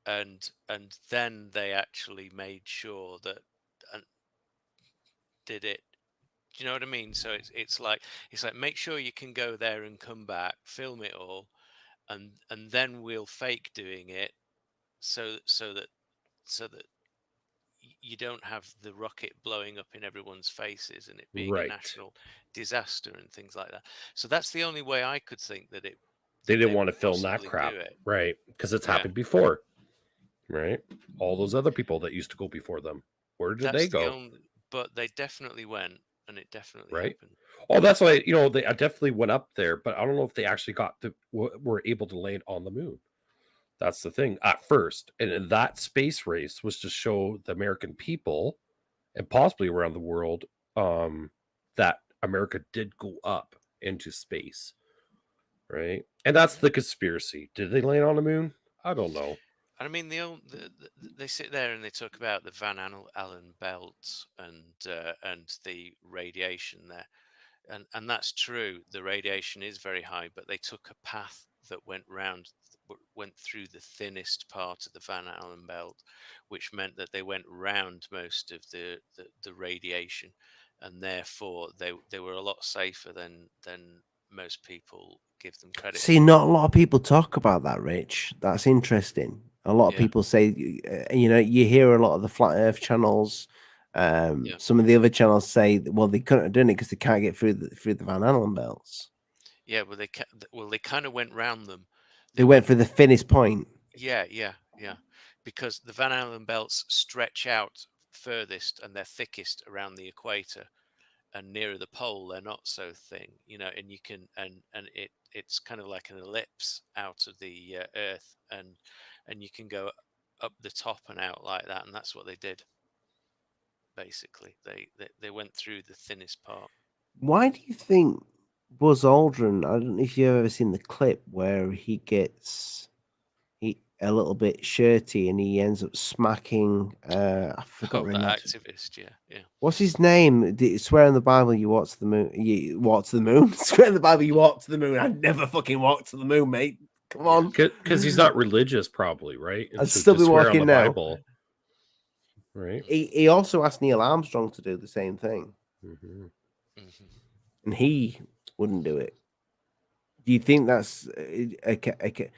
and then they actually made sure that and did it. Do you know what I mean? So it's like make sure you can go there and come back, film it all, and then we'll fake doing it, so that you don't have the rocket blowing up in everyone's faces and it being a Right. national disaster and things like that. So that's the only way I could think that They they didn't want to would film that possibly crap. do it. Right. Because it's Yeah. happened before. Right. All those other people that used to go before them. Where did they go? But they definitely went, and it definitely Right. happened. Oh, that's why, they definitely went up there, but I don't know if they actually were able to land on the moon. That's the thing at first. And that space race was to show the American people and possibly around the world that America did go up into space. Right. And that's the conspiracy. Did they land on the moon? I don't know. I mean, they sit there and they talk about the Van Allen belt and the radiation there, and that's true. The radiation is very high, but they took a path that went through the thinnest part of the Van Allen belt, which meant that they went round most of the radiation, and therefore they were a lot safer than most people give them credit See, for. not a lot of people talk about that, Rich. That's interesting. A lot of Yeah. people say, you hear a lot of the flat Earth channels. Yeah. Some of the other channels say, well, they couldn't have done it because they can't get through the Van Allen belts. Yeah, well, they kind of went round them. They went for the thinnest point. Yeah, because the Van Allen belts stretch out furthest and they're thickest around the equator, and nearer the pole they're not so thin. And you can it's kind of like an ellipse out of the Earth, and you can go up the top and out like that, and that's what they did. Basically, they went through the thinnest part. Why do you think Buzz Aldrin? I don't know if you've ever seen the clip where he gets a little bit shirty and he ends up smacking. I forgot Oh, her that name. activist, yeah. What's his name? Swear in the Bible you walk to the moon. You walk to the moon. Swear in the Bible you walk to the moon. I never fucking walk to the moon, mate. Come on. Because he's not religious, probably, right? And I'd so still to be swear on walking the now. Bible, right? He also asked Neil Armstrong to do the same thing, and he wouldn't do it. Do you think that's okay?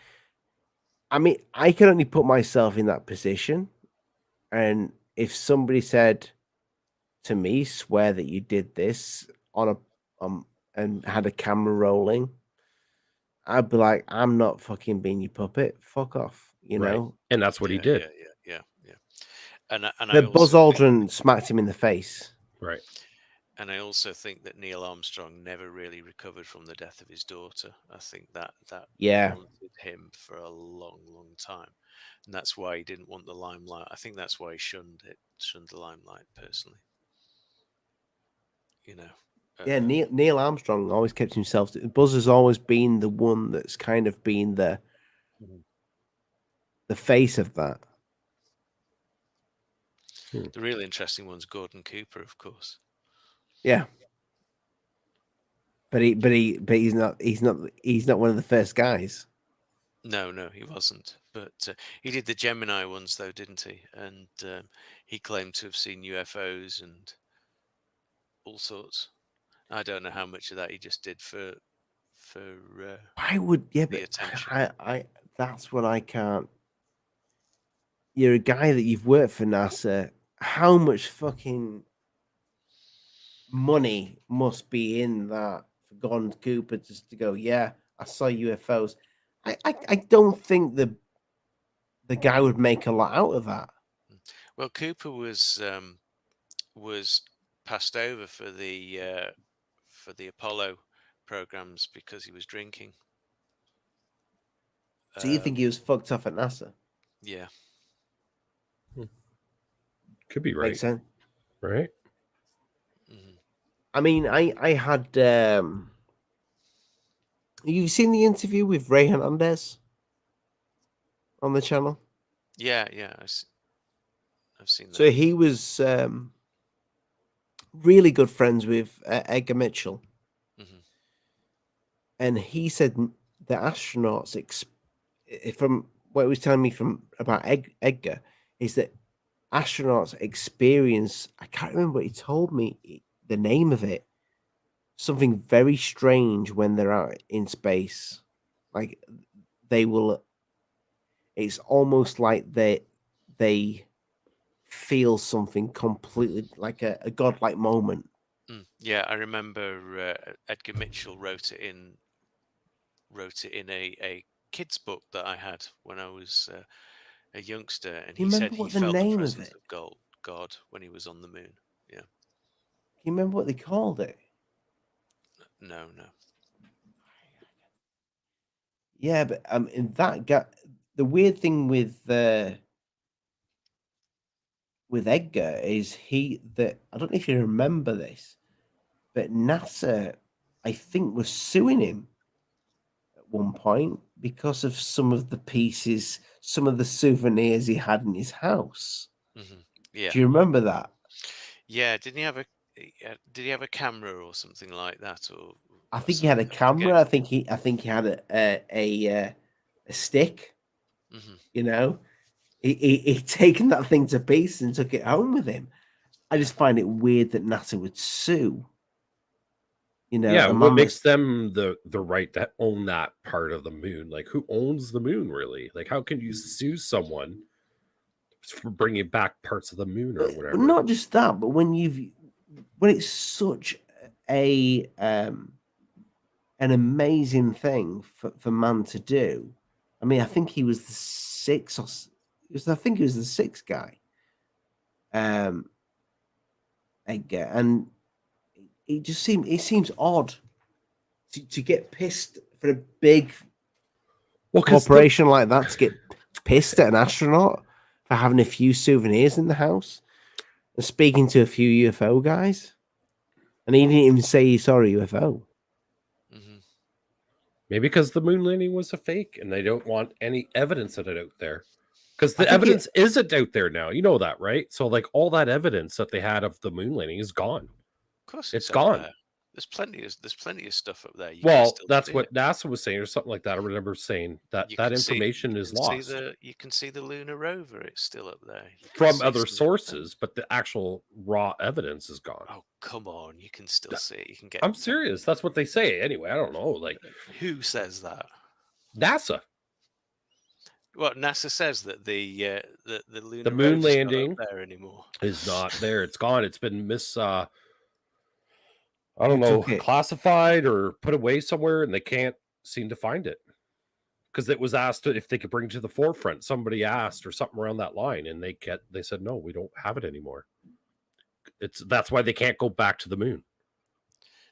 I mean, I can only put myself in that position, and if somebody said to me, "Swear that you did this on a and had a camera rolling," I'd be like, "I'm not fucking being your puppet. Fuck off," you Right. know. And that's what he did. Yeah. And I But Buzz also think, Aldrin smacked him in the face. Right. and I also think that Neil Armstrong never really recovered from the death of his daughter. I think that Yeah. haunted him for a long, long time, and that's why he didn't want the limelight. I think that's why he shunned the limelight personally. Yeah, Neil Armstrong always kept himself. Buzz has always been the one that's kind of been the face of that. The really interesting one's Gordon Cooper, of course. Yeah, but he's not one of the first guys. No, he wasn't. But he did the Gemini ones, though, didn't he? And he claimed to have seen UFOs and all sorts. I don't know how much of that he just did for I would, yeah, the but attention. I that's what I can't. You're a guy that you've worked for NASA. How much fucking money must be in that for Gordon Cooper just to go? Yeah, I saw UFOs. I don't think the guy would make a lot out of that. Well, Cooper was passed over for the Apollo programs because he was drinking. So you think he was fucked off at NASA? Yeah. Could be right. Makes sense. Right. I mean, I had. You've seen the interview with Ray Hernandez on the channel? Yeah, I've seen that. So he was really good friends with Edgar Mitchell. and he said the astronauts, from what he was telling me from about Edgar, is that astronauts experience, I can't remember what he told me, the name of it, something very strange when they're out in space. Like they will, it's almost like they feel something completely like a godlike moment. Yeah, I remember Edgar Mitchell wrote it in a kid's book that I had when I was a youngster, and You he said remember he what the felt the name of presence it? of God when he was on the moon. Yeah. You remember what they called it? No. Yeah, but in that the weird thing with Edgar is that I don't know if you remember this, but NASA, I think, was suing him at one point because of some of the pieces, some of the souvenirs he had in his house. Yeah. Do you remember that? Yeah. Did he have a camera or something like that? Or I think he had a camera. I think he had a stick. You know, he'd taken that thing to pieces and took it home with him. I just find it weird that NASA would sue. You know, Yeah, a what man makes them the right to own that part of the moon? Like, who owns the moon, really? Like, how can you sue someone for bringing back parts of the moon or but whatever? not just that, but when it's such an amazing thing for man to do. I mean, I think he was the sixth, I think he was the sixth guy, Edgar, and it seems odd to get pissed for a big corporation like that to get pissed at an astronaut for having a few souvenirs in the house and speaking to a few UFO guys, and he didn't even say he saw a UFO. Maybe because the moon landing was a fake and they don't want any evidence of it out there. Because the evidence isn't out there now. You know that, right? So, like, all that evidence that they had of the moon landing is gone. Of course, it's gone. There. There's plenty of stuff up there. Well, that's what NASA was saying, or something like that. I remember saying that information is lost. You can see the lunar rover; it's still up there from other sources, but the actual raw evidence is gone. Oh, come on! You can still see it. You can get. I'm serious. That's what they say. Anyway, I don't know. Like, who says that? NASA. Well, NASA says that the lunar the moon landing not there anymore. Is not there. It's gone. It's been I don't know, classified or put away somewhere, and they can't seem to find it because it was asked if they could bring it to the forefront. Somebody asked or something around that line, and they said no, we don't have it anymore. That's why they can't go back to the moon.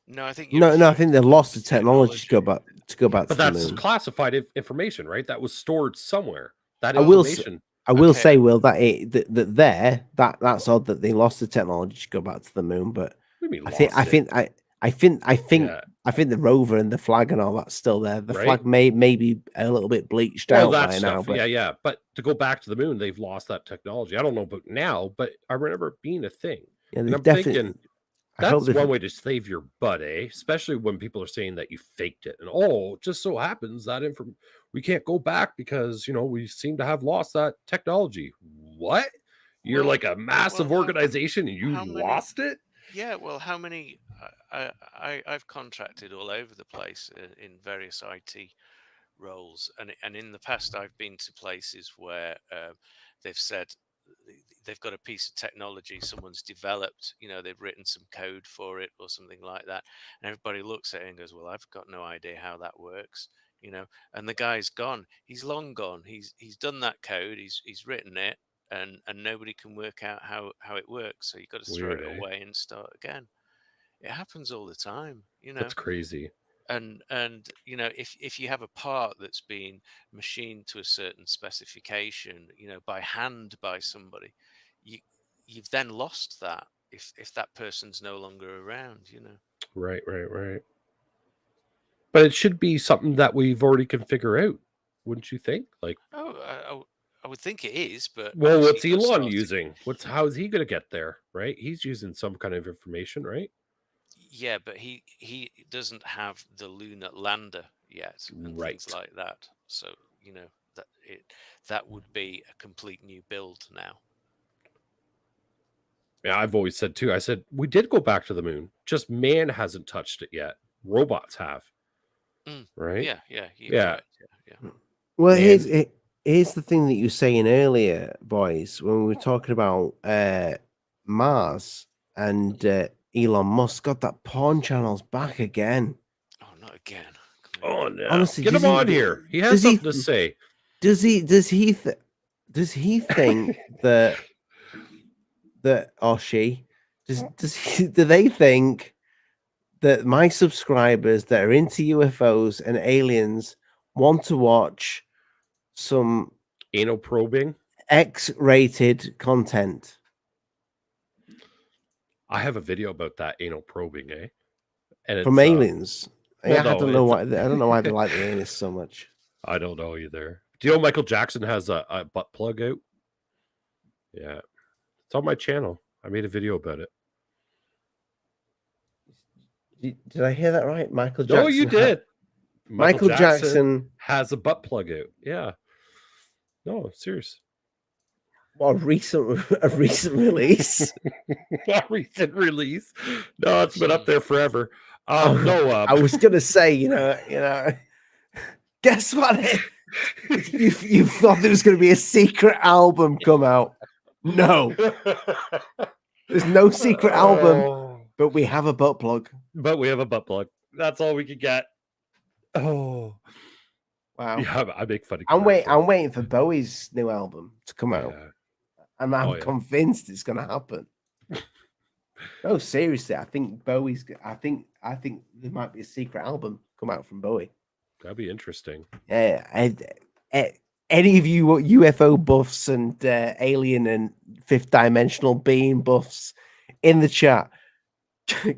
No, I think I think they lost the technology to go back to the moon. But that's classified information, right? That was stored somewhere. That information. I will say, Will, that that's odd that they lost the technology to go back to the moon. But I think the rover and the flag and all that's still there. The flag may be a little bit bleached out by now. But yeah. But to go back to the moon, they've lost that technology. I don't know about now, but I remember it being a thing. Yeah, and I'm thinking that's one way to save your butt, especially when people are saying that you faked it. And it just so happens that we can't go back because we seem to have lost that technology. What? You're like a massive organization and you lost it? Yeah, well, how many? I've contracted all over the place in various IT roles, and in the past I've been to places where they've said they've got a piece of technology someone's developed, they've written some code for it or something like that, and everybody looks at it and goes, well, I've got no idea how that works, and the guy's gone. He's long gone. He's done that code. He's written it, and nobody can work out how it works. So you've got to throw it away and start again. It happens all the time. That's crazy. And if you have a part that's been machined to a certain specification, by hand by somebody, you've then lost that if that person's no longer around. Right. But it should be something that we've already can figure out, wouldn't you think? Like, I would think it is, but what's Elon using? How is he going to get there? Right? He's using some kind of information, right? Yeah, but he doesn't have the lunar lander yet and Right. things like that. So that would be a complete new build now. Yeah, I've always said too. I said we did go back to the moon. Just man hasn't touched it yet. Robots have. Right? Yeah, you're Yeah. correct. Yeah. Well, Man. here's the thing that you were saying earlier, boys, when we were talking about Mars and Elon Musk. Got that porn channel's back again. Oh, not again. Come Oh on. no! Honestly, Get does him he- on here. He has does he- something to say. Does he think that or she do they think that my subscribers that are into UFOs and aliens want to watch some Anal probing. X-rated content? I have a video about that anal probing, and From aliens. well, I no, don't know it's why. I don't know why they like the aliens so much. I don't know either. Do you know Michael Jackson has a butt plug out? Yeah, it's on my channel. I made a video about it. Did I hear that right? Michael Jackson. Oh, you did. Michael Jackson has a butt plug out. Yeah. No, serious. What a recent release. A recent release. No, it's been up there forever. I was gonna say, you know, guess what? You thought there was gonna be a secret album come out. No, there's no secret album, but we have a butt plug. But we have a butt plug. That's all we could get. Oh, wow! Yeah, I make funny. I'm waiting for Bowie's new album to come out. Yeah. And I'm convinced it's gonna happen. No, seriously, I think Bowie's. I think there might be a secret album come out from Bowie. That'd be interesting. Yeah, any of you UFO buffs and alien and fifth dimensional being buffs in the chat,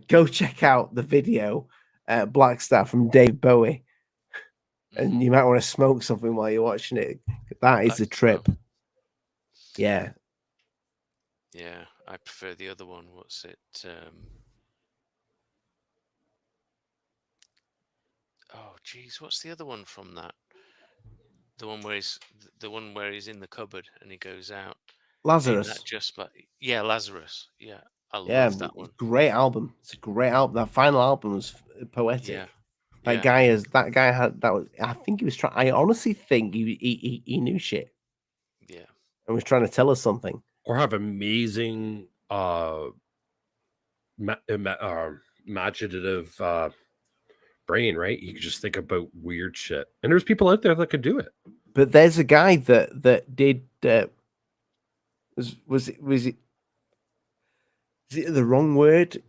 go check out the video Black Star from Dave Bowie, and you might want to smoke something while you're watching it. That is a trip. Yeah. Yeah, I prefer the other one. What's it? Oh, geez, what's the other one from that? The one where he's in the cupboard and he goes out. Lazarus. Yeah, Lazarus. Yeah, I love that one. Great album. It's a great album. That final album was poetic. Yeah. That guy had that was. I think he was trying. I honestly think he knew shit. Yeah. And was trying to tell us something. Or have amazing imaginative brain, right? You could just think about weird shit, and there's people out there that could do it. But there's a guy that did was it the wrong word?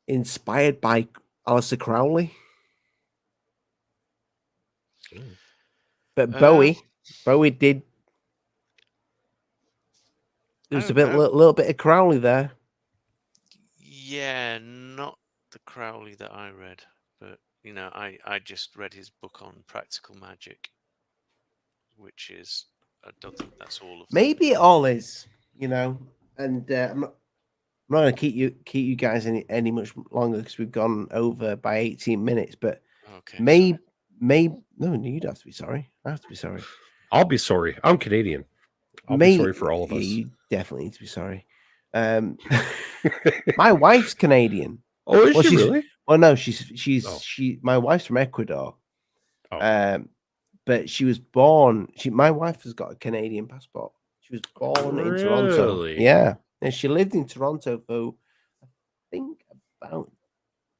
Inspired by Aleister Crowley. But Bowie did. There's a little bit of Crowley there. Yeah, not the Crowley that I read, but I just read his book on practical magic, which is, I don't think that's all of them. Maybe it all is, and I'm not going to keep you guys any much longer because we've gone over by 18 minutes. But okay, maybe no, you'd have to be sorry. I have to be sorry. I'll be sorry. I'm Canadian. I'll be sorry for all of us. You definitely need to be sorry. My wife's Canadian. Oh, is she really? Well, no, my wife's from Ecuador. Oh. But she was born. My wife has got a Canadian passport. She was born in Toronto. Yeah, and she lived in Toronto for, I think, about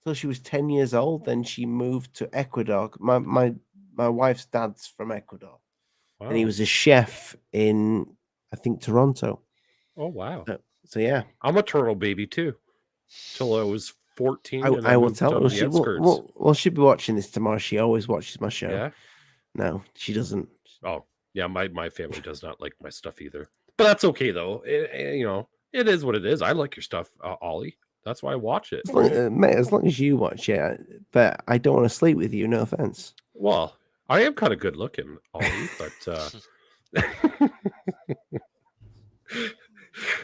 till she was 10 years old. Then she moved to Ecuador. My wife's dad's from Ecuador. Wow. And he was a chef in, I think, Toronto. Oh, wow. So yeah. I'm a turtle baby too. Till I was 14. I will tell her. She'll be watching this tomorrow. She always watches my show. Yeah. No, she doesn't. Oh, yeah. My family does not like my stuff either. But that's okay though. It is what it is. I like your stuff, Ollie. That's why I watch it. As long as you watch it. But I don't want to sleep with you. No offense. Well, I am kind of good looking, Ollie, but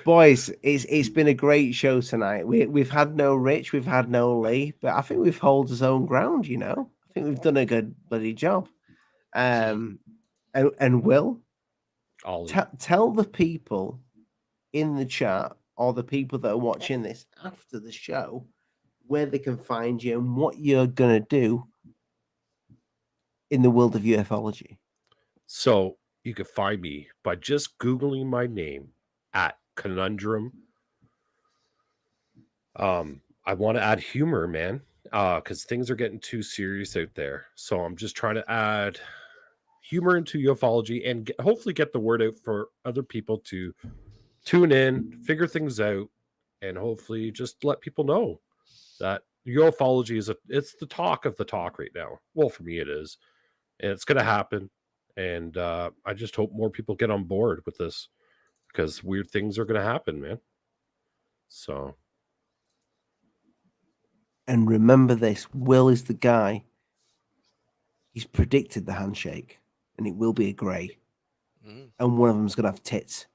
Boys, it's been a great show tonight. We've had no Rich, we've had no Lee, but I think we've held his own ground. You know, I think we've done a good bloody job. And Will, Ollie. tell the people in the chat or the people that are watching this after the show where they can find you and what you're gonna do in the world of ufology. So you can find me by just Googling my name at Conundrum. I want to add humor, man, because things are getting too serious out there. So I'm just trying to add humor into ufology and hopefully get the word out for other people to tune in, figure things out, and hopefully just let people know that ufology it's the talk of the talk right now. Well, for me it is, and it's going to happen. And I just hope more people get on board with this because weird things are going to happen, man. So. And remember this, Will is the guy. He's predicted the handshake, and it will be a grey. And one of them's going to have tits.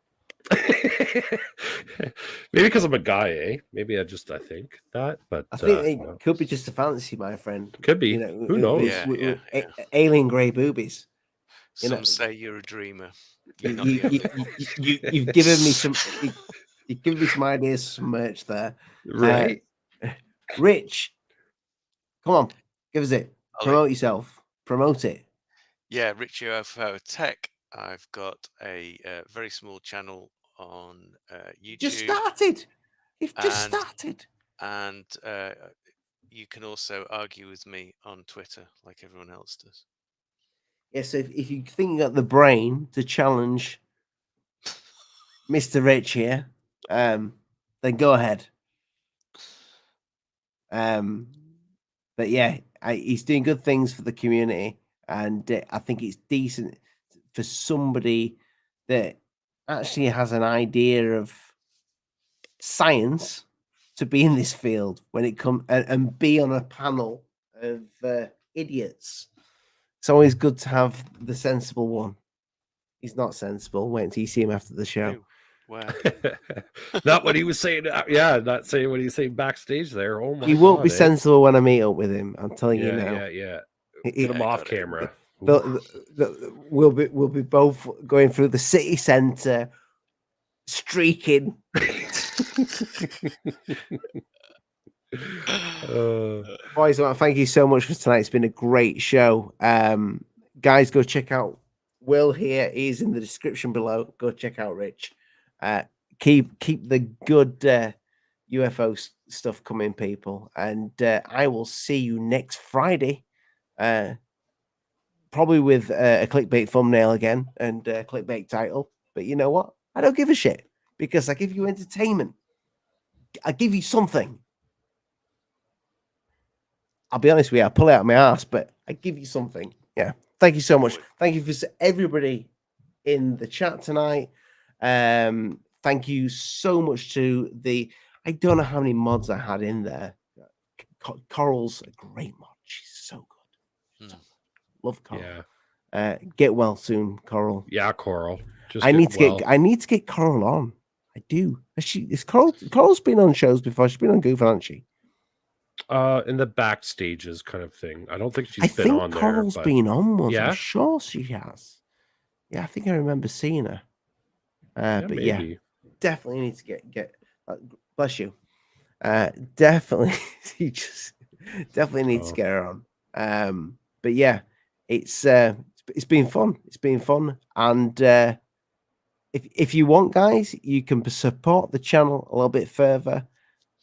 Maybe because I'm a guy, eh? Maybe I think that, but I think it could be just a fantasy, my friend. Could be. You know, who knows? Alien grey boobies. Some say you're a dreamer. You've given me some. You've given me some ideas, some merch there. Right. Rich, come on, give us it. Promote yourself. Promote it. Yeah, Rich UFOTech. I've got a very small channel on YouTube. Just started. You've just started. And you can also argue with me on Twitter like everyone else does. Yeah, so if you think you got the brain to challenge Mr. Rich here, then go ahead. But yeah, he's doing good things for the community, and I think it's decent for somebody that actually has an idea of science to be in this field when it comes and be on a panel of idiots. It's always good to have the sensible one. He's not sensible. Wait until you see him after the show. Wow. Not what he was saying. Yeah, not saying what he's saying backstage there. Oh my! He won't be sensible when I meet up with him. I'm telling you now. Yeah. Get him off camera. We'll be both going through the city centre, streaking. Boys, I want to thank you so much for tonight. It's been a great show. Guys, go check out Will here. He's in the description below. Go check out Rich. Keep the good UFO stuff coming, people. And I will see you next Friday. Probably with a clickbait thumbnail again and a clickbait title. But you know what? I don't give a shit because I give you entertainment. I give you something. I'll be honest with you, I pull it out of my ass, but I give you something. Yeah. Thank you so much. Thank you for everybody in the chat tonight. Thank you so much to I don't know how many mods I had in there. Coral's a great mod. She's so good. So good. Love Coral. Yeah. Get well soon, Coral. Yeah, Coral. I need to get Coral on. I do. Coral's been on shows before. She's been on GUFON, hasn't she? In the backstages kind of thing. I don't think she's been on there. Coral's been on once. Yeah? I'm sure she has. Yeah, I think I remember seeing her. But maybe. Yeah, definitely need to get bless you. Definitely definitely need to get her on. But yeah, it's been fun. It's been fun. And if you want, guys, you can support the channel a little bit further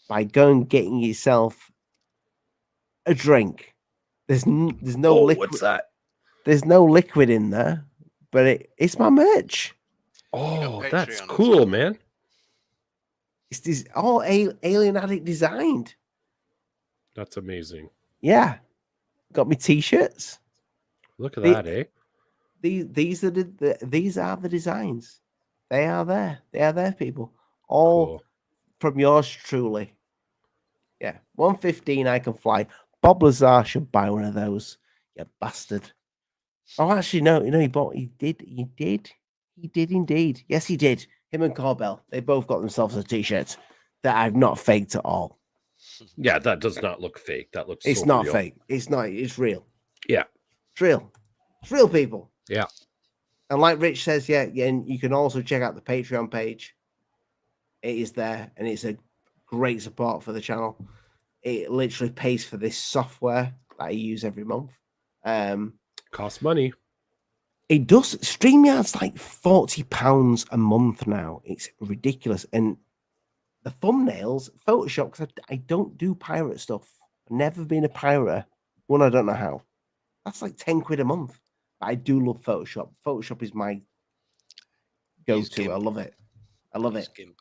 by going and getting yourself a drink. There's no liquid. What's that? There's no liquid in there, but it's my merch. Oh, that's cool, man. It's all Alien Addict designed. That's amazing. Yeah. Got me t-shirts. Look at that, eh? These are the designs. They are there. They are there, people. All from yours truly. Yeah. 115 I can fly. Bob Lazar should buy one of those. You bastard. Oh, actually, no. He did indeed. Yes, he did. Him and Corbell, they both got themselves a t-shirt that I've not faked at all. Yeah, that does not look fake. That looks It's so not real. fake. It's not. It's real. Yeah. It's real. It's real, people. Yeah. And like Rich says, yeah, and you can also check out the Patreon page. It is there, and it's a great support for the channel. It literally pays for this software that I use every month. Costs money. It does. StreamYard's like £40 a month now. It's ridiculous. And the thumbnails, Photoshop, because I don't do pirate stuff. I've never been a pirate. One, I don't know how. That's like 10 quid a month. But I do love Photoshop. Photoshop is my go-to. I love it. I love it. GIMP.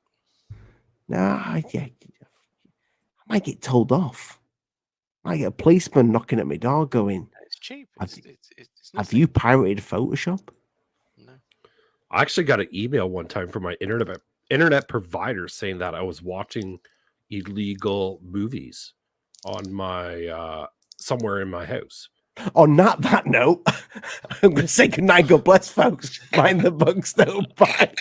I might get told off. I might get a policeman knocking at my door going, It's cheap. Have It's have nothing. you pirated Photoshop? No. I actually got an email one time from my internet provider saying that I was watching illegal movies on my somewhere in my house. On that note, I'm going to say goodnight, God bless, folks. Mind the bugs don't bite.